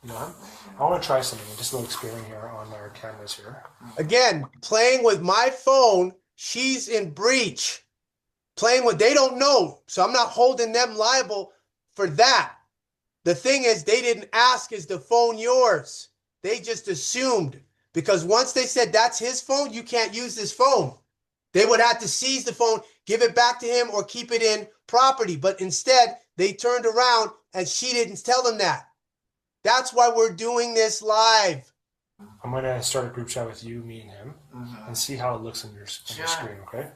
You know, I want to try something. Just a little experiment here on our cameras here. Again, playing with my phone, she's in breach. Playing with, they don't know. So I'm not holding them liable for that. The thing is, they didn't ask, is the phone yours? They just assumed. Because once they said that's his phone, you can't use this phone. They would have to seize the phone, give it back to him, or keep it in property. But instead, they turned around and she didn't tell them that. That's why we're doing this live. I'm going to start a group chat with you, me, and him, and see how it looks on your screen, okay?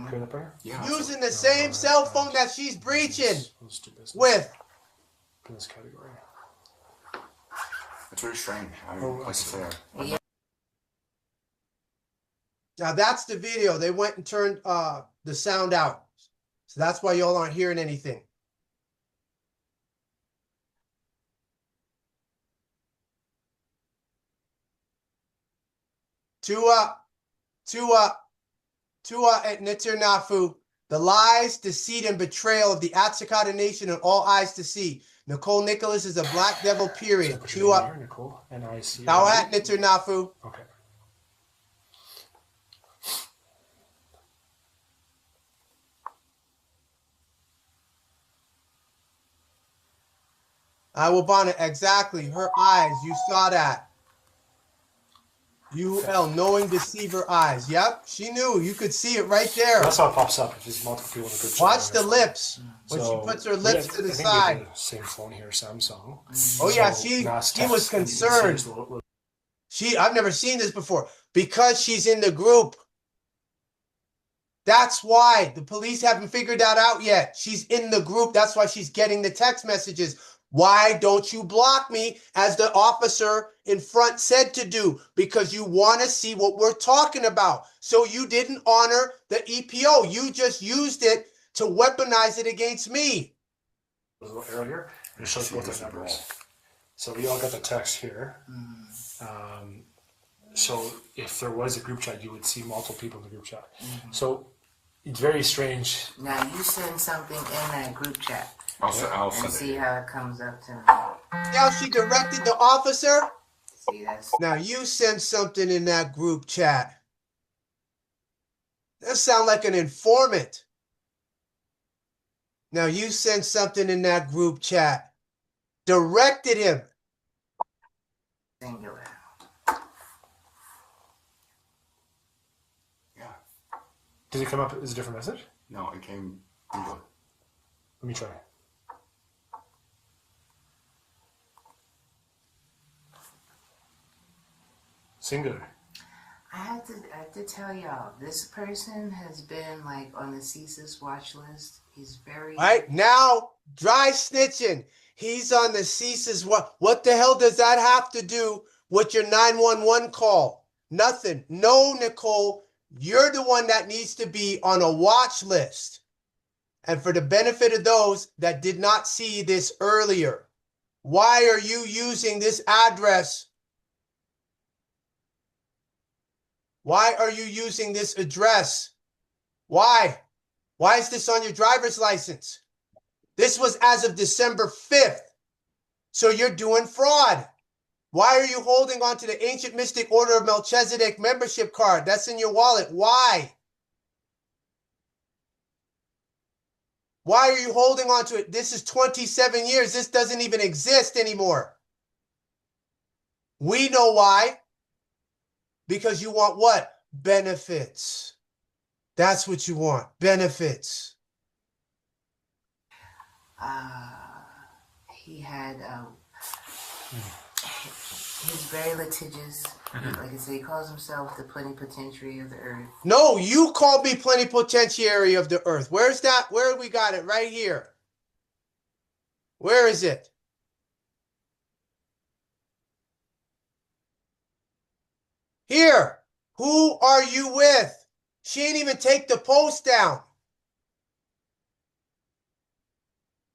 Okay, that better? Yeah. Using the same cell phone that she's breaching with. In this category. It's very strange. Like I say, now that's the video. They went and turned the sound out. So that's why y'all aren't hearing anything. Tua et Nitirnafu, the lies, deceit, and betrayal of the Atsakata nation and all eyes to see. Nicole Nicholas is a black devil, period. Tua, Nicole, N-I-C. Thou at Nitirnafu. Okay. Wabana, exactly. Her eyes, you saw that. UL, knowing deceiver eyes. Yep, she knew. You could see it right there. That's how it pops up. If there's multiple people in the group. Watch the lips. When she puts her lips to the side. The same phone here, Samsung. Oh yeah, she was concerned. I've never seen this before. Because she's in the group. That's why the police haven't figured that out yet. She's in the group. That's why she's getting the text messages. Why don't you block me as the officer in front said to do? Because you want to see what we're talking about. So you didn't honor the EPO. You just used it to weaponize it against me. A little earlier, it shows both the numbers. So we all got the text here. So if there was a group chat, you would see multiple people in the group chat. So it's very strange. Now you send something in that group chat I'll and send see it. how it comes up to me. See how she directed the officer? See, that's Now you send something in that group chat. That sounds like an informant. Now you send something in that group chat. Directed him. singular. Yeah. Did it come up as a different message? No, it came singular. Let me try. Singular. I have to tell y'all, this person has been like on the CSIS watch list. He's very Right now, dry snitching. He's on the CSIS. What the hell does that have to do with your 911 call? Nothing. No, Nicole, you're the one that needs to be on a watch list. And for the benefit of those that did not see this earlier, why are you using this address? Why are you using this address? Why? Why is this on your driver's license? This was as of December 5th. So you're doing fraud. Why are you holding on to the Ancient Mystic Order of Melchizedek membership card? That's in your wallet. Why? Why are you holding on to it? This is 27 years. This doesn't even exist anymore. We know why. Because you want what? Benefits. That's what you want. Benefits. he had he's very litigious. Like I said, he calls himself the plenipotentiary of the earth. No, you called me plenipotentiary of the earth. Where's that? Where we got it? Right here. Where is it? Here. Who are you with? She ain't even take the post down.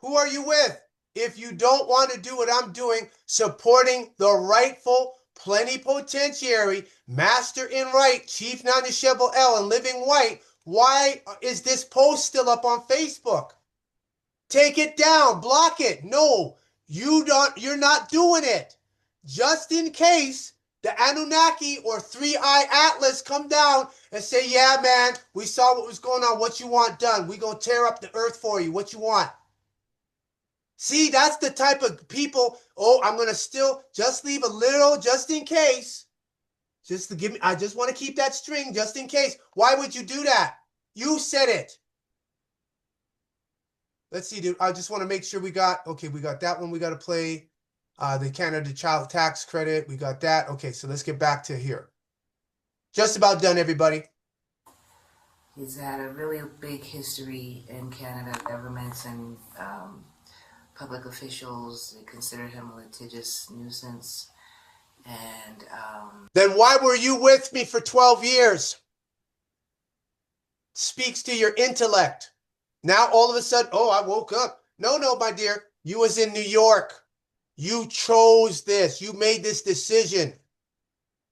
Who are you with? If you don't want to do what I'm doing, supporting the rightful plenipotentiary, master in right, chief non-negotiable L, and living white, why is this post still up on Facebook? Take it down, block it. No, you're not doing it. Just in case the Anunnaki or 3-Eye Atlas come down and say, yeah, man, we saw what was going on. What you want done? We gonna tear up the earth for you. What you want? See, that's the type of people, oh, I'm going to still just leave a little just in case. Just to give me, I just want to keep that string just in case. Why would you do that? You said it. Let's see, dude. I just want to make sure we got that one. We got to play the Canada Child Tax Credit. We got that. Okay, so let's get back to here. Just about done, everybody. He's had a really big history in Canada, governments and public officials. They consider him a litigious nuisance. And then why were you with me for 12 years? Speaks to your intellect. Now all of a sudden, oh, I woke up. No, my dear. You was in New York. You chose this. You made this decision.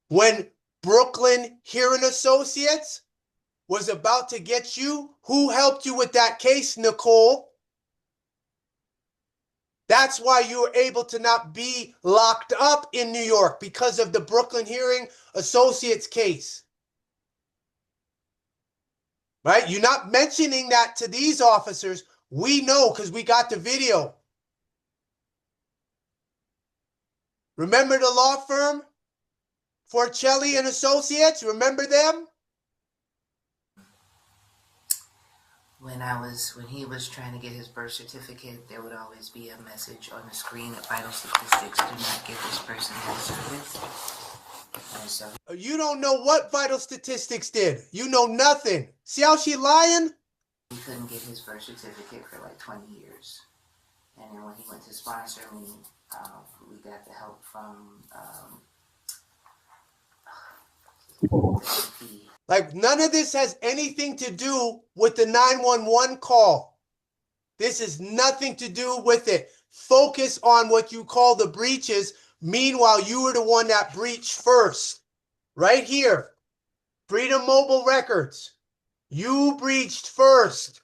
When Brooklyn Hearing Associates was about to get you, who helped you with that case, Nicole? That's why you were able to not be locked up in New York, because of the Brooklyn Hearing Associates case. Right? You're not mentioning that to these officers. We know because we got the video. Remember the law firm? Forcelli and Associates? Remember them? When he was trying to get his birth certificate, there would always be a message on the screen that vital statistics do not give this person health service. And so you don't know what vital statistics did. You know nothing. See how she lying? he couldn't get his birth certificate for like 20 years. And then when he went to sponsor me, we got the help from Like, none of this has anything to do with the 911 call. This is nothing to do with it. Focus on what you call the breaches. Meanwhile, you were the one that breached first. Right here, Freedom Mobile Records. You breached first,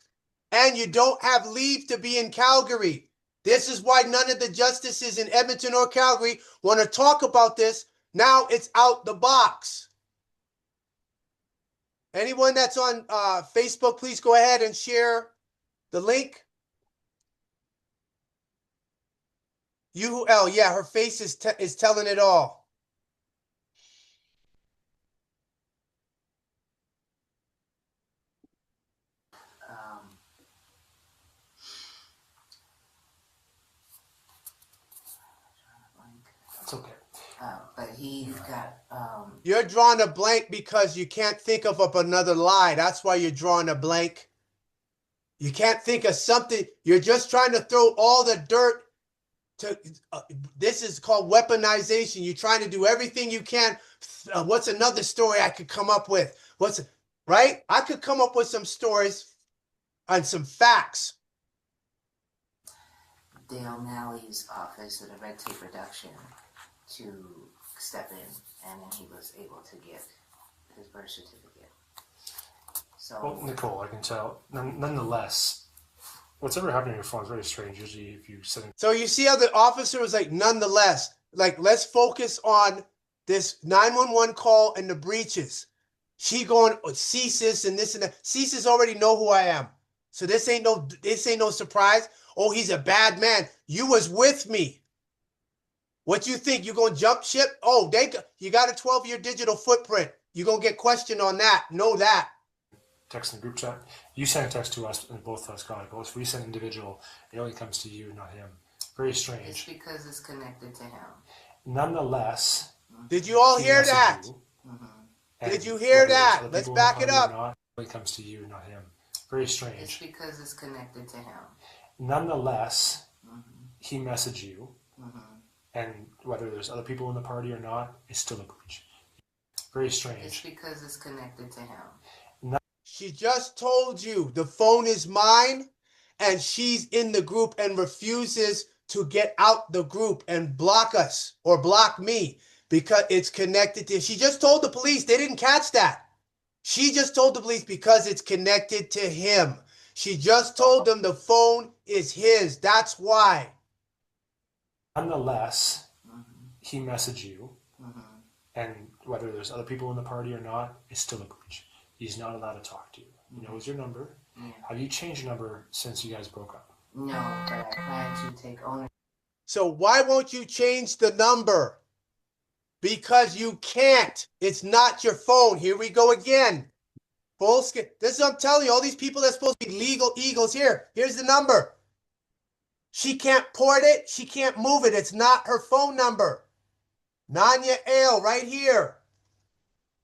and you don't have leave to be in Calgary. This is why none of the justices in Edmonton or Calgary want to talk about this. Now it's out the box. Anyone that's on Facebook, please go ahead and share the link. UL, yeah, her face is telling it all. It's okay. But he's got. You're drawing a blank because you can't think of another lie. That's why you're drawing a blank. You can't think of something. You're just trying to throw all the dirt to. This is called weaponization. You're trying to do everything you can. What's another story I could come up with? Right? I could come up with some stories and some facts. Dale Nally's office at a red tape reduction to step in, and then he was able to get his birth certificate. So, well, Nicole, I can tell. Nonetheless, what's ever happening on your phone is very strange. Usually, if you send. So you see how the officer was like, nonetheless, like, let's focus on this 911 call and the breaches. She going, CSIS and this and that. CSIS already know who I am. So this ain't no surprise. Oh, he's a bad man. You was with me. What you think? You gonna jump ship? Oh, you got a 12-year digital footprint. You gonna get questioned on that. Know that. Text in the group chat. You send a text to us, and both of us got it. But if we send individual, it only comes to you, not him. Very strange. It's because it's connected to him. Nonetheless, did you all hear that? Did you hear that? Let's back it up. Not, it only comes to you, not him. Very strange. It's because it's connected to him. Nonetheless, he messaged you, and whether there's other people in the party or not, it's still a breach. Very strange. It's because it's connected to him. She just told you the phone is mine, and she's in the group and refuses to get out the group and block us or block me because it's connected to. She just told the police. They didn't catch that. She just told the police because it's connected to him. She just told them the phone is his. That's why. Nonetheless, he messaged you, and whether there's other people in the party or not, it's still a breach. He's not allowed to talk to you. He knows your number. Yeah. Have you changed your number since you guys broke up? No, but I plan to take ownership. So why won't you change the number? Because you can't. It's not your phone. Here we go again. Full scale. This is what I'm telling you. All these people that's supposed to be legal eagles here. Here's the number. She can't port it. She can't move it. It's not her phone number. Nanya Ale right here.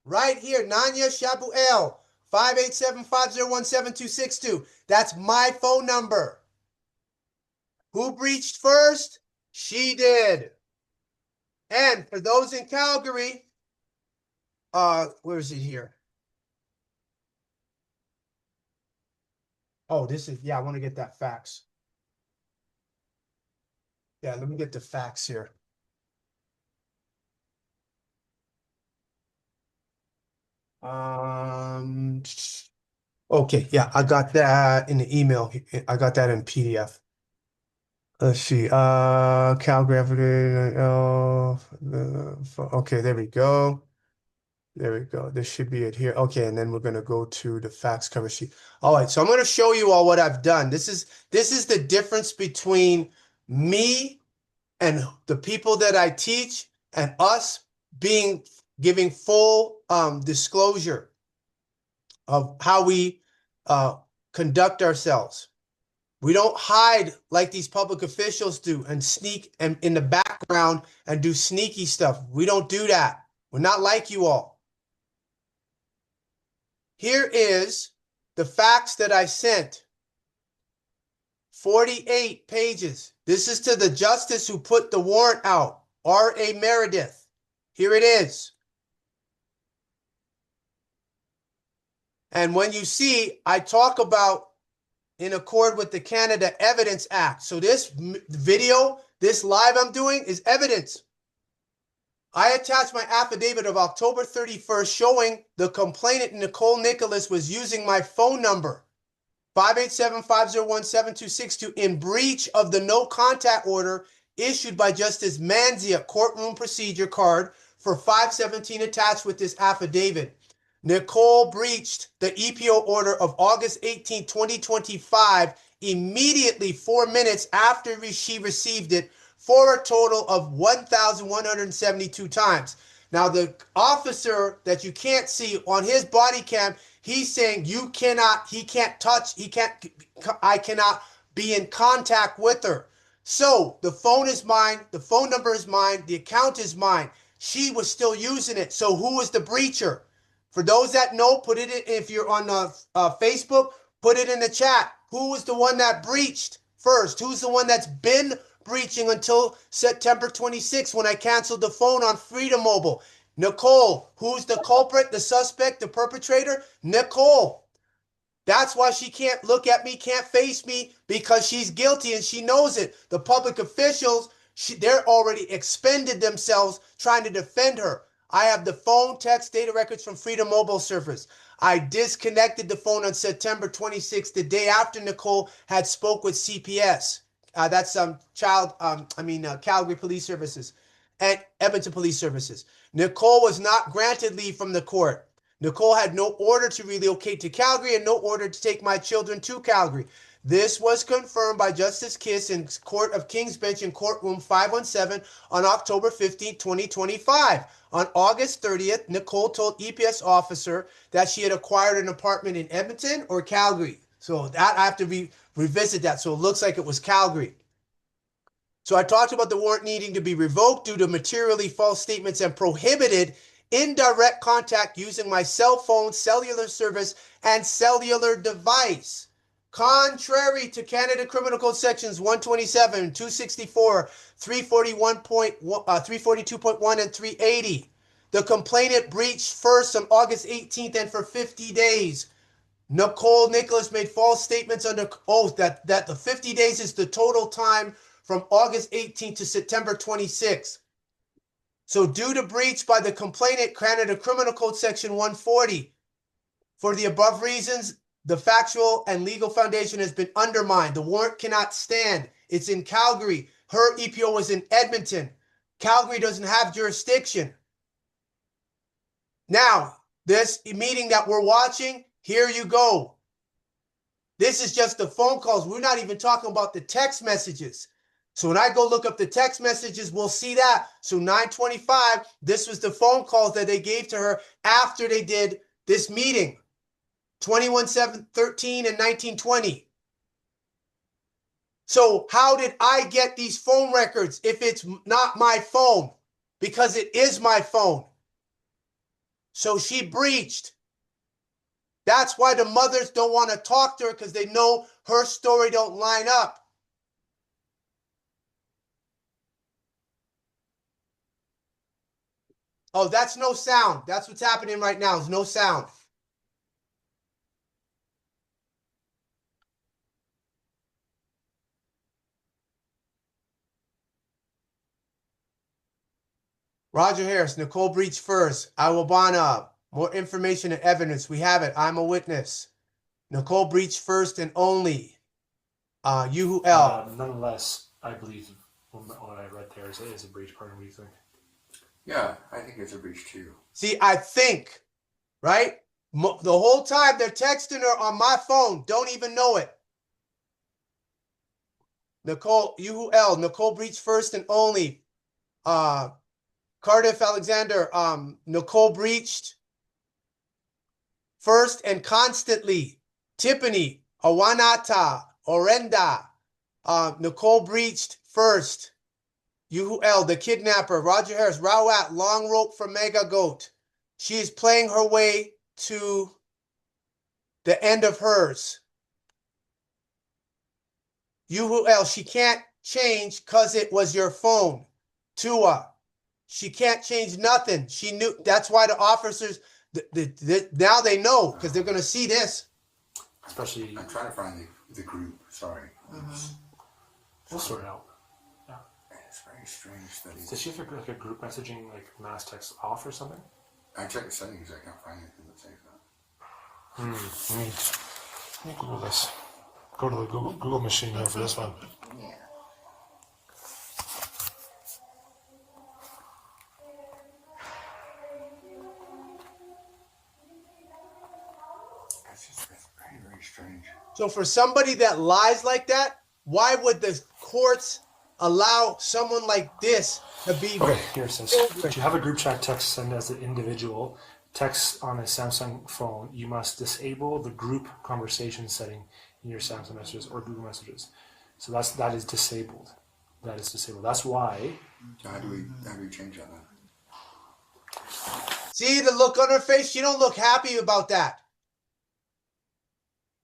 Right here. Nanya Shabu Ale. 587-501-7262. That's my phone number. Who breached first? She did. And for those in Calgary, where is it here? Oh, this is, yeah, I want to get that fax. Yeah, let me get the fax here. Okay, yeah, I got that in the email. I got that in PDF. Let's see. Calgary. Okay, there we go. There we go. This should be it here. Okay, and then we're gonna go to the fax cover sheet. All right, so I'm gonna show you all what I've done. This is the difference between me and the people that I teach and us giving full disclosure of how we conduct ourselves. We don't hide like these public officials do and sneak and in the background and do sneaky stuff. We don't do that. We're not like you all. Here is the fax that I sent 48 pages. This is to the justice who put the warrant out, R.A. Meredith. Here it is. And when you see, I talk about in accord with the Canada Evidence Act. So this video, this live I'm doing is evidence. I attached my affidavit of October 31st showing the complainant Nicole Nicholas was using my phone number, 587-501-7262, in breach of the no contact order issued by Justice Manzia courtroom procedure card for 517 attached with this affidavit. Nicole breached the EPO order of August 18, 2025, immediately 4 minutes after she received it, for a total of 1,172 times. Now, the officer that you can't see on his body cam, he's saying he can't touch, I cannot be in contact with her. So the phone is mine, the phone number is mine, the account is mine. She was still using it. So who was the breacher? For those that know, put it in, if you're on Facebook, put it in the chat. Who was the one that breached first? Who's the one that's been breaching until September 26th when I canceled the phone on Freedom Mobile? Nicole. Who's the culprit, the suspect, the perpetrator? Nicole. That's why she can't look at me, can't face me, because she's guilty and she knows it. The public officials, they're already expended themselves trying to defend her. I have the phone, text, data records from Freedom Mobile service. I disconnected the phone on September 26th, the day after Nicole had spoke with CPS. That's Calgary Police Services and Edmonton Police Services. Nicole was not granted leave from the court. Nicole had no order to relocate to Calgary and no order to take my children to Calgary. This was confirmed by Justice Kiss in Court of King's Bench in courtroom 517 on October 15, 2025. On August 30th, Nicole told EPS officer that she had acquired an apartment in Edmonton or Calgary. So that I have to revisit that. So it looks like it was Calgary. So I talked about the warrant needing to be revoked due to materially false statements and prohibited indirect contact using my cell phone, cellular service, and cellular device. Contrary to Canada Criminal Code sections 127, 264, 342.1, and 380. The complainant breached first on August 18th and for 50 days. Nicole Nicholas made false statements under oath that the 50 days is the total time from August 18th to September 26th. So due to breach by the complainant, Canada Criminal Code section 140, for the above reasons, the factual and legal foundation has been undermined. The warrant cannot stand. It's in Calgary. Her EPO was in Edmonton. Calgary doesn't have jurisdiction. Now, this meeting that we're watching, here you go. This is just the phone calls. We're not even talking about the text messages. So when I go look up the text messages, we'll see that. So 9:25, this was the phone calls that they gave to her after they did this meeting. 21/7/13 and 19/20. So how did I get these phone records if it's not my phone? Because it is my phone. So she breached. That's why the mothers don't want to talk to her, because they know her story don't line up. Oh, that's no sound. That's what's happening right now. There's no sound. Roger Harris, Nicole breached first. Awabana, more information and evidence. We have it. I'm a witness. Nicole breached first and only. UL. Nonetheless, I believe what I read there is a breach. Pardon, what do you think? Yeah, I think it's a breach too. See, I think, right? The whole time they're texting her on my phone. Don't even know it. Nicole, UL. Nicole breached first and only. Cardiff Alexander, Nicole breached first and constantly. Tiffany, Awanata, Orenda, Nicole breached first. UL, the kidnapper. Roger Harris, Rawat, long rope for Mega Goat. She is playing her way to the end of hers. She can't change because it was your phone. Tua, she can't change nothing. She knew. That's why the officers, now they know because they're going to see this. Especially, I'm trying to find the group. Sorry. we'll sort it out. It's very strange that Does she have like a group messaging, like mass text off or something? I checked the settings. I can't find anything that says that. Let me Google this. Go to the Google machine here for this one. Yeah. It's very, very strange. So for somebody that lies like that, why would the courts allow someone like this to be? Okay, here it says, if you have a group chat text sent as an individual text on a Samsung phone, you must disable the group conversation setting in your Samsung messages or Google messages. So that is disabled. That is disabled. That's why. How do we change that then? See the look on her face? She don't look happy about that.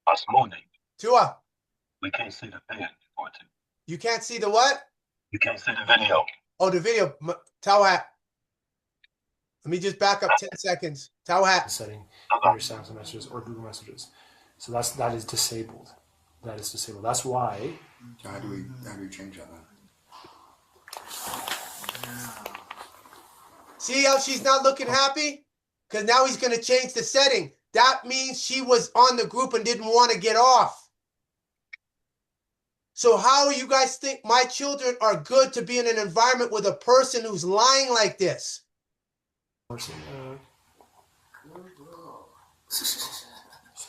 That's morning. Tua, We can't see the video for it. you can't see the what? You can't see the video. Oh, the video. Tawhat. Let me just back up 10 seconds. Tawhat. Setting in your Samsung messages or Google messages. So that is disabled. That is disabled. That's why. How do we change that then? See how she's not looking happy? Because now he's going to change the setting. That means she was on the group and didn't want to get off. So how you guys think my children are good to be in an environment with a person who's lying like this?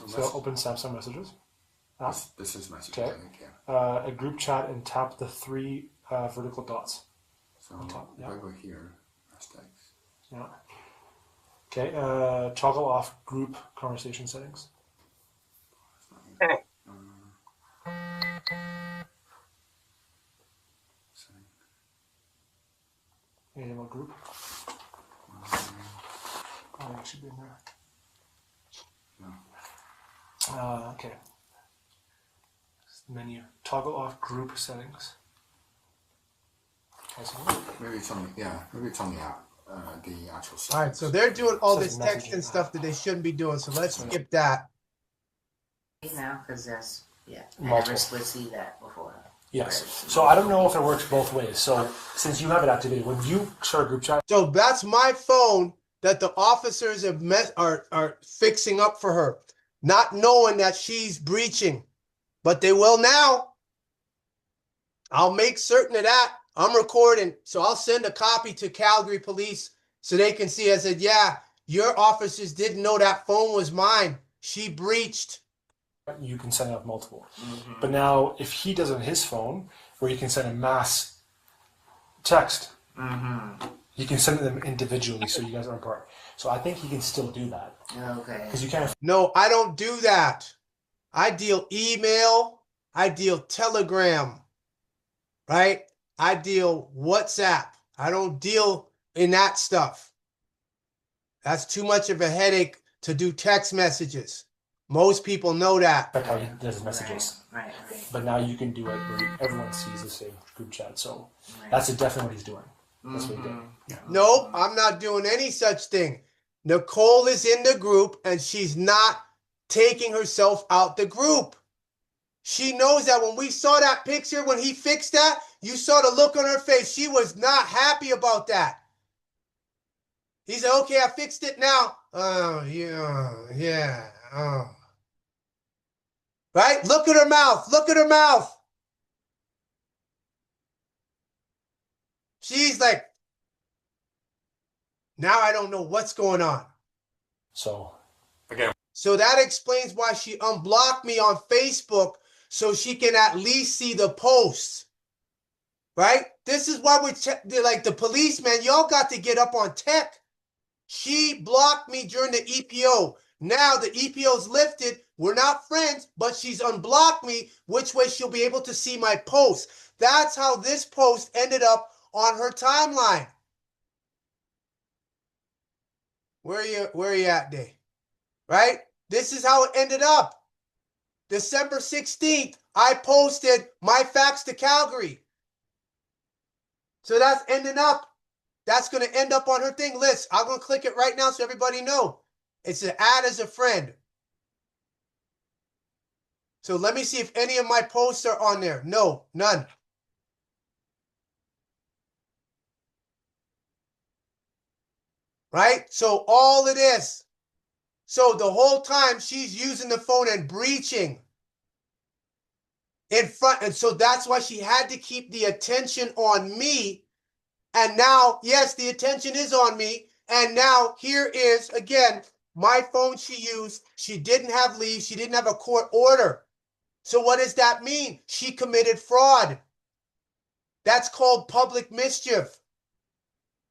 So open Samsung messages. This is messages, Okay. I think, yeah. A group chat and tap the three vertical dots. So top, if yeah. I go here, that's text. Yeah. Okay. Toggle off group conversation settings. Anything about group? Oh, it should be in there. No. Okay. Menu. Toggle off group settings. Maybe it's on the app, the actual site. All right, so they're doing all Says this text messaging. and stuff that they shouldn't be doing. So let's skip that. Now, because that's, I Multiple. never would see that before. Yes. So I don't know if it works both ways. So since you have it activated, when you start a group chat, So that's my phone that the officers have are fixing up for her, not knowing that she's breaching. But they will now. I'll make certain of that. I'm recording, so I'll send a copy to Calgary Police so they can see. I said, yeah, your officers didn't know that phone was mine. She breached. you can send out multiple. But now, if he does it on his phone, where you can send a mass text, you can send them individually, so you guys aren't apart. So I think he can still do that. Okay. Because you can't. No, I don't do that. I deal email. I deal Telegram. Right? I deal WhatsApp. I don't deal in that stuff. That's too much of a headache to do text messages. Most people know that. That's how he does his messages. Right. But now you can do it where everyone sees the same group chat. So that's definitely what he's doing. That's what he did. Yeah. Nope, I'm not doing any such thing. Nicole is in the group and she's not taking herself out the group. She knows that when we saw that picture, when he fixed that, you saw the look on her face. She was not happy about that. He said, okay, I fixed it now. Oh, yeah. Oh. Right? Look at her mouth. Look at her mouth. She's like, now I don't know what's going on. So, Again. So that explains why she unblocked me on Facebook so she can at least see the posts. Right? This is why they're like the policeman, y'all got to get up on tech. She blocked me during the EPO. Now the EPO's lifted. We're not friends, but she's unblocked me, which way she'll be able to see my posts. That's how this post ended up on her timeline. Where are you at, Day? Right? This is how it ended up. December 16th, I posted my fax to Calgary. So that's ending up. That's going to end up on her thing list. I'm going to click it right now so everybody know. It's an add as a friend. So let me see if any of my posts are on there. No, none. Right? So all it is. So the whole time she's using the phone and breaching in front. And so that's why she had to keep the attention on me. And now, yes, the attention is on me. And now here is, again, my phone she used. She didn't have leave. She didn't have a court order. So what does that mean? She committed fraud. That's called public mischief.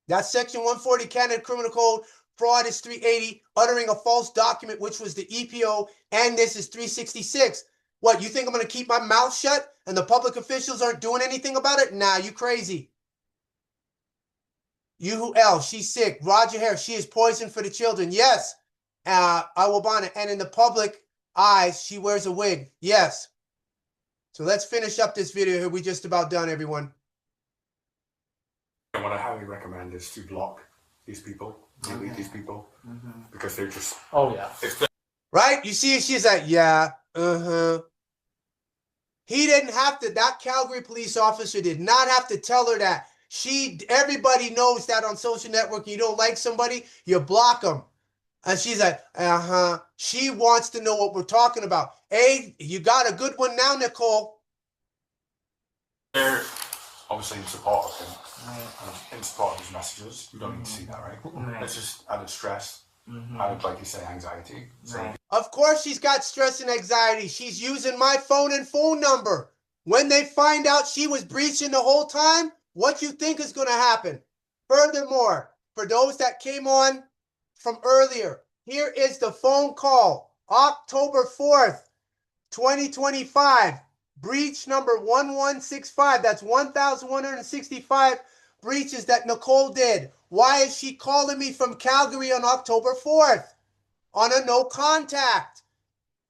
That's section 140 Canada Criminal Code. Fraud is 380. Uttering a false document, which was the EPO. And this is 366. What, you think I'm going to keep my mouth shut and the public officials aren't doing anything about it? Nah, you crazy. You who else? She's sick. Roger Harris, she is poison for the children. Yes. Awabana. And in the public eyes, she wears a wig. Yes. So let's finish up this video here. We just about done, everyone. And what I highly recommend is to block these people, delete these people, because they're just. Oh yeah. Right? You see, she's like, yeah, He didn't have to. That Calgary police officer did not have to tell her that. Everybody knows that on social network. You don't like somebody, you block them. And she's like, She wants to know what we're talking about. Hey, you got a good one now, Nicole. They're obviously in support of him, in support of his messages. You don't need to see that, right? It's just added stress, added, like you say, anxiety. So of course she's got stress and anxiety. She's using my phone and phone number. When they find out she was breaching the whole time, what you think is going to happen? Furthermore, for those that came on from earlier, here is the phone call. October 4th, 2025. Breach number 1165. That's 1,165 breaches that Nicole did. Why is she calling me from Calgary on October 4th? On a no contact.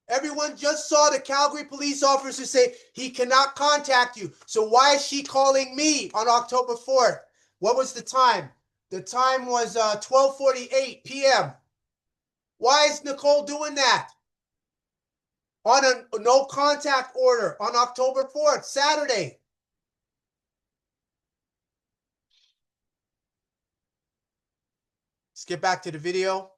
Everyone just saw the Calgary police officer say he cannot contact you. So why is she calling me on October 4th? What was the time? The time was 12:48 p.m. Why is Nicole doing that? On a no contact order on October 4th, Saturday. Let's get back to the video.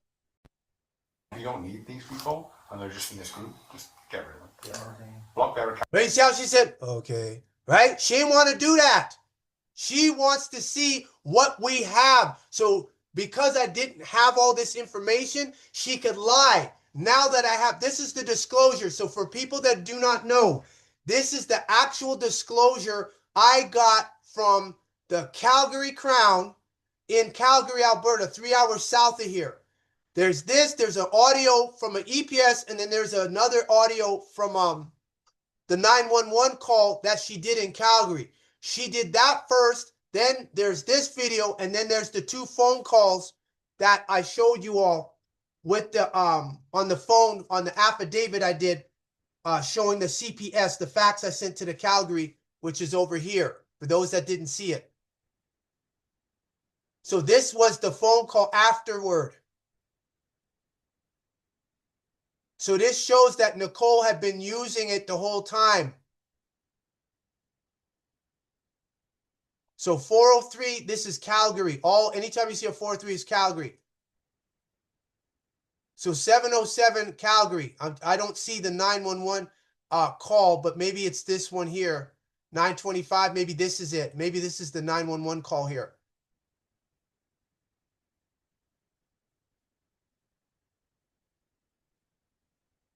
you don't need these people, and they're just in this group. Just get rid of them. Yeah. Block their account. Right? See how she said, okay. Right? She didn't want to do that. She wants to see what we have. So because I didn't have all this information, she could lie. Now that I have, this is the disclosure. So for people that do not know, this is the actual disclosure I got from the Calgary Crown in Calgary, Alberta, 3 hours south of here. There's an audio from an EPS, and then there's another audio from the 911 call that she did in Calgary. She did that first, then there's this video, and then there's the 2 phone calls that I showed you all with the on the phone, on the affidavit I did, showing the CPS, the fax I sent to the Calgary, which is over here, for those that didn't see it. So this was the phone call afterward. So this shows that Nicole had been using it the whole time. So 403, this is Calgary. Anytime you see a 403 is Calgary. So 707 Calgary. I don't see the 911 call, but maybe it's this one here. 925, maybe this is it. Maybe this is the 911 call here.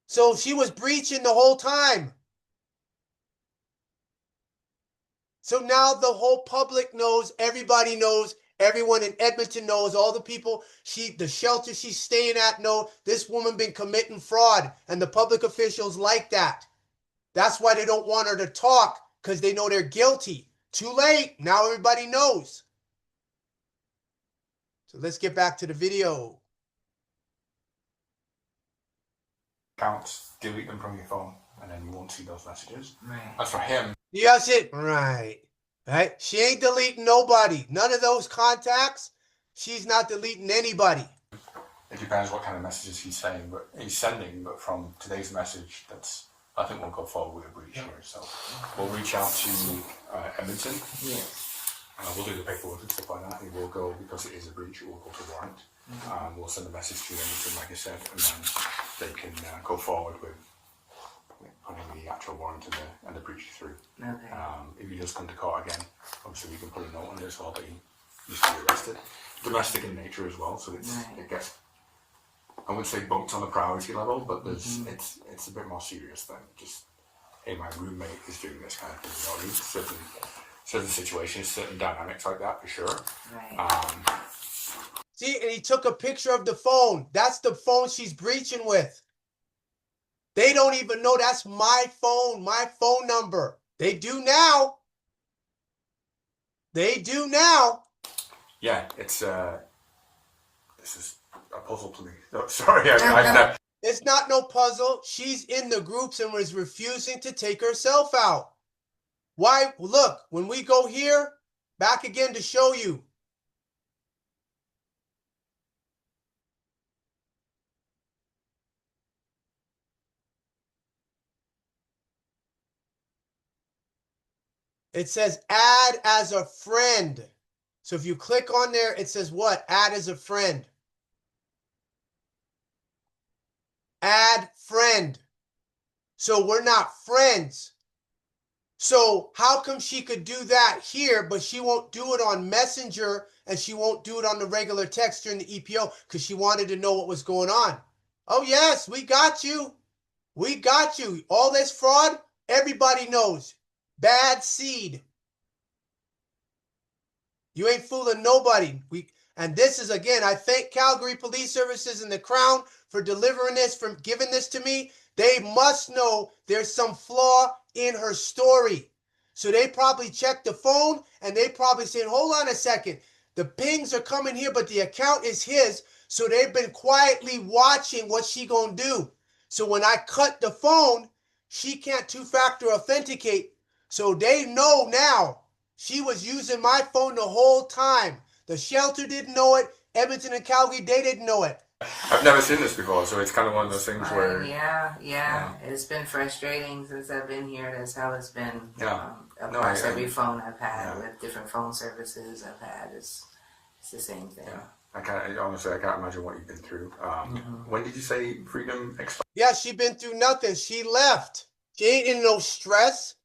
So she was breaching the whole time. So now the whole public knows, everybody knows, everyone in Edmonton knows, all the people, the shelter she's staying at know this woman been committing fraud, and the public officials like that. That's why they don't want her to talk, because they know they're guilty. Too late. Now everybody knows. So let's get back to the video. accounts, delete them from your phone, and then you won't see those messages. Right. As for him, Yes, it right. Right? She ain't deleting nobody. None of those contacts. She's not deleting anybody. it depends what kind of messages he's sending, but from today's message, I think we'll go forward with a breach here. So we'll reach out to Edmonton. Yes. We'll do the paperwork and stuff like that. It will go, because it is a breach, it will go to warrant. We'll send a message to Edmonton, like I said, and then they can go forward with putting the actual warrant and the breach through. Okay. If he does come to court again, obviously we can put a note on this or that he needs to be arrested. Domestic in nature as well, so it gets, I wouldn't say bumped on the priority level, but it's a bit more serious than just, hey, my roommate is doing this kind of thing. You know, certain situations, certain dynamics like that for sure. Right. See, and he took a picture of the phone. That's the phone she's breaching with. They don't even know that's my phone number. They do now. They do now. Yeah, it's this is a puzzle to me. Oh, sorry, It's not no puzzle. She's in the groups and was refusing to take herself out. Why? Look, when we go here, back again to show you. It says add as a friend. So if you click on there, it says what? Add as a friend. Add friend. So we're not friends. So how come she could do that here, but she won't do it on Messenger and she won't do it on the regular text during the EPO because she wanted to know what was going on? Oh, yes, we got you. We got you. All this fraud, everybody knows. Bad seed. You ain't fooling nobody. And this is, again, I thank Calgary Police Services and the Crown for delivering this, for giving this to me. They must know there's some flaw in her story. So they probably checked the phone and they probably said, hold on a second. The pings are coming here, but the account is his. So they've been quietly watching what she gonna do. So when I cut the phone, she can't two-factor authenticate. So they know now she was using my phone the whole time. The shelter didn't know it. Edmonton and Calgary, they didn't know it. I've never seen this before, so it's kind of one of those things where... Yeah. It's been frustrating since I've been here. That's how it's been. Yeah. Across every phone I've had with different phone services I've had. It's the same thing. Yeah. I can't imagine what you've been through. When did you say freedom expired? Yeah, she been through nothing. She left. She ain't in no stress.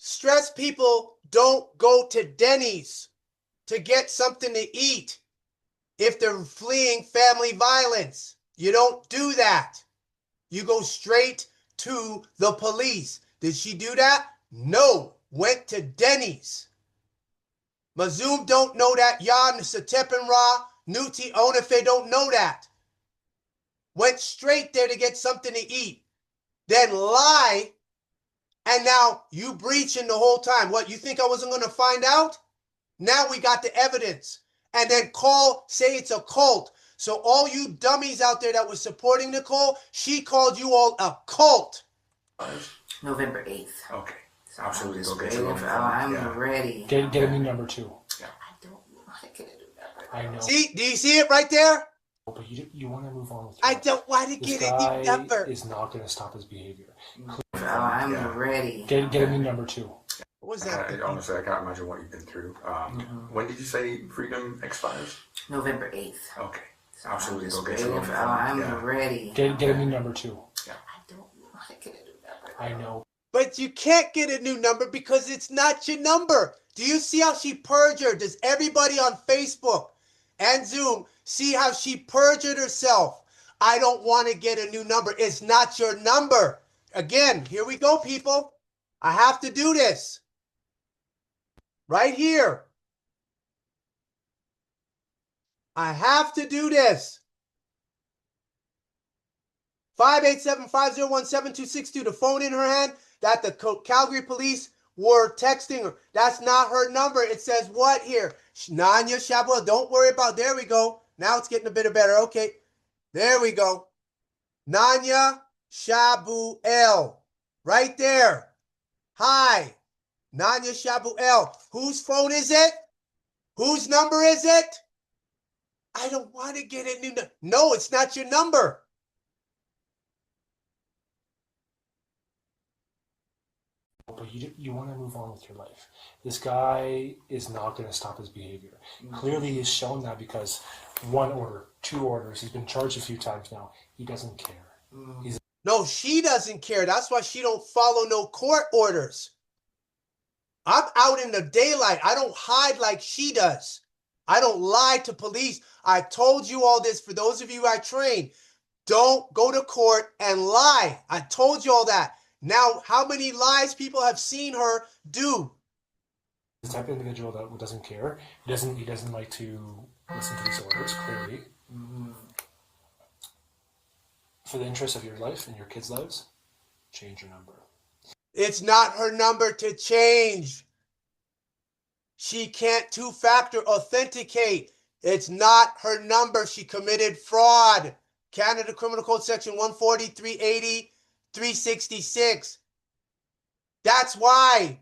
Stressed people don't go to Denny's to get something to eat if they're fleeing family violence. You don't do that. You go straight to the police. Did she do that? No. Went to Denny's. Mazoom don't know that. Yan Satepenra, Nuti Onefe don't know that. Went straight there to get something to eat. Then lie. And now you breaching the whole time. What, you think I wasn't going to find out? Now we got the evidence. And then say it's a cult. So all you dummies out there that was supporting Nicole, she called you all a cult. November 8th. Okay. So Absolutely. I'm ready. Get a new number too. I don't want to get a new number. I know. See? Do you see it right there? But you want to move on with I don't want to get a new number. Is not going to stop his behavior. I'm ready. Get a new number too. What was that? Honestly, I can't imagine what you've been through. When did you say freedom expires? November 8th. Okay. So Absolutely. I'm ready. Get a new number too. I don't want to get a new number. I know. But you can't get a new number because it's not your number. Do you see how she perjured? Does everybody on Facebook and Zoom see how she perjured herself? I don't want to get a new number. It's not your number. Again, here we go, people. I have to do this. Right here. I have to do this. 587-501-7262. The phone in her hand that the Calgary police were texting her. That's not her number. It says what here? Nanya Shabwa. Don't worry about. There we go. Now it's getting a bit better. Okay. There we go. Nanya Shabuel. Right there. Hi. Nanya Shabuel. Whose phone is it? Whose number is it? I don't want to get a new number. No, it's not your number. But you want to move on with your life. This guy is not going to stop his behavior. Clearly, he's shown that because 1 order, 2 orders, he's been charged a few times now. He doesn't care. No, she doesn't care. That's why she don't follow no court orders. I'm out in the daylight. I don't hide like she does. I don't lie to police. I told you all this for those of you I train. Don't go to court and lie. I told you all that. Now, how many lies people have seen her do? The type of individual that doesn't care. He doesn't like to listen to these orders, clearly. For the interest of your life and your kids' lives, change your number. It's not her number to change. She can't two-factor authenticate. It's not her number. She committed fraud. Canada Criminal Code Section 140, 380, 366. That's why.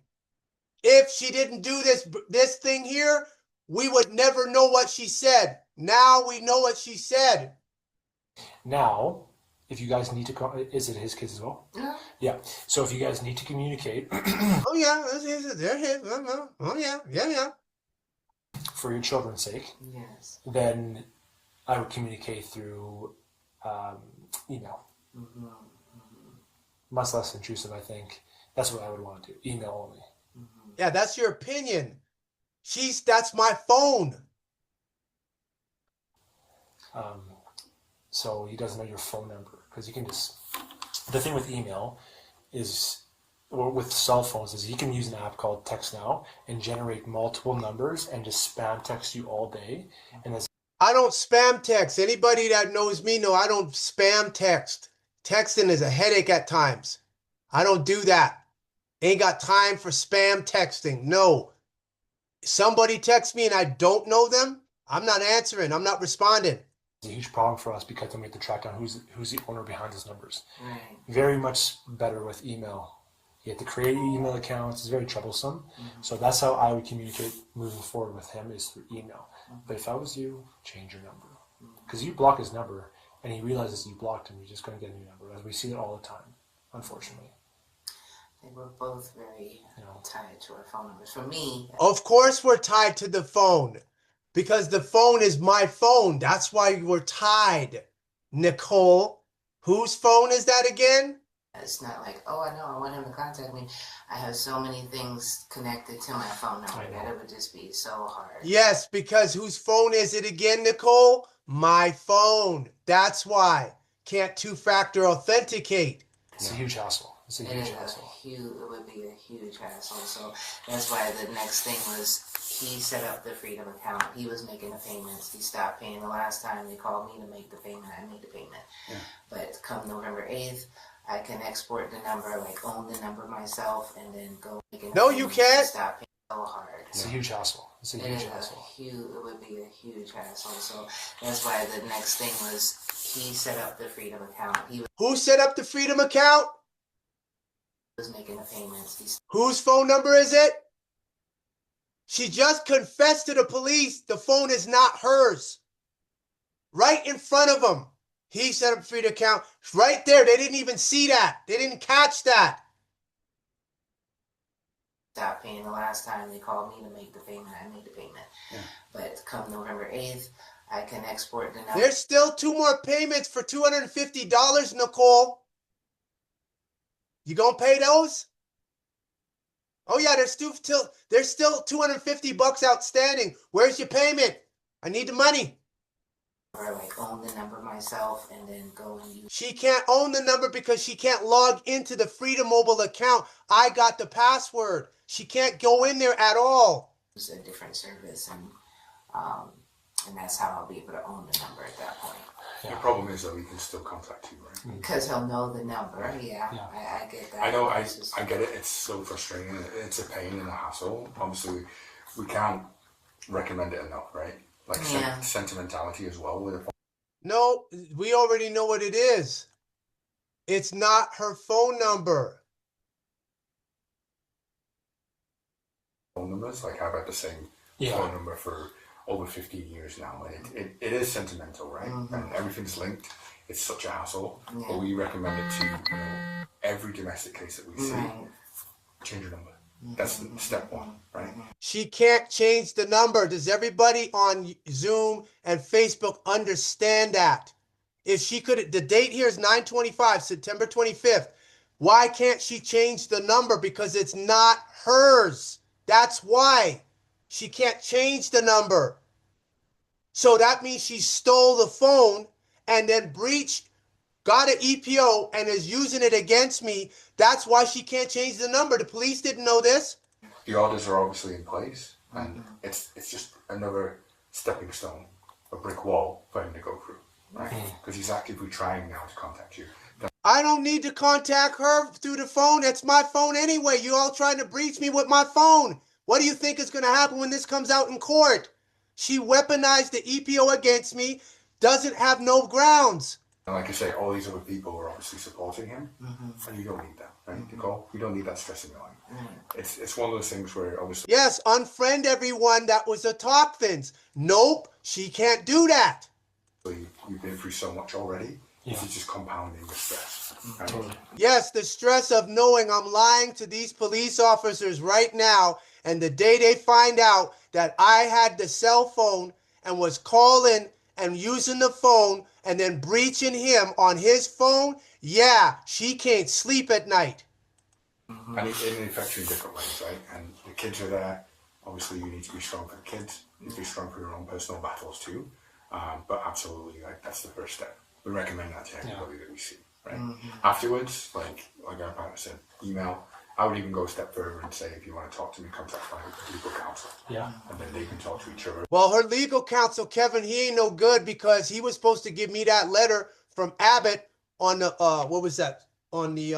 If she didn't do this thing here, we would never know what she said. Now we know what she said. Now, if you guys need to, is it his kids as well? No. Yeah. So if you guys need to communicate. Oh yeah, they're his. Oh yeah. For your children's sake. Yes. Then I would communicate through email. Much less intrusive, I think. That's what I would want to do. Email only. Yeah, that's your opinion. That's my phone. So he doesn't know your phone number because you can just. The thing with email is, or with cell phones, is you can use an app called Text Now and generate multiple numbers and just spam text you all day. And as I don't spam text. Anybody that knows me know I don't spam text. Texting is a headache at times. I don't do that. Ain't got time for spam texting. No. Somebody texts me and I don't know them, I'm not answering. I'm not responding. It's a huge problem for us because then we have to track down who's the owner behind those numbers. Right. Very much better with email. You have to create email accounts. It's very troublesome. So that's how I would communicate moving forward with him, is through email. But if I was you, change your number. Because you block his number and he realizes you blocked him, you're just going to get a new number. As we see it all the time, unfortunately. They were both very tied to our phone numbers. For me, Of course we're tied to the phone. Because the phone is my phone. That's why we're tied. Nicole, whose phone is that again? it's not like, oh, I know, I want him to contact me. I have so many things connected to my phone number that it would just be so hard. Yes, because whose phone is it again, Nicole? My phone. That's why. Can't two-factor authenticate. It's a huge hassle. It's a huge hassle. It would be a huge hassle. So that's why the next thing was he set up the Freedom account. He was making the payments. He stopped paying the last time they called me to make the payment. I made the payment. Yeah. But come November 8th, I can export the number, like own the number myself, and then go make it. No, you can't. Stop paying so hard. It's a huge hassle. It's a huge hassle. It would be a huge hassle. So that's why the next thing was he set up the Freedom account. Who set up the Freedom account? Was making the payments. Whose phone number is it? She just confessed to the police the phone is not hers. Right in front of them. He set up a Freedom account. Right there. They didn't even see that. They didn't catch that. Stop paying the last time they called me to make the payment. I made the payment. Yeah. But come November 8th, I can export the number. There's still 2 more payments for $250, Nicole. You gonna pay those? Oh yeah, there's still $250 outstanding. Where's your payment? I need the money. Or like own the number myself and then go and use. She can't own the number because she can't log into the Freedom Mobile account. I got the password. She can't go in there at all. It's a different service, and that's how I'll be able to own the number at that point. Yeah. The problem is that we can still contact you, right? Because he'll know the number. Yeah. I get that. I know. I get it. It's so frustrating. It's a pain and a hassle. Obviously, we can't recommend it enough, right? Like sentimentality as well with a phone. No, we already know what it is. It's not her phone number. Phone numbers, like I've had the same Yeah. phone number for over 15 years now, and it is sentimental, right? And everything's linked. It's such a hassle, but we recommend it to every domestic case that we see. Change your number. That's step one, right? She can't change the number. Does everybody on Zoom and Facebook understand that? If she could, the date here is 9/25, September 25th. Why can't she change the number? Because it's not hers. That's why she can't change the number. So that means she stole the phone and then breached, got an EPO and is using it against me. That's why she can't change the number. The police didn't know this. The orders are obviously in place, and it's just another stepping stone, a brick wall for him to go through, right? Because he's actively trying now to contact you. I don't need to contact her through the phone. That's my phone anyway. You all trying to breach me with my phone. What do you think is going to happen when this comes out in court? She weaponized the EPO against me, doesn't have no grounds. And like I say, all these other people are obviously supporting him, and you don't need that, right, Nicole? You don't need that stress in your life. It's one of those things where obviously... Yes, unfriend everyone that was Autochthons. Nope, she can't do that. You've been through so much already. This is just compounding the stress. Right? Totally. Yes, the stress of knowing I'm lying to these police officers right now, and the day they find out that I had the cell phone and was calling and using the phone and then breaching him on his phone, yeah, she can't sleep at night. And it affects you in different ways, right? And the kids are there. Obviously, you need to be strong for the kids. You need to be strong for your own personal battles too. But absolutely, like, that's the first step. We recommend that to everybody that we see, right? Afterwards, like our partner said, email. I would even go a step further and say, if you want to talk to me, contact my legal counsel. Yeah. And then they can talk to each other. Well, her legal counsel, Kevin, he ain't no good because he was supposed to give me that letter from Abbott on the, what was that? On the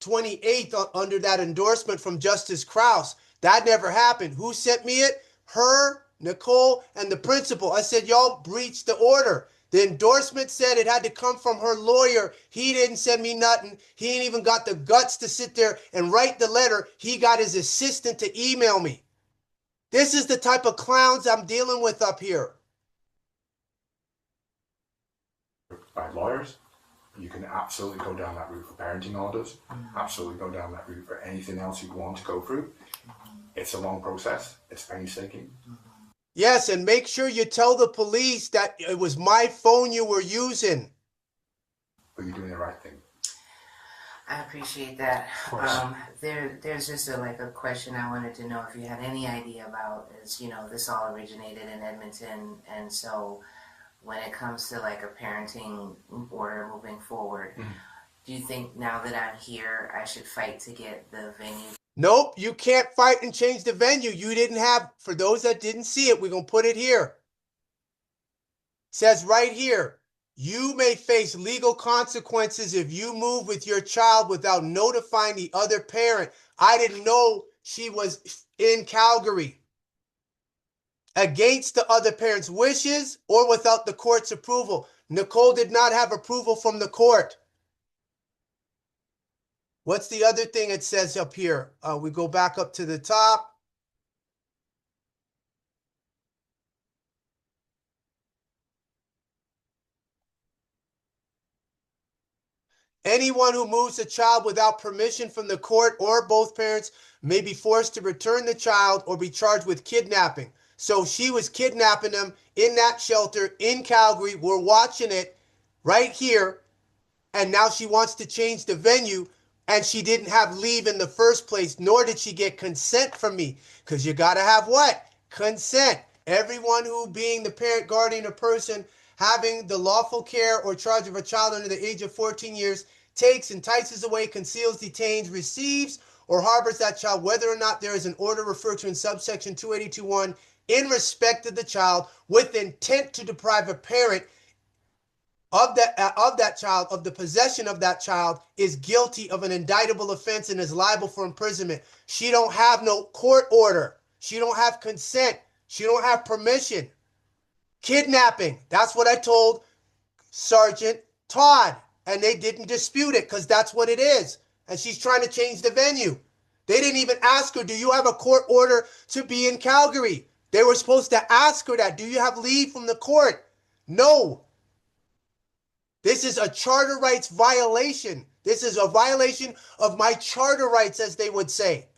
28th under that endorsement from Justice Krause. That never happened. Who sent me it? Her, Nicole, and the principal. I said, y'all breached the order. The endorsement said it had to come from her lawyer. He didn't send me nothing. He ain't even got the guts to sit there and write the letter. He got his assistant to email me. This is the type of clowns I'm dealing with up here. By lawyers, you can absolutely go down that route for parenting orders. Absolutely go down that route for anything else you want to go through. It's a long process. It's painstaking. Yes, and make sure you tell the police that it was my phone you were using. But you're doing the right thing. I appreciate that. There's just a question I wanted to know if you had any idea about is, this all originated in Edmonton, and so when it comes to like a parenting order moving forward, do you think now that I'm here, I should fight to get the venue? Nope, you can't fight and change the venue. You didn't have, for those that didn't see it, we're going to put it here. It says right here, you may face legal consequences if you move with your child without notifying the other parent. I didn't know she was in Calgary. Against the other parent's wishes or without the court's approval. Nicole did not have approval from the court. What's the other thing it says up here? We go back up to the top. Anyone who moves a child without permission from the court or both parents may be forced to return the child or be charged with kidnapping. So she was kidnapping them in that shelter in Calgary. We're watching it right here. And now she wants to change the venue. And she didn't have leave in the first place, nor did she get consent from me. Because you got to have what? Consent. Everyone who being the parent, guardian, or person having the lawful care or charge of a child under the age of 14 years takes, entices away, conceals, detains, receives, or harbors that child, whether or not there is an order referred to in subsection 282(1) in respect of the child with intent to deprive a parent of that child, of the possession of that child, is guilty of an indictable offense and is liable for imprisonment. She don't have no court order. She don't have consent. She don't have permission. Kidnapping. That's what I told Sergeant Todd. and they didn't dispute it because that's what it is. And she's trying to change the venue. They didn't even ask her, do you have a court order to be in Calgary? They were supposed to ask her that. Do you have leave from the court? No. This is a charter rights violation. This is a violation of my charter rights, as they would say.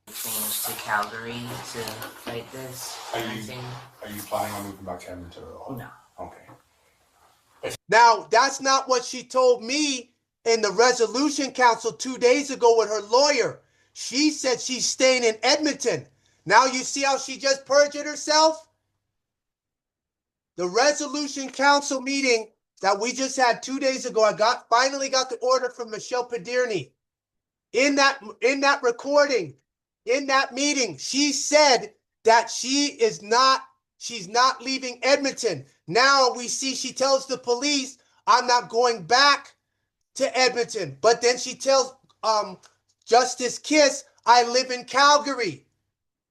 Change to Calgary to fight this? Are you planning on moving back to Edmonton at all? No. Okay. Now, that's not what she told me in the resolution council 2 days ago with her lawyer. She said she's staying in Edmonton. Now you see how she just perjured herself? The resolution council meeting that we just had 2 days ago, I finally got the order from Michelle Padirny. In that recording, in that meeting, she said that she's not leaving Edmonton. Now we see she tells the police, I'm not going back to Edmonton. But then she tells Justice Kiss, I live in Calgary.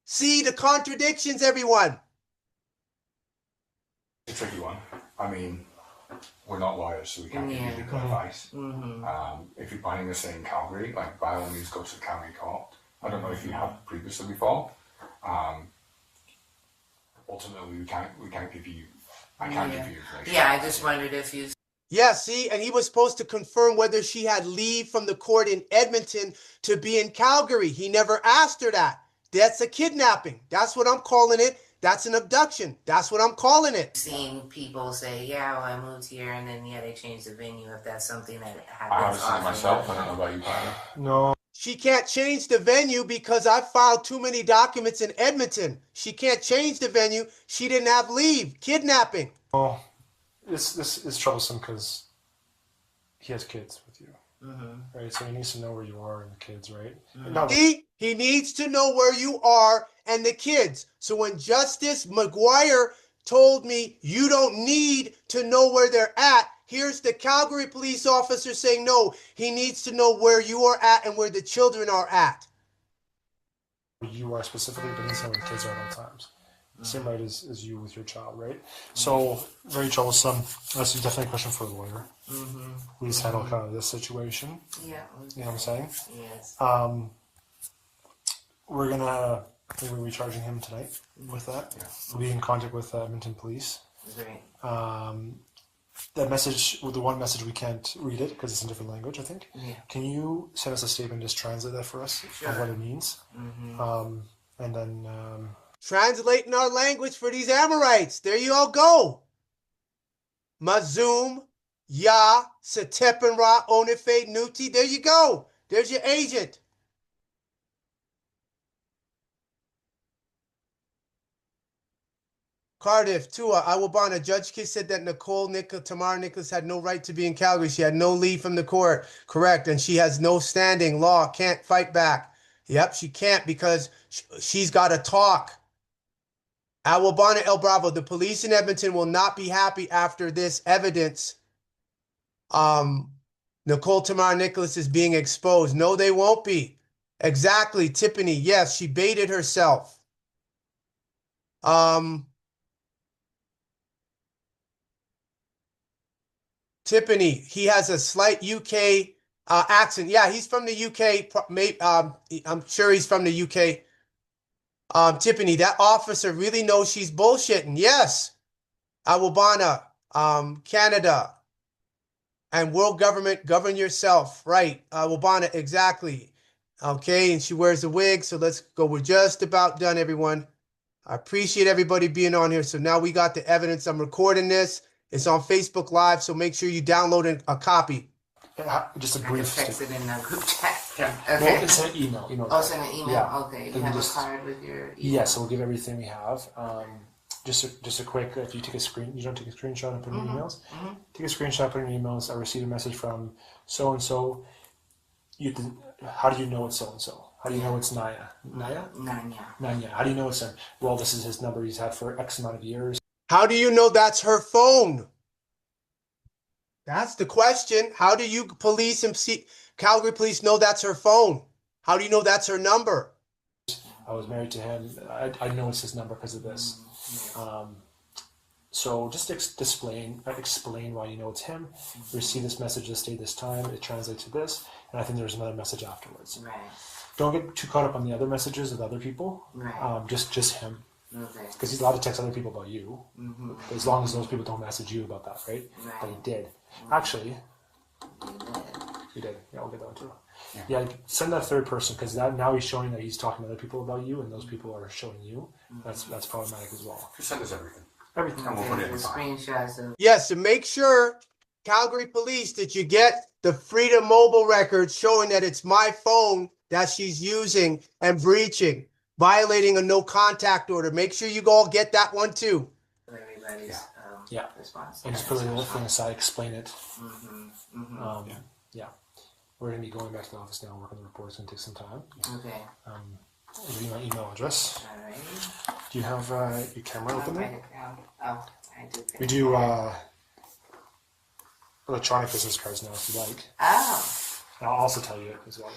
See the contradictions, everyone. It's a tricky one. I mean, we're not lawyers, so we can't give you legal advice. If you're planning to stay in Calgary, like by all means go to the county court. I don't know if you have previously before. Ultimately, we can't give you. I can't give you information. Yeah, I just wondered if you. Yeah, see, and he was supposed to confirm whether she had leave from the court in Edmonton to be in Calgary. He never asked her that. That's a kidnapping. That's what I'm calling it. That's an abduction. That's what I'm calling it. Seen people say, yeah, well, I moved here, and then, yeah, they changed the venue, if that's something that I happens. haven't seen it myself. I don't know about you, Tyler. No. She can't change the venue because I filed too many documents in Edmonton. She can't change the venue. She didn't have leave. Kidnapping. Oh, this is troublesome because he has kids with you, right? So he needs to know where you are and the kids, right? He needs to know where you are and the kids. So when Justice McGuire told me you don't need to know where they're at, here's the Calgary police officer saying no, he needs to know where you are at and where the children are at. You are specifically, but he needs to know where the kids are at all times. Same right as you with your child, right? So very troublesome. That's definitely a question for a lawyer. Please handle kind of this situation. Yeah. You know what I'm saying? Yes. We're gonna be charging him tonight with that. Yeah. We'll be in contact with Edmonton Police. Great. That message, the one message, we can't read it because it's in different language, I think. Yeah. Can you send us a statement, just translate that for us, of what it means? And then Translating our language for these Amorites. There you all go. Mazum, Ya, Setepenra, Onefe, Nuti. There you go. There's your agent. Cardiff, Tua, Awabana. Judge Kiss said that Tamara Nicholas had no right to be in Calgary. She had no leave from the court. Correct. And she has no standing. Law. Can't fight back. Yep, she can't because she's got to talk. Awabana El Bravo. The police in Edmonton will not be happy after this evidence. Nicole Tamara Nicholas is being exposed. No, they won't be. Exactly. Tiffany. Yes, she baited herself. Tiffany, he has a slight UK accent. Yeah, he's from the UK. I'm sure he's from the UK. Tiffany, that officer really knows she's bullshitting. Yes. Awabana, Canada, and world government, govern yourself. Right. Awabana, exactly. Okay, and she wears a wig, so let's go. We're just about done, everyone. I appreciate everybody being on here. So now we got the evidence. I'm recording this. It's on Facebook Live, so make sure you download a copy. Just a brief. Text it in the group chat. Yeah. Okay. Well, it's an email. Oh, send an email? Yeah. Okay. You have a card with your email? Yeah, so we'll give everything we have. Just a quick, if you take a you don't take a screenshot and put in your emails. Take a screenshot, put in your emails. I received a message from so-and-so. How do you know it's so-and-so? How do you know it's Naya? Naya? Nanya. How do you know it's him? Well, this is his number he's had for X amount of years. How do you know that's her phone? That's the question. How do you police and Calgary police know that's her phone? How do you know that's her number? I was married to him. I know it's his number because of this. So just explain why you know it's him. You receive this message this day, this time. It translates to this, and I think there's another message afterwards. Right. Don't get too caught up on the other messages with other people. Right. Just him. Okay. Because he's allowed to text other people about you, Mm-hmm. as long as those people don't message you about that, right? Right. But he did. Mm-hmm. Actually, You did. he did. Yeah, we'll get that one too. Yeah, send that third person, because now he's showing that he's talking to other people about you, and those people are showing you. That's problematic as well. Just send us everything. Everything. And we'll put it Okay, in the the file. screenshots of Yes, and make sure, Calgary Police, that you get the Freedom Mobile record showing that it's my phone that she's using and breaching, violating a no contact order. Make sure you all get that one too. everybody's Yeah. response. And just put a little thing aside, explain it. Mm-hmm. Mm-hmm. Yeah. We're going to be going back to the office now and work on the report. It's going to take some time. Okay. I'll give you my email address. All right. Do you have your camera I'll open write there? it down. Oh, I do. We do electronic business cards now, if you like. Oh. And I'll also tell you as well.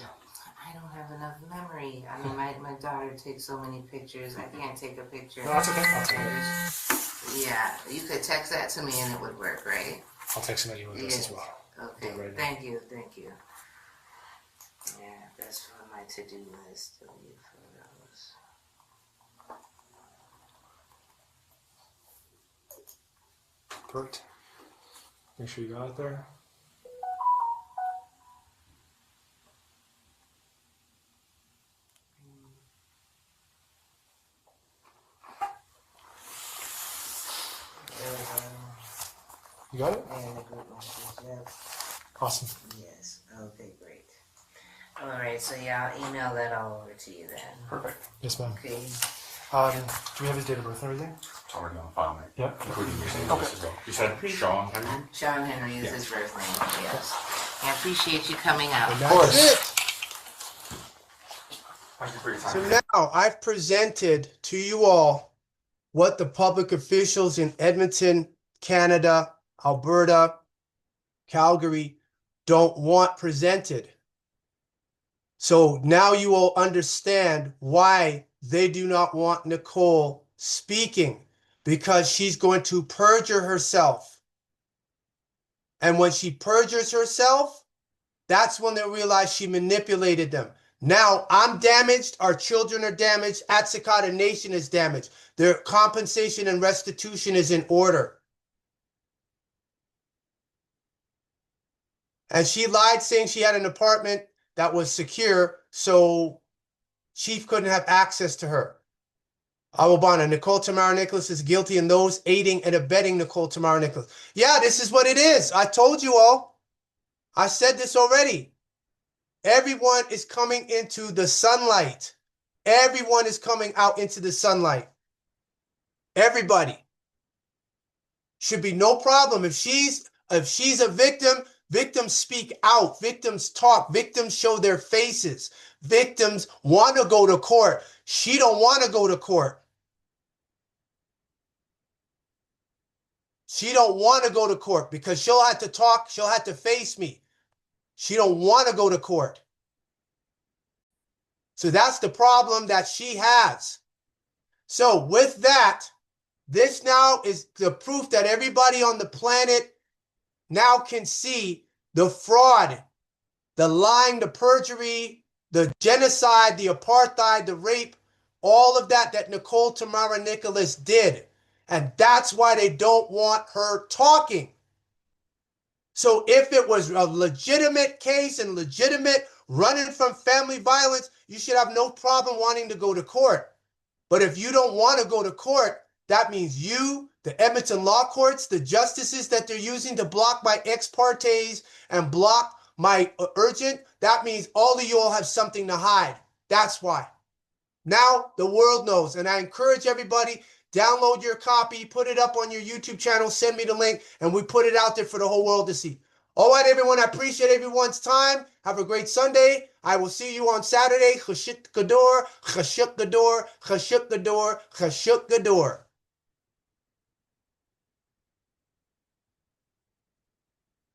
I don't have enough memory. I mean, my daughter takes so many pictures. I can't take a picture. No, that's okay. I'll take it. Yeah, you could text that to me and it would work, right? I'll text you my email address as well. Okay, Right now. thank you. Yeah, that's for my to-do list. Delete photos. Perfect. Make sure you got it there. You got it? And a group message, yes. Awesome. Yes, okay, great. All right, so yeah, I'll email that all over to you then. Perfect. Yes, ma'am. Okay. Do we have his date of birth and everything? It's already on the file, mate. Yeah. Including your name as well. You said Sean Henry? Sean Henry is his birth name, yes. I appreciate you coming out. That's it. Thank you for your So time. now I've presented to you all what the public officials in Edmonton, Canada, Alberta, Calgary don't want presented. So now you will understand why they do not want Nicole speaking, because she's going to perjure herself. And when she perjures herself, that's when they realize she manipulated them. Now I'm damaged, our children are damaged, Atsikota Nation is damaged. Their compensation and restitution is in order. And she lied saying she had an apartment that was secure, so Chief couldn't have access to her. Awabana, Nicole Tamara Nicholas is guilty in those aiding and abetting Nicole Tamara Nicholas. Yeah, this is what it is. I told you all. I said this already. Everyone is coming into the sunlight. Everyone is coming out into the sunlight. Everybody. Should be no problem. If she's a victim, victims speak out. Victims talk. Victims show their faces. Victims want to go to court. She don't want to go to court. She don't want to go to court because she'll have to talk. She'll have to face me. She don't want to go to court. So that's the problem that she has. So with that, this now is the proof that everybody on the planet now can see the fraud, the lying, the perjury, the genocide, the apartheid, the rape, all of that Nicole Tamara Nicholas did. And that's why they don't want her talking. So if it was a legitimate case and legitimate running from family violence, you should have no problem wanting to go to court. But if you don't want to go to court, that means you, the Edmonton law courts, the justices that they're using to block my ex partes and block my urgent, that means all of you all have something to hide. That's why. Now the world knows. And I encourage everybody, download your copy, put it up on your YouTube channel, send me the link, and we put it out there for the whole world to see. All right, everyone, I appreciate everyone's time. Have a great Sunday. I will see you on Saturday. Chashuk Gador, Chashuk Gador, Chashuk Gador, Chashuk Gador.